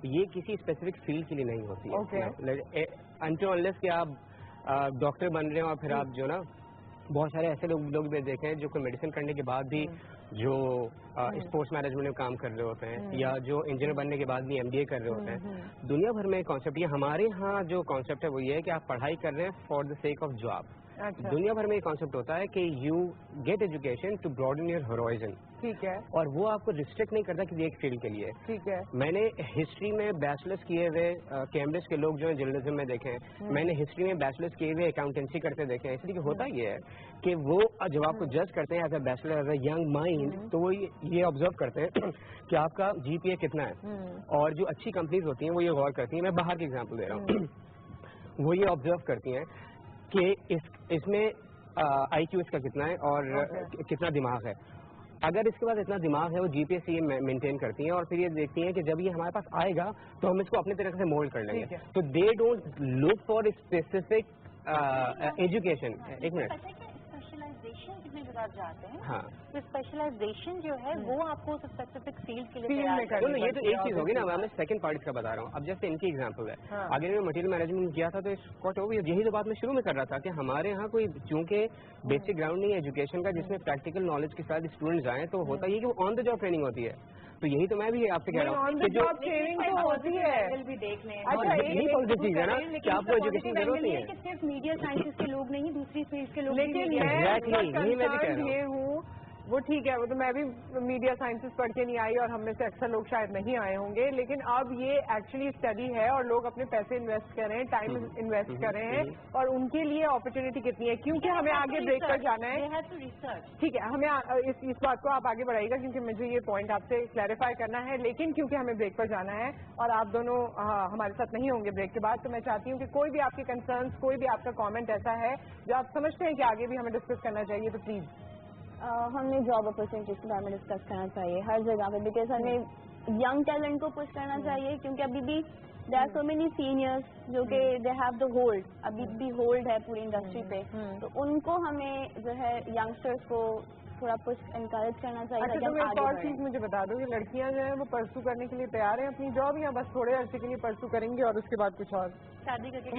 ये किसी स्पेसिफिक फील्ड के लिए नहीं होती है। अनटिल अनलेस कि आप डॉक्टर बन रहे हो और फिर आप जो ना, बहुत सारे ऐसे लोग भी देखे हैं जो कोई मेडिसिन करने के बाद भी जो स्पोर्ट्स मैनेजमेंट में काम कर रहे होते हैं, या जो इंजीनियर बनने के बाद भी MBA कर रहे होते हैं। दुनिया भर में कॉन्सेप्ट, ये हमारे यहाँ जो कॉन्सेप्ट है वो ये है कि आप पढ़ाई कर रहे हैं for the sake of job. अच्छा। दुनिया भर में ये कॉन्सेप्ट होता है कि you get education to broaden your horizon. ठीक है। और वो आपको रिस्ट्रिक्ट नहीं करता किसी एक फील्ड के लिए। ठीक है। मैंने हिस्ट्री में बैचलर्स किए हुए कैम्ब्रिज के लोग जो है जर्नलिज्म में देखे हैं, मैंने हिस्ट्री में बैचलर्स किए हुए अकाउंटेंसी करते देखे हैं। इसलिए होता ये है कि वो जब आपको जज करते हैं as a bachelor, as a young mind, तो वो ये ऑब्जर्व करते हैं कि आपका GPA कितना है। और जो अच्छी कंपनीज होती हैं वो ये गौर करती हैं, मैं बाहर की एग्जाम्पल दे रहा हूँ, वो ये ऑब्जर्व करती हैं कि इसमें IQ इसका कितना है और कितना दिमाग है। अगर इसके पास इतना दिमाग है, वो GPA से ये मेंटेन करती हैं, और फिर ये देखती हैं कि जब ये हमारे पास आएगा तो हम इसको अपने तरीके से मोल्ड कर लेंगे। तो they don't look for specific education. एक मिनट, जाते हैं। हाँ, तो स्पेशलाइजेशन जो है वो आपको स्पेसिफिक फील्ड के लिए ये तो एक चीज होगी ना। मैं सेकंड पार्ट इसका बता रहा हूँ। अब जैसे इनकी एग्जांपल है, अगर मैं मटेरियल मैनेजमेंट किया था तो यही तो बात मैं शुरू में कर रहा था कि हमारे यहाँ कोई चूंकि बेसिक ग्राउंड नहीं है एजुकेशन का जिसमें प्रैक्टिकल नॉलेज के साथ स्टूडेंट्स आए, तो होता ये कि वो ऑन द जॉब ट्रेनिंग होती है। तो यही तो मैं भी आपसे कह रहा हूँ कि जो ट्रेनिंग तो होती है भी देख लें। अच्छा, यही पॉजिटिव चीज है ना कि आपको एजुकेशन की जरूरत नहीं है। सिर्फ मीडिया साइंसेज के लोग नहीं, दूसरी फील्ड के लोग। लेकिन मैं कंसर्न ये हूँ وہ ٹھیک ہے, وہ تو میں بھی میڈیا سائنسز پڑھ کے نہیں آئی اور ہم میں سے اکثر لوگ شاید نہیں آئے ہوں گے, لیکن اب یہ ایکچولی اسٹڈی ہے اور لوگ اپنے پیسے انویسٹ کر رہے ہیں, ٹائم انویسٹ کر رہے ہیں, اور ان کے لیے اپرچونیٹی کتنی ہے, کیونکہ ہمیں آگے بریک پر جانا ہے. ٹھیک ہے, ہمیں اس بات کو آپ آگے بڑھائیے گا کیونکہ مجھے یہ پوائنٹ آپ سے کلیریفائی کرنا ہے, لیکن کیونکہ ہمیں بریک پر جانا ہے اور آپ دونوں ہمارے ساتھ نہیں ہوں گے بریک کے بعد, تو میں چاہتی ہوں کہ کوئی بھی آپ کے کنسرنس, کوئی بھی آپ کا کامنٹ ایسا ہے جو آپ سمجھتے ہیں کہ آگے بھی ہمیں ڈسکس کرنا چاہیے, تو پلیز. ہمیں جاب اپرچونیٹیز کے بارے میں ڈسکس کرنا چاہیے ہر جگہ پہ, بیکاز ہمیں ینگ ٹیلنٹ کو پش کرنا چاہیے, کیونکہ ابھی بھی there are so many seniors جو کہ دے ہیو دا ہولڈ, ابھی بھی ہولڈ ہے پوری انڈسٹری پہ, تو ان کو ہمیں جو ہے ینگسٹرس کو تھوڑا کچھ انکریج کرنا چاہیے. اچھا, تو ایک اور چیز مجھے بتا دو کہ لڑکیاں جو ہیں وہ پرسو کرنے کے لیے تیار ہیں اپنی جاب, یا بس تھوڑے عرصے کے لیے پرسو کریں گے اور اس کے بعد کچھ اور شادی کر کے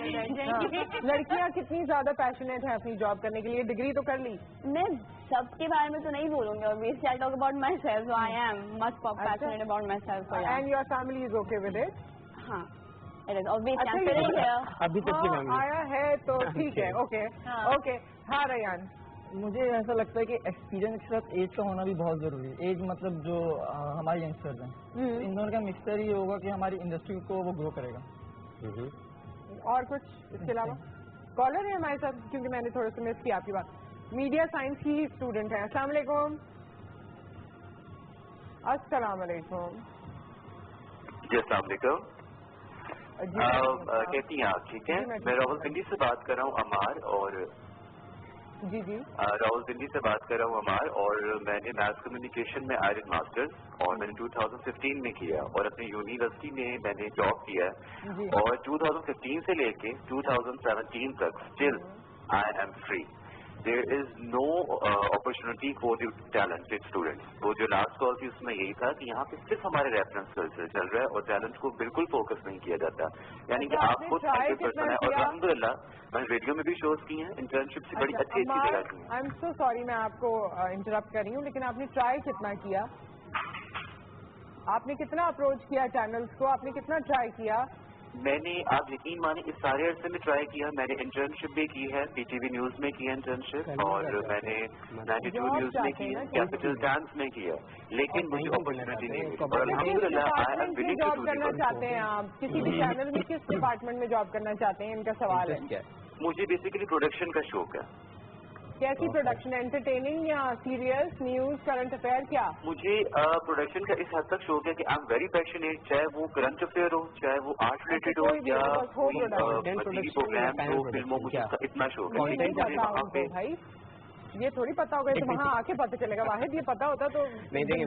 لڑکیاں کتنی زیادہ پیشنیٹ ہیں اپنی جاب کرنے کے لیے؟ ڈگری تو کر لی. میں سب کے بارے میں تو نہیں بولوں گی, obviously I'll talk about myself, so I am much passionate about myself. And your family is okay with it? ہاں, it is obviously I'm feeling here. ابھی تک کی فیملی آیا ہے تو ٹھیک ہے, اوکے اوکے. ہاں ریان, مجھے ایسا لگتا ہے کہ ایکسپیرینس کے ساتھ ایج کا ہونا بھی بہت ضروری ہے. ایج مطلب جو ہمارے ینگسٹرز ہیں, ان دونوں کا مکسچر یہ ہوگا کہ ہماری انڈسٹری کو وہ گرو کرے گا. اور کچھ اس کے علاوہ؟ کالر ہے ہمارے ساتھ, کیونکہ میں نے تھوڑا سا مس کیا آپ کی بات. میڈیا سائنس کی اسٹوڈنٹ ہیں. السلام علیکم. السلام علیکم. جی السلام علیکم. کیسی ہیں آپ؟ ٹھیک ہے, میں راول پنڈی سے بات کر رہا ہوں, امار, اور جی جی راول پنڈی سے بات کر رہا ہوں, امار, اور میں نے میس کمیونیکیشن میں آئرن ماسٹرز اور میں نے 2015 میں کیا, اور اپنی یونیورسٹی میں میں نے جاب کیا ہے, اور 2015 سے لے کے 2017 تک still I am free. There is no opportunity for the talented students. وہ جو لاسٹ کال تھی اس میں یہی تھا کہ یہاں پہ صرف ہمارے ریفرنس کلچر چل رہا ہے اور ٹیلنٹ کو بالکل فوکس نہیں کیا جاتا. یعنی کہ آپ خود 100% ہے, اور الحمد للہ میں نے ریڈیو میں بھی شوز کی ہیں, انٹرنشپ سے بڑی اچھی جگہ کی ہیں. آئی ایم سو سوری میں آپ کو انٹرپٹ کر رہی ہوں, لیکن آپ نے ٹرائی کتنا کیا؟ آپ نے کتنا اپروچ کیا چینلس کو؟ آپ نے کتنا ٹرائی کیا؟ میں نے, آپ یقین مانیں, اس سارے عرصے میں ٹرائی کیا. میں نے انٹرنشپ بھی کی ہے, پی ٹی وی نیوز میں کی ہے انٹرنشپ, اور میں نے 92 نیوز میں کی ہے, کیپٹل ٹائمز میں کی ہے, لیکن مجھے اپرچونیٹی نہیں ملی. اور الحمد للہ I am willing to do job کرنا چاہتے ہیں آپ کسی بھی چینل میں, کس ڈپارٹمنٹ میں جاب کرنا چاہتے ہیں, ان کا سوال ہے. مجھے بیسیکلی پروڈکشن کا شوق ہے. کیسی پروڈکشن؟ انٹرٹیننگ یا سیریس, نیوز, کرنٹ افیئر, کیا؟ مجھے پروڈکشن کا اس حد تک شوق ہے کہ آئی ایم ویری پیشنیٹ, چاہے وہ کرنٹ افیئر ہو, چاہے وہ آرٹ ریلیٹڈ ہو, یا کوئی پروگرام ہو, فلموں, مجھے اتنا شوق ہے. یہ تھوڑی پتا ہوگا, تو وہاں آ کے پتہ چلے گا. واحد یہ پتا ہوتا تو نہیں. دیکھیں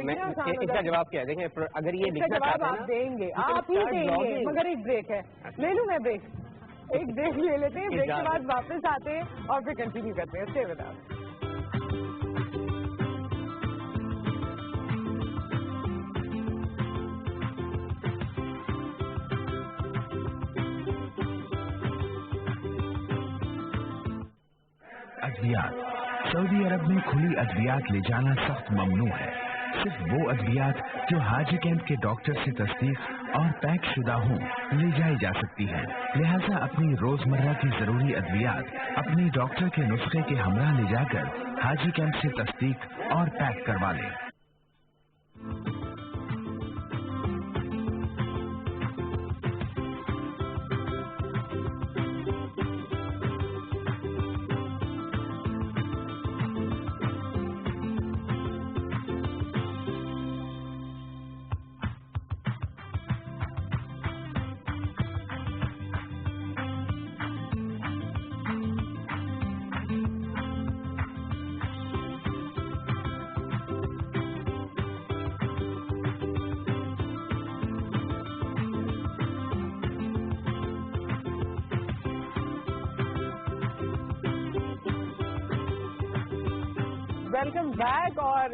اس کا جواب کیا ہے, دیکھیں اگر یہ جواب آپ دیں گے, آپ ہی دیں گے, مگر ایک بریک ہے, لے لوں میں بریک, ایک بریک لے لیتے ہیں, بریک کے بعد واپس آتے ہیں اور پھر کنٹینیو کرتے ہیں. Stay with us. ادویات. سعودی عرب میں کھلی ادویات لے جانا سخت ممنوع ہے. صرف وہ ادویات جو حاجی کیمپ کے ڈاکٹر سے تصدیق اور پیک شدہ ہوں لے جائی جا سکتی ہیں. لہذا اپنی روزمرہ کی ضروری ادویات اپنی ڈاکٹر کے نسخے کے ہمراہ لے جا کر حاجی کیمپ سے تصدیق اور پیک کروا لیں. Welcome back. اور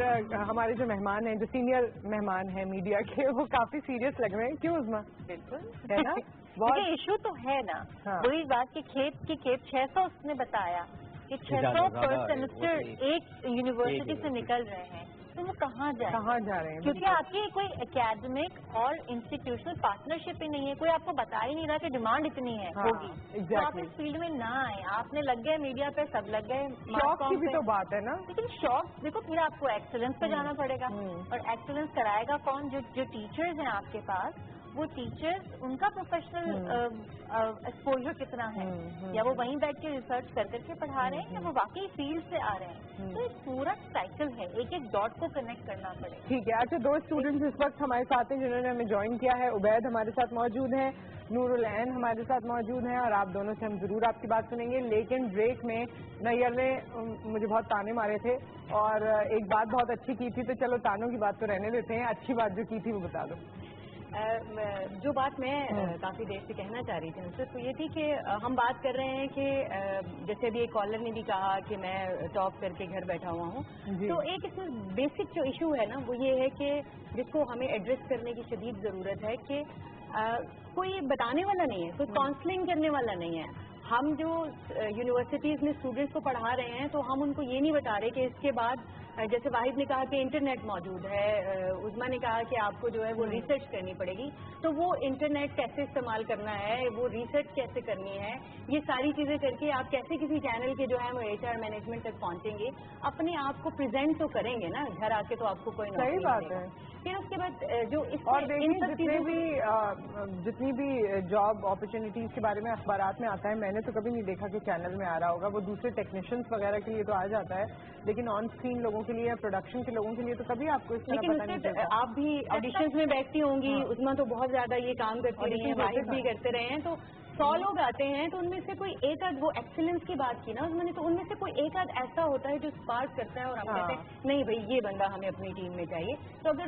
ہمارے جو مہمان ہیں, جو سینئر مہمان ہیں میڈیا کے, وہ کافی سیریس لگ رہے ہیں. کیوں عظما؟ بالکل ہے نا, بہت ایشو تو ہے نا. وہی بات کہ کھیت 600 اس نے بتایا کہ 600 فرسٹ سیمسٹر ایک یونیورسٹی سے نکل رہے ہیں. तो वो कहाँ जा रहे हैं, क्योंकि आपकी कोई एकेडमिक और इंस्टीट्यूशनल पार्टनरशिप ही नहीं है, कोई आपको बता ही नहीं रहा कि डिमांड इतनी है होगी, तो आप इस फील्ड में ना आए। आपने लग गए मीडिया पे, सब लग गए, शौक की भी तो बात है ना। लेकिन शौक देखो, फिर आपको एक्सेलेंस पे जाना पड़ेगा, और एक्सेलेंस कराएगा कौन? जो टीचर्स हैं आपके पास, वो टीचर्स उनका प्रोफेशनल एक्सपोजर कितना है, या वो वहीं बैठ के रिसर्च कर करके पढ़ा रहे हैं, या वो वाकई फील्ड से आ रहे हैं। तो एक पूरा साइकिल है, एक एक डॉट को कनेक्ट करना पड़ेगा। ठीक है। अच्छा, 2 स्टूडेंट्स इस वक्त हमारे साथ हैं जिन्होंने हमें ज्वाइन किया है। उबैद हमारे साथ मौजूद हैं, नूरुल ऐन हमारे साथ मौजूद हैं, और आप दोनों से हम जरूर आपकी बात सुनेंगे। लेकिन ब्रेक में नैयर ने मुझे बहुत ताने मारे थे और एक बात बहुत अच्छी की थी, तो चलो तानों की बात तो रहने देते हैं, अच्छी बात जो की थी वो बता दो। जो बात मैं काफी देर से कहना चाह रही थी उनसे, तो ये थी कि हम बात कर रहे हैं कि जैसे अभी एक कॉलर ने भी कहा कि मैं टॉप करके घर बैठा हुआ हूँ, तो एक इसमें बेसिक जो इशू है ना, वो ये है कि जिसको हमें एड्रेस करने की शदीद जरूरत है कि कोई बताने वाला नहीं है, कोई काउंसलिंग करने वाला नहीं है। हम जो यूनिवर्सिटीज में स्टूडेंट्स को पढ़ा रहे हैं, तो हम उनको ये नहीं बता रहे कि इसके बाद, जैसे वाहिद ने कहा कि इंटरनेट मौजूद है, उस्मा ने कहा कि आपको जो है वो रिसर्च करनी पड़ेगी, तो वो इंटरनेट कैसे इस्तेमाल करना है, वो रिसर्च कैसे करनी है, ये सारी चीजें करके आप कैसे किसी चैनल के जो है वो HR मैनेजमेंट तक पहुंचेंगे, अपने आप को प्रेजेंट तो करेंगे ना, घर आके तो आपको कोई नौकरी सही बात है। फिर उसके बाद जो और जितनी भी जॉब अपॉर्चुनिटीज के बारे में अखबारात में आता है, मैंने तो कभी नहीं देखा कि चैनल में आ रहा होगा। वो दूसरे टेक्नीशियंस वगैरह के लिए तो आ जाता है, लेकिन ऑन स्क्रीन लोगों के लिए, प्रोडक्शन के लोगों के लिए तो कभी आपको इस तरह पता नहीं चलता। आप भी ऑडिशंस में बैठती होंगी, उसमें तो बहुत ज्यादा ये काम करती रही है, वाहिद भी करते रहे हैं, तो 100 लोग आते हैं, तो उनमें से कोई एक आध, वो एक्सीलेंस की बात की ना उसमें, तो उनमें से कोई एक आध ऐसा होता है जो स्पार्क करता है और हम कहते हैं नहीं भाई ये बंदा हमें अपनी टीम में चाहिए। तो अगर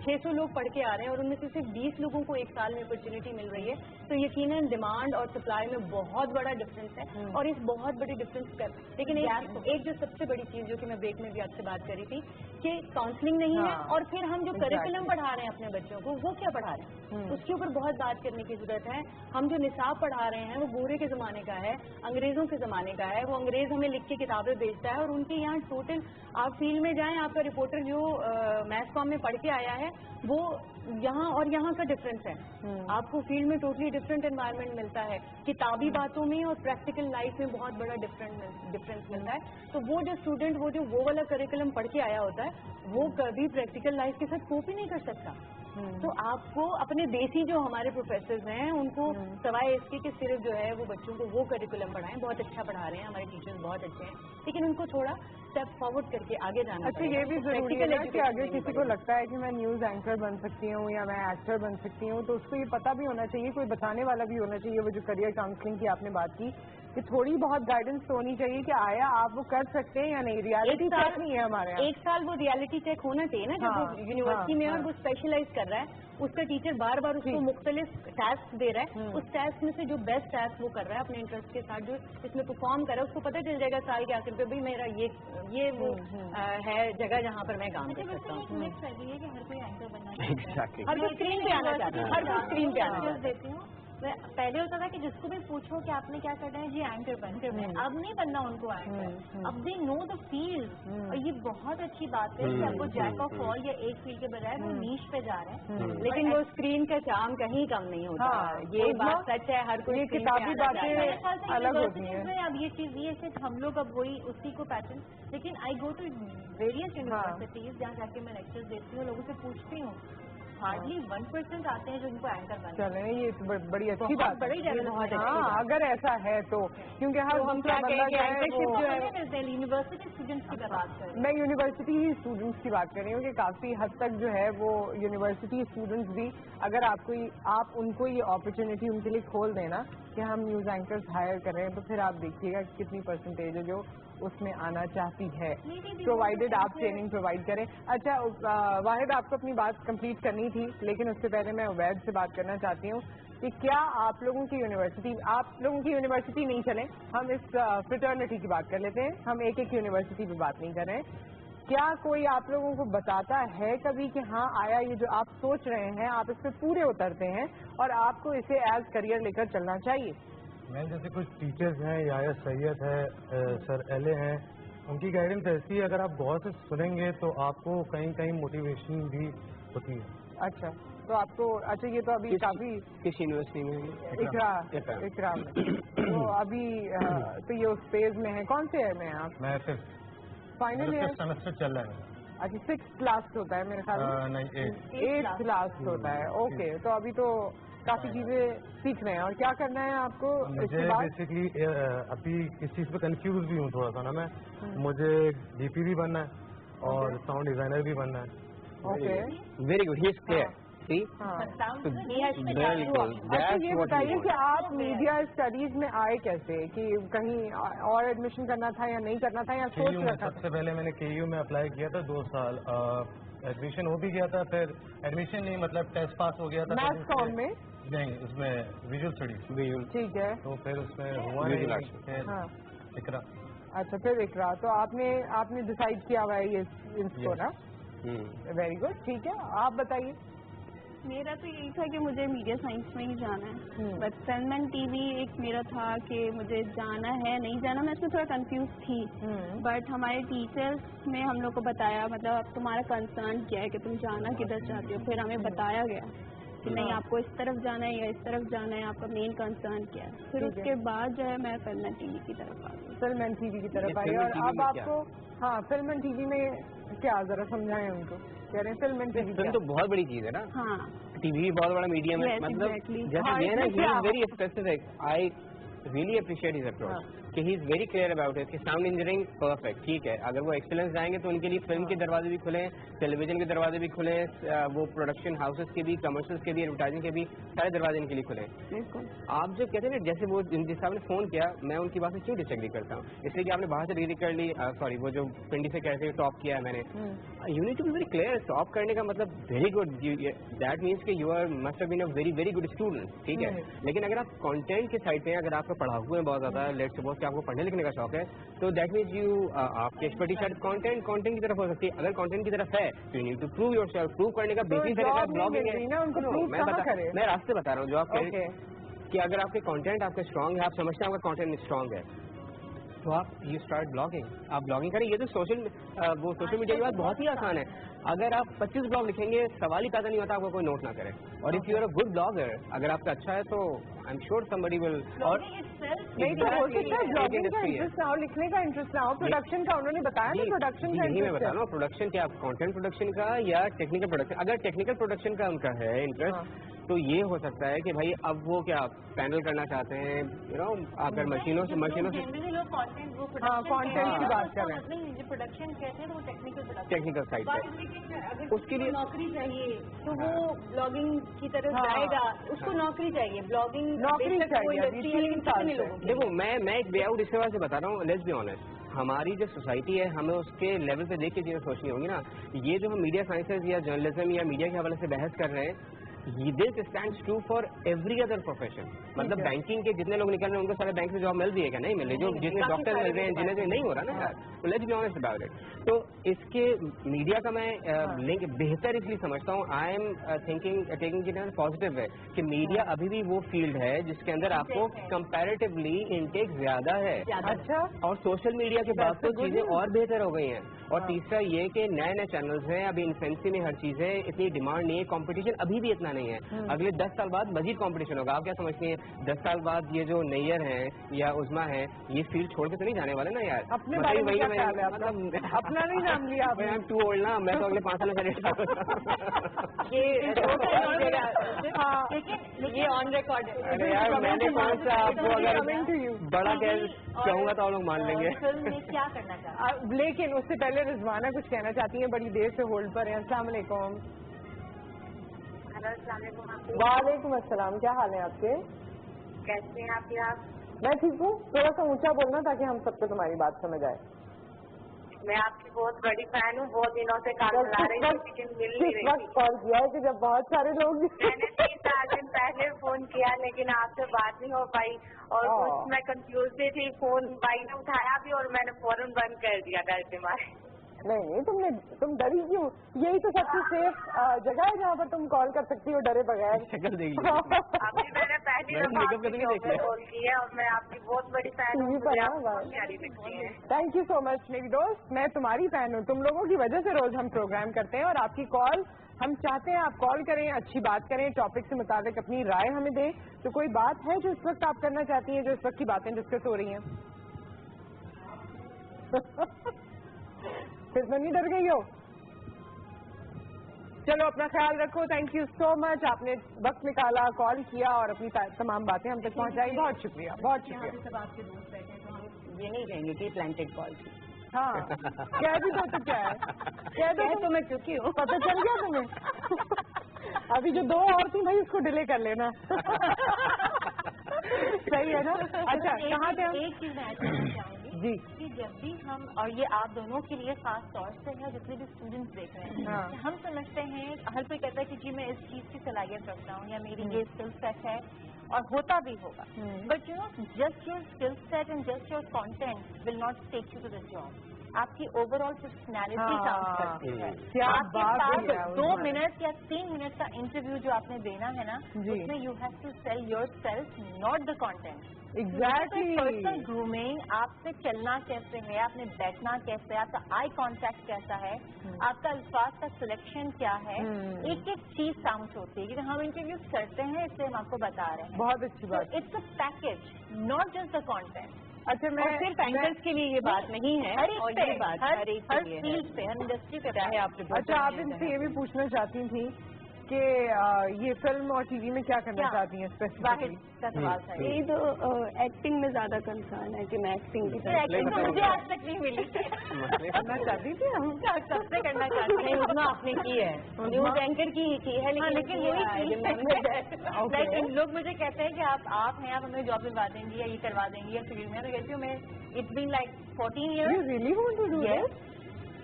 600 लोग पढ़ के आ रहे हैं और उनमें से सिर्फ 20 लोगों को एक साल में अपॉर्चुनिटी मिल रही है, तो यकीनन डिमांड और सप्लाई में बहुत बड़ा डिफरेंस है, और इस बहुत बड़ी डिफरेंस कर, लेकिन एक जो सबसे बड़ी चीज जो कि मैं ब्रेक में भी आपसे बात करी थी कि काउंसलिंग नहीं है, और फिर हम जो करिकुलम पढ़ा रहे हैं अपने बच्चों को, वो क्या पढ़ा रहे हैं, उसके ऊपर बहुत बात करने की जरूरत है। हम जो निसाब पढ़ा रहे हैं वो गोरे के जमाने का है, अंग्रेजों के जमाने का है, वो अंग्रेज हमें लिख के किताबें भेजता है, और उनके यहाँ टोटल, आप फील्ड में जाएं, आपका रिपोर्टर जो मैथ कॉम में पढ़ के आया है, वो यहाँ और यहाँ का डिफरेंस है। आपको फील्ड में टोटली डिफरेंट एनवायरनमेंट मिलता है, किताबी बातों में और प्रैक्टिकल लाइफ में बहुत बड़ा डिफरेंस मिलता है। तो वो जो स्टूडेंट वो वाला करिकुलम पढ़ के आया होता है, वो कभी प्रैक्टिकल लाइफ के साथ कोप ही नहीं कर सकता। तो आपको अपने देसी जो हमारे प्रोफेसर्स हैं, उनको सवाए इसके कि सिर्फ जो है वो बच्चों को वो करिकुलम पढ़ाएं, बहुत अच्छा पढ़ा रहे हैं, हमारे टीचर्स बहुत अच्छे हैं, लेकिन उनको थोड़ा स्टेप फॉरवर्ड करके आगे जाना। अच्छा, ये भी जरूरी है ना कि अगर किसी को लगता है कि मैं न्यूज एंकर बन सकती हूँ या मैं एक्टर बन सकती हूँ, तो उसको ये पता भी होना चाहिए, कोई बताने वाला भी होना चाहिए। वो जो करियर काउंसलिंग की आपने बात की, कि थोड़ी बहुत गाइडेंस तो होनी चाहिए कि आया आप वो कर सकते हैं या नहीं। रियलिटी चेक नहीं है हमारे यहाँ। एक साल वो रियलिटी चेक होना चाहिए ना, जब वो यूनिवर्सिटी में और वो स्पेशलाइज कर रहा है, उसका टीचर बार बार उसको मुख्तलिफ टास्क दे रहा है, उस टास्क में से जो बेस्ट टास्क वो कर रहा है अपने इंटरेस्ट के साथ, जो इसमें परफॉर्म कर रहा है, उसको पता चल जाएगा साल के आखिर पे भाई मेरा ये वो है जगह जहाँ पर मैं काम कर सकता हूँ। हर कोई एंकर बनना, हर कोई स्क्रीन पे आना चाहता है, हर कोई स्क्रीन पे आना चाहता है। पहले होता था कि जिसको भी पूछो कि आपने क्या करना है, जी एंकर बनना है, अब नहीं बनना उनको एंकर, अब दे नो द फील्ड। और ये बहुत अच्छी बात है कि आपको जैक ऑफ ऑल या एक फील्ड के बजाय वो नीश पे जा रहे हैं, लेकिन वो स्क्रीन का चार्म कहीं कम नहीं होता। ये बात सच है, हर कोई किताबी बातें अलग होती हैं। अब ये चीज ये सिर्फ हम लोग अब वही उसी को पैटर्न, लेकिन आई गो टू वेरियस यूनिवर्सिटीज जहाँ जाके मैं लेक्चर्स देती हूँ, लोगों से पूछती हूँ, हार्डली 1% आते हैं जो इनको एंकर बनते हैं। चलें, ये तो बड़ी अच्छी बात बड़ी है। हाँ, अगर ऐसा है तो, क्योंकि हर दूसरा बंदा जो है यूनिवर्सिटी स्टूडेंट्स की बात कर रही हूँ। मैं यूनिवर्सिटी ही स्टूडेंट्स की बात कर रही हूँ कि काफी हद तक जो है वो यूनिवर्सिटी स्टूडेंट्स भी, अगर आप उनको ये अपॉर्चुनिटी उनके लिए खोल देना कि हम न्यूज एंकर्स हायर कर रहे हैं, तो फिर आप देखिएगा कितनी परसेंटेज है जो उसमें आना चाहती है, प्रोवाइडेड आप ट्रेनिंग प्रोवाइड करें। अच्छा वाहिद, आपको अपनी बात कंप्लीट करनी थी, लेकिन उससे पहले मैं उबैद से बात करना चाहती हूँ कि क्या आप लोगों की यूनिवर्सिटी नहीं चलें, हम इस फ्रेटर्निटी की बात कर लेते हैं, हम एक एक यूनिवर्सिटी पे बात नहीं कर रहे हैं। क्या कोई आप लोगों को बताता है कभी कि हाँ आया ये जो आप सोच रहे हैं आप इस पे पूरे उतरते हैं और आपको इसे एज करियर लेकर चलना चाहिए? मैम, जैसे कुछ टीचर्स हैं, याया सैयद है, सर एले हैं, उनकी गाइडेंस ऐसी है, अगर आप गौर से सुनेंगे तो आपको कहीं कहीं मोटिवेशन भी होती है। अच्छा, तो आपको अच्छा ये तो अभी काफी किस यूनिवर्सिटी में? इकरा में। तो अभी तो ये उस फेज में है, कौन से ईयर में हैं आप? मैं फाइनल ईयर सेमेस्टर चल रहा है। अच्छा, 6th लास्ट होता है मेरे ख्याल में? नहीं, 8th लास्ट होता है। ओके, तो अभी तो काफी चीजें सीख रहे हैं, और क्या करना है आपको? मुझे बेसिकली अभी इस चीज पे कंफ्यूज भी हूँ थोड़ा सा ना मैं। मुझे डीपी भी बनना है और साउंड डिजाइनर भी बनना है। Okay, very good, he is clear. अच्छा ये बताइए कि आप मीडिया स्टडीज में आए कैसे, कि कहीं और एडमिशन करना था या नहीं करना था, या सोच रखा था? सबसे पहले मैंने KU में अप्लाई किया था 2 साल, एडमिशन हो भी गया था, फिर एडमिशन नहीं मतलब टेस्ट पास हो गया था। मैथ्स कॉम में? नहीं, उसमें विजुअल स्टडीज। ठीक है, तो फिर उसमें हुआ नहीं, इकरा। अच्छा, फिर इकरा। तो आपने डिसाइड किया हुआ है ये इसको ना? वेरी गुड, ठीक है, आप बताइए। मेरा तो यही था कि मुझे मीडिया साइंस में ही जाना है, बट फिल्म टीवी एक मेरा था कि मुझे जाना है नहीं जाना, मैं इसमें थोड़ा कंफ्यूज थी। बट हमारे टीचर्स ने हम लोग को बताया, मतलब अब तुम्हारा कंसर्न क्या है कि तुम जाना किधर चाहते हो, फिर हमें बताया गया कि नहीं आपको इस तरफ जाना है या इस तरफ जाना है, आपका मेन कंसर्न क्या है। फिर उसके बाद जो है मैं फिल्म एंड टीवी की तरफ आ गई। फिल्म एंड टीवी की तरफ आई, और अब आपको फिल्म एंड टीवी में क्या, जरा समझाएं उनको। कह रहे हैं फिल्म एंड टीवी तो बहुत बड़ी चीज है ना। हाँ, टीवी भी बहुत बड़ा मीडियम है, मतलब जैसे ये ना, he is very specific. I really appreciate his approach कि he is very clear about it कि साउंड इंजीनियरिंग परफेक्ट, ठीक है, अगर वो एक्सीलेंस जाएंगे तो उनके लिए फिल्म के दरवाजे भी खुले, टेलीविजन के दरवाजे भी खुले, वो प्रोडक्शन हाउसेस के भी, कमर्शियल्स के भी, एडवर्टाइजिंग के भी, सारे दरवाजे इनके लिए खुले। आप जो कहते हैं ना, जैसे वो जिन साहब ने फोन किया, मैं उनकी बात से क्यों डिसएग्री करता हूँ, इसलिए कि आपने बाहर से डिग्री कर ली, सॉरी वो जो पिंडी से कहते हैं टॉप किया है मैंने, you need to be very clear. Top करने का मतलब वेरी गुड, दैट मीन्स कि you are must have been a very very good student, ठीक है। लेकिन अगर आप कंटेंट के साइड पे, अगर आपका पढ़ा हुआ है बहुत ज्यादा, लेट्स सपोज कि आपको पढ़ने लिखने का शौक है, तो दैट मीन्स यू आपकी एक्सपर्टीज शायद कंटेंट की तरफ हो सकती है। अगर कंटेंट की तरफ है तो you need to prove yourself. Prove करने का बेसिक तरीका ब्लॉगिंग है। मैं रास्ते बता रहा हूँ जो आप कि अगर आपके कंटेंट आपके स्ट्रांग है, आप समझते हैं आपका कंटेंट स्ट्रांग है, तो आप यू स्टार्ट ब्लॉगिंग, आप ब्लॉगिंग करें। ये तो सोशल मीडिया की बात बहुत ही आसान है। अगर आप 25 ब्लॉग लिखेंगे, सवाल ही पैदा नहीं होता आपको कोई नोट ना करे। और if you are a good blogger, अगर आपका अच्छा है तो I am sure somebody will. और नहीं तो हो सकता है ब्लॉगिंग का इंटरेस्ट ना हो, लिखने का इंटरेस्ट ना हो, प्रोडक्शन का उन्होंने बताया ना, प्रोडक्शन का मैं बता रहा हूँ, प्रोडक्शन क्या, कंटेंट प्रोडक्शन का या टेक्निकल प्रोडक्शन। अगर टेक्निकल प्रोडक्शन का उनका है इंटरेस्ट, तो ये हो सकता है कि भाई अब वो क्या पैनल करना चाहते हैं, यू नो, अगर मशीनों से कंटेंट की बात कर रहे हैं, प्रोडक्शन कहते हैं तो वो टेक्निकल साइड पे, उसके लिए नौकरी चाहिए तो वो ब्लॉगिंग की तरफ जाएगा, उसको नौकरी चाहिए, ब्लॉगिंग नौकरी चाहिए। देखो मैं एक वे आउट इसके वजह से बता रहा हूँ, लेट्स बी ऑनेस्ट, हमारी जो सोसाइटी है हमें उसके लेवल पे देख के चीजें सोचनी होगी ना। ये जो हम मीडिया साइंसेज या जर्नलिज्म या मीडिया के हवाले से बहस कर रहे हैं, this stands true for every other profession. मतलब बैंकिंग के जितने लोग निकल रहे हैं उनको सारे बैंक से जॉब मिल रही है क्या? नहीं मिल रही। जो जितने डॉक्टर मिल रहे हैं, इंजीनियर नहीं हो रहा ना यार। तो let's be honest about it. तो इसके मीडिया का मैं लिंक बेहतर इसलिए समझता हूँ, I am taking it in positive है कि मीडिया अभी भी वो फील्ड है जिसके अंदर आपको कंपैरेटिवली इनटेक ज्यादा है। अच्छा। और सोशल मीडिया के बाद तो चीजें और बेहतर हो गई हैं। और तीसरा ये कि नए नए चैनल्स हैं, अभी इन्फेंसी में हर चीज है, इतनी डिमांड नहीं है, कंपटीशन अभी भी इतना नहीं है। अगले 10 साल बाद मजीद कंपटीशन होगा। आप क्या समझती हैं 10 साल बाद ये जो नैयर है या उज़मा है, ये फील्ड छोड़ के तो नहीं जाने वाले ना यार? अपने बारे में क्या ख्याल है आपका? अपना नहीं नाम लिया आपने? मैं टू ओल्ड ना, मैं तो अगले 5 साल ये ऑन रिकॉर्ड है। अरे यार मैंने कौन सा आपको अगर बड़ा कहूँगा तो आप लोग मान लेंगे। क्या करना चाहते? लेकिन उससे पहले रिजवाना कुछ कहना चाहती हैं, बड़ी देर से होल्ड पर हैं। अस्सलाम वालेकुम। वालेकुम अस्सलाम, क्या हाल है आपके? कैसे हैं आप? मैं ठीक हूँ। थोड़ा सा ऊंचा बोलना ताकि हम सबको तुम्हारी बात समझ आए। मैं आपकी बहुत बड़ी फैन हूँ, बहुत दिनों से कॉल मिला रही थी लेकिन मिल नहीं रही थी। कॉल किया है कि जब बहुत सारे लोग मैंने 3-4 दिन पहले फोन किया लेकिन आपसे बात नहीं हो पाई और कुछ मैं कंफ्यूज भी थी। फोन भाई ने उठाया भी और मैंने फौरन बंद कर दिया घर पे मारे। नहीं, तुम डरी क्यों? यही तो सबसे सेफ जगह है जहाँ पर तुम कॉल कर सकती हो डरे बगैर। शक्ल देख अभी मैंने पहली दफा कॉल की है और मैं आपकी बहुत बड़ी फैन हूँ। थैंक यू सो मच मेरी दोस्त, मैं तुम्हारी फैन हूँ। तुम लोगों की वजह से रोज हम प्रोग्राम करते हैं और आपकी कॉल हम चाहते हैं आप कॉल करें, अच्छी बात करें, टॉपिक से मुताबिक अपनी राय हमें दें। तो कोई बात है जो इस वक्त आप करना चाहती हैं, जो इस वक्त की बातें डिस्कस हो रही हैं? फिर तो नहीं डर गई हो? चलो अपना ख्याल रखो। थैंक यू सो मच, आपने वक्त निकाला, कॉल किया और अपनी तमाम बातें हम तक पहुंचाई। बहुत शुक्रिया, बहुत शुक्रिया। सब आपके दोस्त बैठे तो हम ये नहीं कहेंगे कि प्लांटेड कॉल थी। हाँ, कह भी दो तो क्या है, कह दो तो मैं चुकी हूँ, पता चल गया तुम्हें। अभी जो 2 और थी भाई उसको डिले कर लेना। सही है ना? अच्छा, कहाँ थे हम? एक चीज मैं कहना चाहूंगी जी कि जब भी हम, और ये आप दोनों के लिए खास तौर से है, जितने भी स्टूडेंट्स देख रहे हैं, हाँ। हम समझते हैं, हर कोई कहता है कि जी मैं इस चीज की सलाहियत रखता हूँ या मेरी ये स्किल सेट है, और होता भी होगा, but you know just your skill set and just your content will not take you to the job. आपकी ओवरऑल पर्सनैलिटी काम करती है। आपके पास 2 मिनट या 3 मिनट का इंटरव्यू जो आपने देना है ना, उसमें you have to sell yourself, not the content. Exactly. Personal grooming, आपसे चलना कैसे है, आपने बैठना कैसे है, आपका आई कांटेक्ट कैसा है, आपका अल्फाज का सिलेक्शन क्या है, एक एक चीज काउंट होती है। क्योंकि हम इंटरव्यूज करते हैं, इसलिए हम आपको बता रहे हैं। बहुत अच्छी बात। It's a package, not just the content. अच्छा, मैं सिर्फ एंकर्स के लिए ये बात नहीं है, हर और ये बात हर एक हर फील्ड पे, हर इंडस्ट्री पे चाहे आप। अच्छा, आप इनसे ये भी पूछना चाहती थी कि ये फिल्म और टीवी में क्या करना चाहती हैं स्पेसिफिकली? का सवाल था यही तो एक्टिंग में ज्यादा कंसर्न है कि मैं एक्टिंग की एक्टिंग तो मुझे आज तक नहीं मिली। करना चाहती थी हम, सबसे करना चाहते हैं। उसमें आपने की है, न्यूज एंकर की है, लेकिन लोग मुझे कहते हैं कि आप हैं, आप हमें जॉब दिलवा देंगी या ये करवा देंगी या फील्ड में। मैं कहती हूँ मैं it's been like 14 years।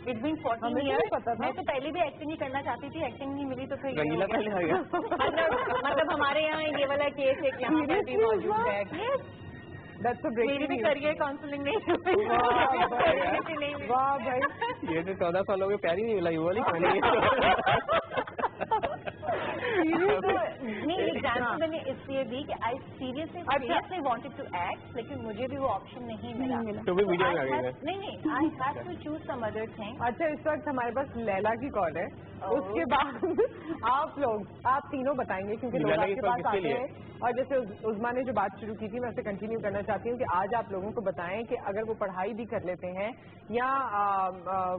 It's been 14 years। मैं तो पहले भी एक्टिंग ही करना चाहती थी, एक्टिंग नहीं मिली तो फिर रंगीला पहले आ गया। मतलब हमारे यहाँ ये वाला केस एक यहाँ पर भी मौजूद है। मेरी भी करियर काउंसलिंग नहीं। वाह भाई, ये तो 14 सालों में प्यार ही नहीं मिला, ये वाली कहानी। नहीं, एग्जाम्पल मैंने इसलिए दी कि I seriously wanted to act, लेकिन मुझे भी वो ऑप्शन नहीं मिला। तो भी वीडियो में आ गई है। नहीं, I have to choose some other thing. अच्छा, इस वक्त हमारे पास लैला की कॉल है, उसके बाद आप तीनों बताएंगे क्योंकि लोग आपके पास आते हैं। और जैसे उस्मा ने जो बात शुरू की थी, मैं उसे कंटिन्यू करना चाहती हूँ कि आज आप लोगों को बताएं कि अगर वो पढ़ाई भी कर लेते हैं या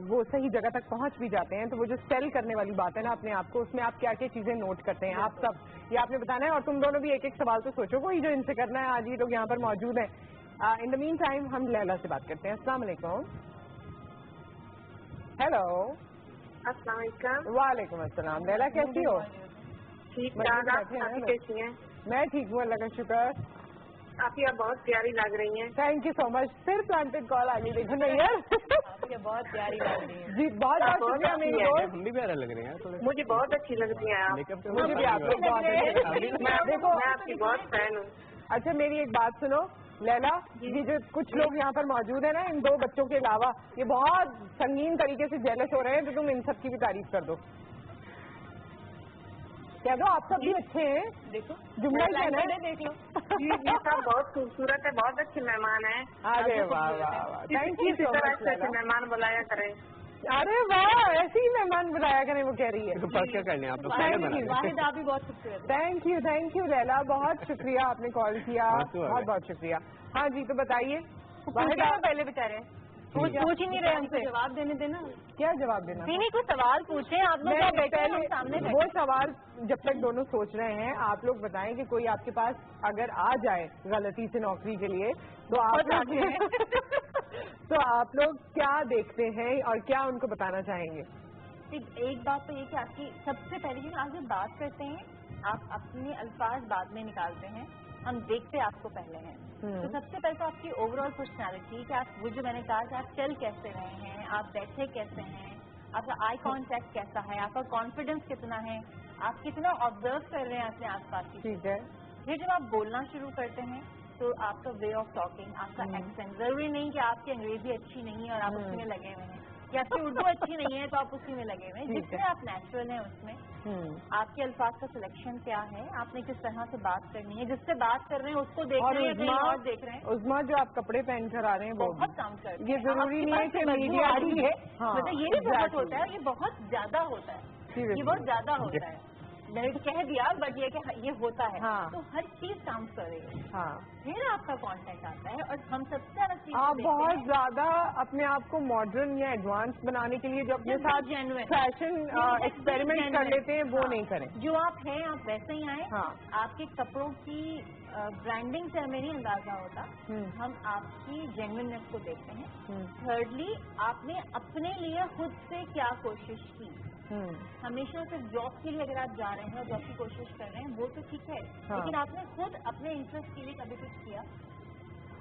वो सही जगह तक पहुंच भी जाते हैं, तो वो जो सेल करने वाली बात है ना अपने आप को, उसमें आप क्या क्या चीजें नोट करते हैं, आप सब ये आपने बताना है। और तुम दोनों भी एक एक सवाल तो सोचो कोई जो इनसे करना है। आज ये लोग यहाँ पर मौजूद हैं। इन द मीन टाइम हम लैला से बात करते हैं। अस्सलाम वालेकुम। हेलो। अस्सलाम वालेकुम। वालेकुम अस्सलाम। लैला कैसी हो? ठीक ठाक, आप कैसी हैं? मैं ठीक हूँ, अल्लाह का शुक्र। आप यहाँ बहुत प्यारी लग रही हैं। Thank you so much. फिर प्लांटेड कॉल आ गई, देखो ना यार। बहुत प्यारी लग रही है जी, बहुत शुक्रिया मेरी दोस्त। हम भी प्यारा लग रहे हैं। मुझे बहुत अच्छी लगती हैं आप। मुझे भी आप लोग बहुत अच्छे। मैं आपकी बहुत फैन हूँ। अच्छा, मेरी एक बात सुनो लैला, ये जो कुछ लोग यहाँ पर मौजूद है ना, इन 2 बच्चों के अलावा, ये बहुत संगीन तरीके से जेलस हो रहे हैं, तो तुम इन सब की भी तारीफ कर दो। कह दो आप सब भी अच्छे हैं। देखो जुमला ही कहना है। देख लो। ये सब बहुत खूबसूरत है, बहुत अच्छे मेहमान हैं। अरे वाह वाह वाह, thank you so much Laila. मेहमान बुलाया करें। अरे वाह, ऐसे ही मेहमान बुलाया करें, वो कह रही है। तो क्या करने आप लोग? वाहिद आप भी बहुत खूबसूरत। थैंक यू लैला, बहुत शुक्रिया आपने कॉल किया, बहुत बहुत शुक्रिया। हाँ जी, तो बताइए। वाहिद आप पहले बेचारे पूछ ही नहीं रहे हमसे, जवाब देने देना। क्या जवाब देना? नहीं, कुछ सवाल पूछे आप लोग, पहले सामने वो सवाल जब तक दोनों सोच रहे हैं, आप लोग बताएं कि कोई आपके पास अगर आ जाए गलती से नौकरी के लिए, तो आप लोग क्या देखते हैं और क्या उनको बताना चाहेंगे? एक बात तो ये कि आपकी सबसे पहले कि आप जब बात करते हैं, आप अपने अल्फाज बाद में निकालते हैं, हम देखते आपको पहले हैं। तो सबसे पहले तो आपकी ओवरऑल पर्सनालिटी, कि आप वो जो मैंने कहा कि आप चल कैसे रहे हैं, आप बैठे कैसे हैं, आपका आई कांटेक्ट कैसा है, आपका कॉन्फिडेंस कितना है, आप कितना ऑब्जर्व कर रहे हैं अपने आसपास की। ठीक है। फिर जब आप बोलना शुरू करते हैं तो आपका वे ऑफ टॉकिंग, आपका एक्सेंट, जरूरी नहीं कि आपकी अंग्रेजी अच्छी नहीं है और आप उसमें लगे हुए हैं, कि आपकी उर्दू अच्छी नहीं है तो आप उसी में लगे हुए हैं। जितने आप नेचुरल हैं उसमें आपके अल्फाज का सिलेक्शन क्या है, आपने किस तरह से बात करनी है, जिससे बात कर रहे हैं उसको देख रहे हैं कहीं और देख रहे हैं। उज़मा जो आप कपड़े पहन कर आ रहे हैं बहुत काम कर रहे हैं। ये जरूरी नहीं है कि मीडिया आ रही है, मतलब ये भी बहुत होता है, ये बहुत ज्यादा होता है, ये बहुत ज्यादा होता है। मैंने कह दिया बट ये होता है। तो हर चीज काम कर रही है, फिर आपका कंटेंट आता है। और हम सबसे ज्यादा चीज आप बहुत ज्यादा अपने आप को मॉडर्न या एडवांस बनाने के लिए जो अपने साथ फैशन एक्सपेरिमेंट कर लेते हैं वो नहीं करें। जो आप हैं आप वैसे ही आए। आपके कपड़ों की ब्रांडिंग से हमें नहीं अंदाजा होता, हम आपकी जेन्युइननेस को देखते हैं। थर्डली, आपने अपने लिए खुद से क्या कोशिश की। हमेशा सिर्फ जॉब के लिए अगर आप जा रहे हैं और जॉब की कोशिश कर रहे हैं वो तो ठीक है, लेकिन आपने खुद अपने इंटरेस्ट के लिए कभी कुछ किया।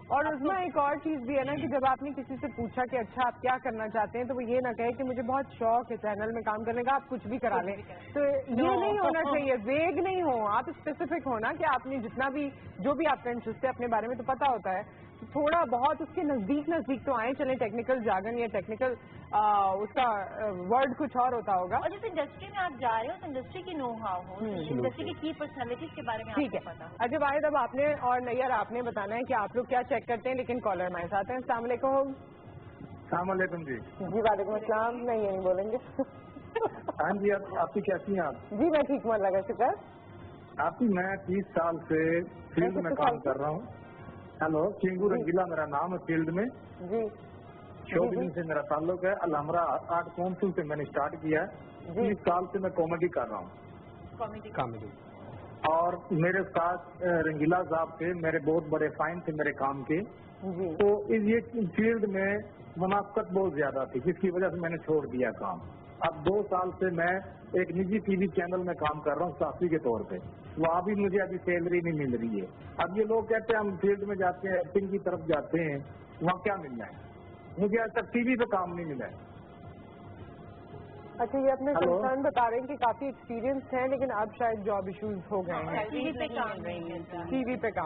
और उसमें एक और चीज भी है ना कि जब आपने किसी से पूछा कि अच्छा आप क्या करना चाहते हैं, तो वो ये ना कहे कि मुझे बहुत शौक है चैनल में काम करने का, आप कुछ भी करा लें। तो ये नहीं होना चाहिए, वेग नहीं हो, आप स्पेसिफिक होना कि आपने जितना भी जो भी आपका इंटरेस्ट है अपने बारे में तो पता होता है, थोड़ा बहुत उसके नजदीक तो आए चले। टेक्निकल जार्गन या टेक्निकल उसका वर्ड कुछ और होता होगा। और जिस इंडस्ट्री में आप जा रहे हो उस इंडस्ट्री की नो हाउ हो, इंडस्ट्री की की पर्सनैलिटीज के बारे में आपको पता हो। अच्छा वाहिद, अब आपने और नैयर आपने बताना है कि आप लोग क्या चेक करते हैं, लेकिन कॉलर हमारे साथ हैं। अस्सलाम वालेकुम। अस्सलाम वालेकुम जी। जी वालेकुम अस्सलाम। नहीं यही बोलेंगे। हाँ जी, आपकी कैसी हैं आप? जी मैं ठीक हूँ, अल्लाह का शुक्र। आपकी मैं 30 साल से फील्ड में काम कर रहा हूँ। हेलो, चिंगू रंगीला मेरा नाम है फील्ड में जी। शो बिजनेस से मेरा ताल्लुक है। अलहमरा आर्ट काउंसिल से मैंने स्टार्ट किया है। 30 साल से मैं कॉमेडी कर रहा हूँ। कॉमेडी। और मेरे साथ रंगीला साहब थे, मेरे बहुत बड़े फाइन थे मेरे काम के। तो ये फील्ड में मुनाफत बहुत ज्यादा थी, जिसकी वजह से मैंने छोड़ दिया काम। अब 2 साल से मैं एक निजी टीवी चैनल में काम कर रहा हूँ साथी के तौर पे। वहाँ भी मुझे अभी सैलरी नहीं मिल रही है। अब ये लोग कहते हैं हम फील्ड में जाते हैं, एक्टिंग की तरफ जाते हैं, वहाँ क्या मिलना है? मुझे आज तक टीवी पे काम नहीं मिला है। अच्छा, ये अपने कंसर्न बता रहे हैं कि काफी एक्सपीरियंस है, लेकिन अब शायद जॉब इश्यूज हो गए हैं, टीवी पे काम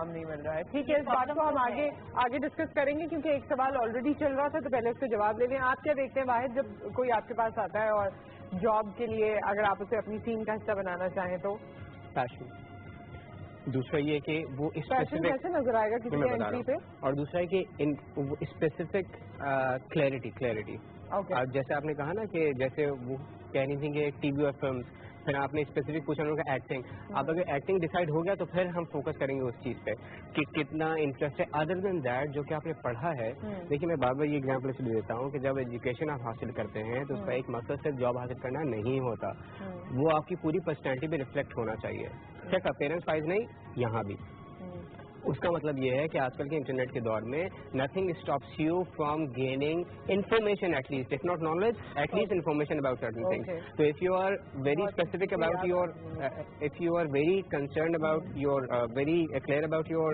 नहीं मिल रहा है। ठीक है, इस बात को हम आगे डिस्कस करेंगे, क्योंकि एक सवाल ऑलरेडी चल रहा था तो पहले उसका जवाब ले लें। आप क्या देखते हैं वाहिद, जब कोई आपके पास आता है और जॉब के लिए अगर आप उसे अपनी टीम का हिस्सा बनाना चाहें तो? पैशन। दूसरा ये कि वो स्पेसिफिक कैसे नजर आएगा किसी एंट्री पे, और दूसरा है कि स्पेसिफिक क्लैरिटी। अब जैसे आपने कहा ना कि जैसे वो कह रही थी कि टीवी और फिल्म, फिर आपने स्पेसिफिक पूछा उनका एक्टिंग। अब अगर एक्टिंग डिसाइड हो गया तो फिर हम फोकस करेंगे उस चीज़ पे कि कितना इंटरेस्ट है। अदर देन दैट जो कि आपने पढ़ा है, देखिए मैं बार बार ये एग्जाम्पल इसलिए देता हूँ कि जब एजुकेशन आप हासिल करते हैं तो उसका एक मकसद सिर्फ जॉब हासिल करना नहीं होता, वो आपकी पूरी पर्सनैलिटी पे रिफ्लेक्ट होना चाहिए। सिर्फ अपेरेंस वाइज नहीं, यहाँ भी। उसका मतलब ये है कि आजकल के इंटरनेट के दौर में nothing stops you from gaining information, at least if not knowledge, at least information about certain things. तो if you are very specific about your, if you are very concern about your, very clear about your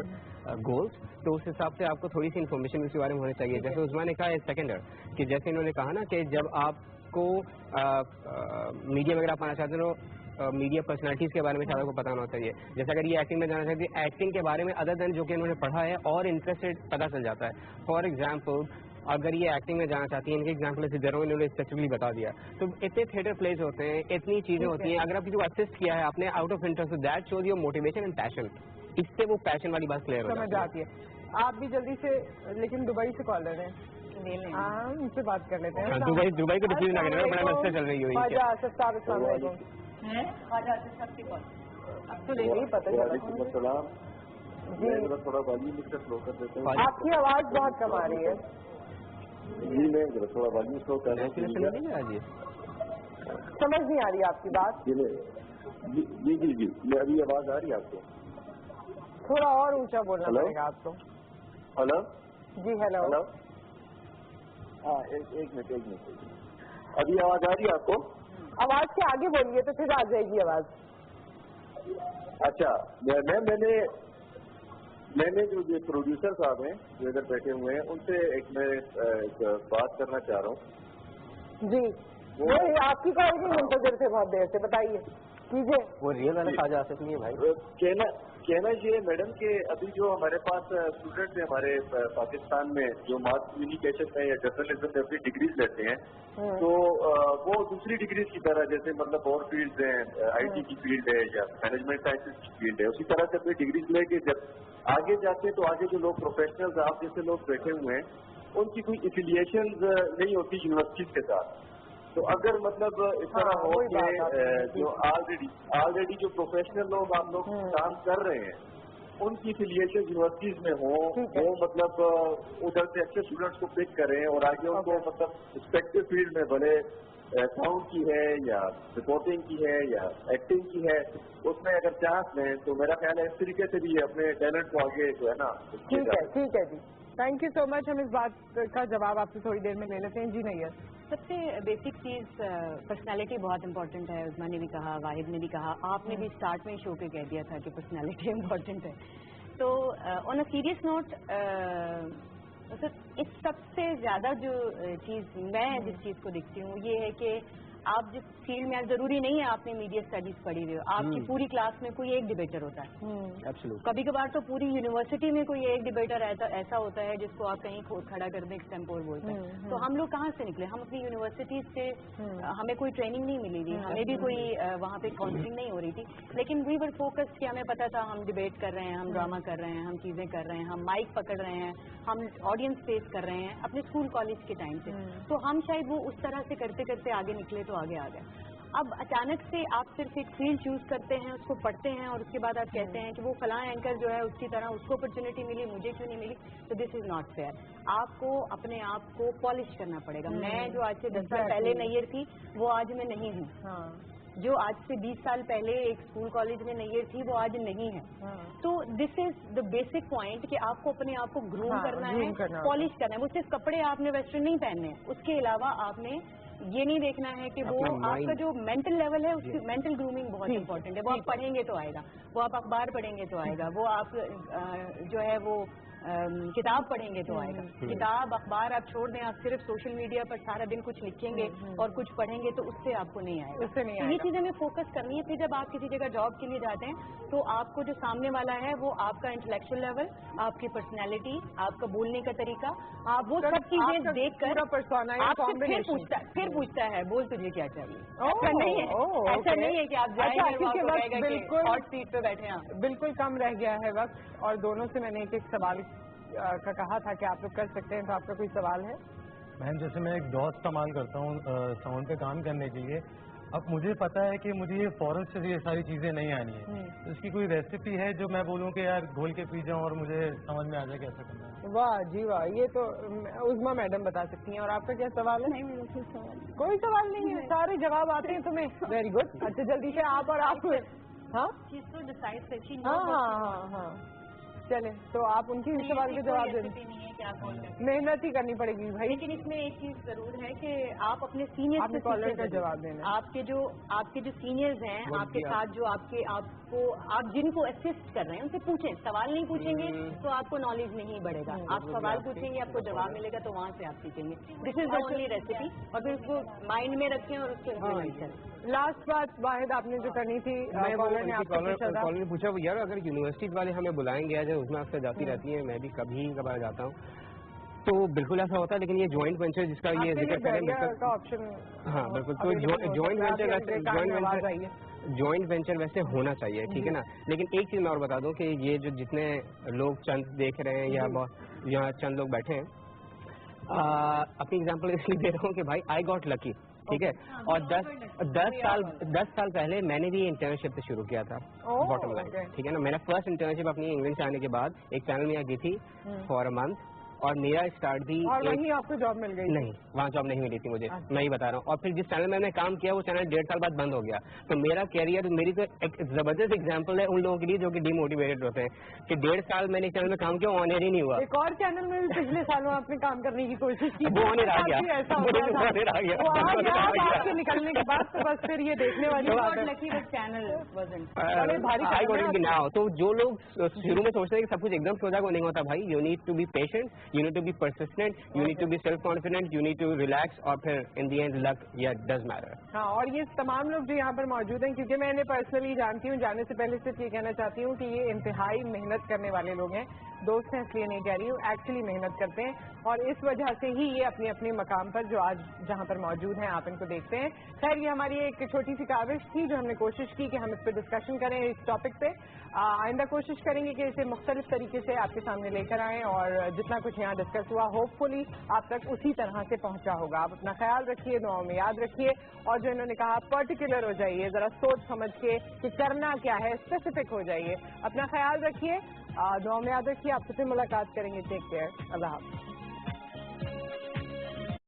goals, तो उस हिसाब से आपको थोड़ी सी information उसके बारे में होनी चाहिए। जैसे उस्मान ने कहा सेकेंडर कि जैसे इन्होंने कहा ना कि जब आपको मीडिया वगैरह आप आना चाहते हो, मीडिया पर्सनालिटीज के बारे में शायद को पता होना चाहिए। जैसे अगर ये एक्टिंग में जाना चाहती है, एक्टिंग के बारे में अदर देन जो कि इन्होंने पढ़ा है और इंटरेस्टेड पता चल जाता है। फॉर एग्जाम्पल, अगर ये एक्टिंग में जाना चाहती है, इनके एग्जाम्पल से जरूर इन्होंने स्पेसिफिकली बता दिया, तो इतने थिएटर प्लेज होते हैं, इतनी चीजें होती हैं। अगर आप किसी को असिस्ट किया है आपने out of interest, that shows your motivation and passion. इससे वो पैशन वाली बात क्लियर हो जाती है। आप भी जल्दी से, लेकिन दुबई से कॉल रहे हैं, हाँ उनसे बात कर लेते हैं। दुबई को डिसीजन ना करना, बड़ा मसला चल रही है। अब तो नहीं पता चला जी, थोड़ा वॉल्यूम इसका स्लो कर देते हैं। आपकी आवाज बहुत कम आ रही है जी, मैं थोड़ा वॉल्यूम स्लो कर रहा हूँ। समझ नहीं आ रही आपकी बात। जी जी, मेरी आवाज आ रही है आपको? थोड़ा और ऊंचा बोलना पड़ेगा आपको। हेलो जी, हेलो। हाँ, एक मिनट। अभी आवाज आ रही है आपको? आवाज के आगे बोलिए तो फिर आ जाएगी आवाज। अच्छा, मैंने जो प्रोड्यूसर साहब हैं जो इधर बैठे हुए हैं, उनसे एक बात करना चाह रहा हूँ जी। वो आपकी कॉल की मुंतजर थे बहुत देर से, बताइए कीजिए। वो रियल वाला साझा नहीं है भाई। कहना ये है मैडम कि अभी जो हमारे पास स्टूडेंट्स हैं हमारे पाकिस्तान में जो मास कम्युनिकेशन में या जर्नलिज्म में अपनी डिग्रीज लेते हैं तो वो दूसरी डिग्रीज की तरह जैसे मतलब और फील्ड हैं IT की फील्ड है या मैनेजमेंट साइंसेज की फील्ड है उसी तरह से अपनी डिग्रीज लेके जब आगे जाते हैं तो आगे जो लोग प्रोफेशनल्स आप जैसे लोग बैठे हुए हैं उनकी कोई एफिलिएशन नहीं होती यूनिवर्सिटीज के साथ। तो अगर मतलब इस तरह हो कि जो ऑलरेडी जो प्रोफेशनल लोग आप लोग काम कर रहे हैं उनकी एफिलिएशन यूनिवर्सिटीज में हो वो मतलब उधर से अच्छे स्टूडेंट्स को पिक करें और आगे उनको मतलब रिस्पेक्टिव फील्ड में भले साउंड की है या रिपोर्टिंग की है या एक्टिंग की है उसमें अगर चांस लें तो मेरा ख्याल है इस तरीके से भी अपने टैलेंट को आगे जो है ना। ठीक है जी, थैंक यू सो मच। हम इस बात का जवाब आपसे थोड़ी देर में ले लेते हैं। जी नैयर, सबसे बेसिक चीज़ पर्सनालिटी बहुत इंपॉर्टेंट है। उस्मा ने भी कहा, वाहिद ने भी कहा, आपने भी स्टार्ट में शो पे कह दिया था कि पर्सनालिटी इम्पॉर्टेंट है। तो ऑन अ सीरियस नोट इस सबसे ज़्यादा जो चीज़ मैं जिस चीज़ को देखती हूँ ये है कि आप जिस फील्ड में, जरूरी नहीं है आपने मीडिया स्टडीज पढ़ी हुई हो, आपकी पूरी क्लास में कोई एक डिबेटर होता है। कभी कभार तो पूरी यूनिवर्सिटी में कोई एक डिबेटर ऐसा होता है जिसको आप कहीं खड़ा कर दें एक्सटेम्पोर बोलते हैं। तो हम लोग कहाँ से निकले? हम अपनी यूनिवर्सिटीज से, हमें कोई ट्रेनिंग नहीं मिली थी, हमें भी कोई वहाँ पे काउंसलिंग नहीं हो रही थी, लेकिन वी वर फोकस्ड कि हमें पता था हम डिबेट कर रहे हैं, हम ड्रामा कर रहे हैं, हम चीजें कर रहे हैं, हम माइक पकड़ रहे हैं, हम ऑडियंस फेस कर रहे हैं अपने स्कूल कॉलेज के टाइम से। तो हम शायद वो उस तरह से करते करते आगे निकले तो आगे आ गए। अब अचानक से आप सिर्फ एक फील्ड चूज करते हैं, उसको पढ़ते हैं और उसके बाद आप कहते हैं कि वो फलां एंकर जो है उसकी तरह उसको अपॉर्चुनिटी मिली, मुझे क्यों नहीं मिली। तो दिस इज नॉट फेयर। आपको अपने आप को पॉलिश करना पड़ेगा। मैं जो आज से 10 साल पहले नैयर थी वो आज मैं नहीं हूँ। जो आज से 20 साल पहले एक स्कूल कॉलेज में नैयर थी वो आज नहीं है। तो this is the basic point कि आपको अपने आप को ग्रूम करना है, पॉलिश करना है। वो सिर्फ कपड़े आपने वेस्टर्न नहीं पहनने हैं, उसके अलावा आपने ये नहीं देखना है कि वो आपका जो मेंटल लेवल है उसकी मेंटल ग्रूमिंग बहुत इंपॉर्टेंट है। वो आप पढ़ेंगे तो आएगा, वो आप अखबार पढ़ेंगे तो आएगा, वो आप जो है वो किताब पढ़ेंगे तो आएगा। किताब अखबार आप छोड़ दें, आप सिर्फ सोशल मीडिया पर सारा दिन कुछ लिखेंगे और कुछ पढ़ेंगे तो उससे आपको नहीं आएगा। तो ये चीजें हमें फोकस करनी है। फिर जब आप किसी जगह जॉब के लिए जाते हैं तो आपको जो सामने वाला है वो आपका इंटेलेक्चुअल लेवल, आपकी पर्सनैलिटी, आपका बोलने का तरीका, आप वो सब चीजें देख कर फिर पूछता है बोल तुझे क्या चाहिए। ऐसा नहीं है, ऐसा नहीं है कि आप जाएंगे हॉट सीट पे बैठे हैं। बिल्कुल कम रह गया है वक्त और दोनों से मैंने एक सवाल का कहा था कि आप लोग कर सकते हैं। तो आपका कोई सवाल है? मैम जैसे मैं एक डॉट इस्तेमाल करता हूँ साउंड पे काम करने के लिए। अब मुझे पता है कि मुझे ये फौरन से ये सारी चीजें नहीं आनी है, तो इसकी कोई रेसिपी है जो मैं बोलूँ कि यार घोल के पी जाऊँ और मुझे समझ में आ जाए कैसे करना है? वाह जी वाह, ये तो उस्मा मैडम बता सकती हैं। और आपका क्या सवाल है? नहीं, कोई सवाल नहीं है, सारे जवाब आते हैं तुम्हें। Very good. अच्छा जल्दी से आप और आप। हाँ हाँ चले तो आप उनकी सवाल के जवाब दें। मेहनत ही करनी पड़ेगी भाई। लेकिन इसमें एक चीज जरूर है कि आप अपने सीनियर्स से कॉलर का जवाब देना। आपके जो सीनियर्स हैं आपके साथ जो आप जिनको असिस्ट कर रहे हैं उनसे पूछें। सवाल नहीं पूछेंगे तो आपको नॉलेज नहीं बढ़ेगा। आप सवाल पूछेंगे, आपको जवाब मिलेगा तो वहाँ से आप सीखेंगे। This is the only recipe. और फिर उसको माइंड में रखें और उसको इम्प्लीमेंट करें। लास्ट बात वाहिद आपने जो करनी थी, कॉलर ने पूछा यार अगर यूनिवर्सिटीज वाले हमें बुलाएंगे या उसमें अक्सर जाती रहती है, मैं भी कभी कभार जाता हूँ, तो बिल्कुल ऐसा होता है। लेकिन ये जॉइंट वेंचर जिसका ये जिक्र करें ऑप्शन, हाँ बिल्कुल, तो जॉइंट वेंचर वैसे होना चाहिए, ठीक है ना। लेकिन एक चीज मैं और बता दूं कि ये जो जितने लोग चंद देख रहे हैं या यहाँ चंद लोग बैठे हैं, अपनी एग्जांपल इसलिए दे रहा हूँ कि भाई आई गॉट लकी, ठीक है। और 10 साल पहले मैंने भी इंटर्नशिप से शुरू किया था, बॉटम लाइन, ठीक है ना। मैंने फर्स्ट इंटर्नशिप अपनी इंग्लैंड से आने के बाद एक चैनल में की थी फॉर अ मंथ, और मेरा स्टार्ट भी वहीं आपको जॉब मिल गई? नहीं, वहाँ जॉब नहीं मिली थी मुझे, मैं ही बता रहा हूँ। और फिर जिस चैनल में मैंने काम किया वो चैनल 1.5 साल बाद बंद हो गया। तो मेरा कैरियर, मेरी तो एक जबरदस्त एग्जांपल है उन लोगों के लिए जो कि डिमोटिवेटेड होते हैं कि 1.5 साल मैंने एक चैनल में काम किया, ऑन एयर ही नहीं हुआ। एक और चैनल में भी पिछले सालों आपने काम करने की कोशिश की, वो ऑन एयर आ गया, निकलने के बाद तो बस फिर ये देखने वाली बात है। तो जो लोग शुरू में सोचते हैं कि सब कुछ एकदम सोजा को नहीं होता भाई, you need to be patient, you need to be persistent, you need to be self confident, you need to relax, और फिर इन दी एंड लक या डज मैटर। हाँ, और ये तमाम लोग जो यहाँ पर मौजूद हैं, क्योंकि मैं इन्हें पर्सनली जानती हूँ, जाने से पहले सिर्फ ये कहना चाहती हूँ कि ये इंतहाई मेहनत करने वाले लोग हैं। दोस्त हैं इसलिए नहीं कह रही हूँ, एक्चुअली मेहनत करते हैं, और इस वजह से ही ये अपने अपने मकाम पर जो आज जहाँ पर मौजूद हैं आप इनको देखते हैं। खैर, ये हमारी एक छोटी सी काविश थी जो हमने कोशिश की कि हम इस पर डिस्कशन करें, इस टॉपिक पे। आइंदा कोशिश करेंगे कि इसे मुख्तलिफ तरीके से आपके सामने लेकर आएँ, और जितना कुछ यहाँ डिस्कस हुआ होपफुली आप तक उसी तरह से पहुँचा होगा। आप अपना ख्याल रखिए, दुआओं में याद रखिए, और जो इन्होंने कहा पर्टिकुलर हो जाइए, ज़रा सोच समझ के कि करना क्या है, स्पेसिफिक हो जाइए। अपना ख्याल रखिए, दुआओं में याद रखिए। आपसे फिर मुलाकात करेंगे। टेक केयर, अल्लाह हाफ़िज़।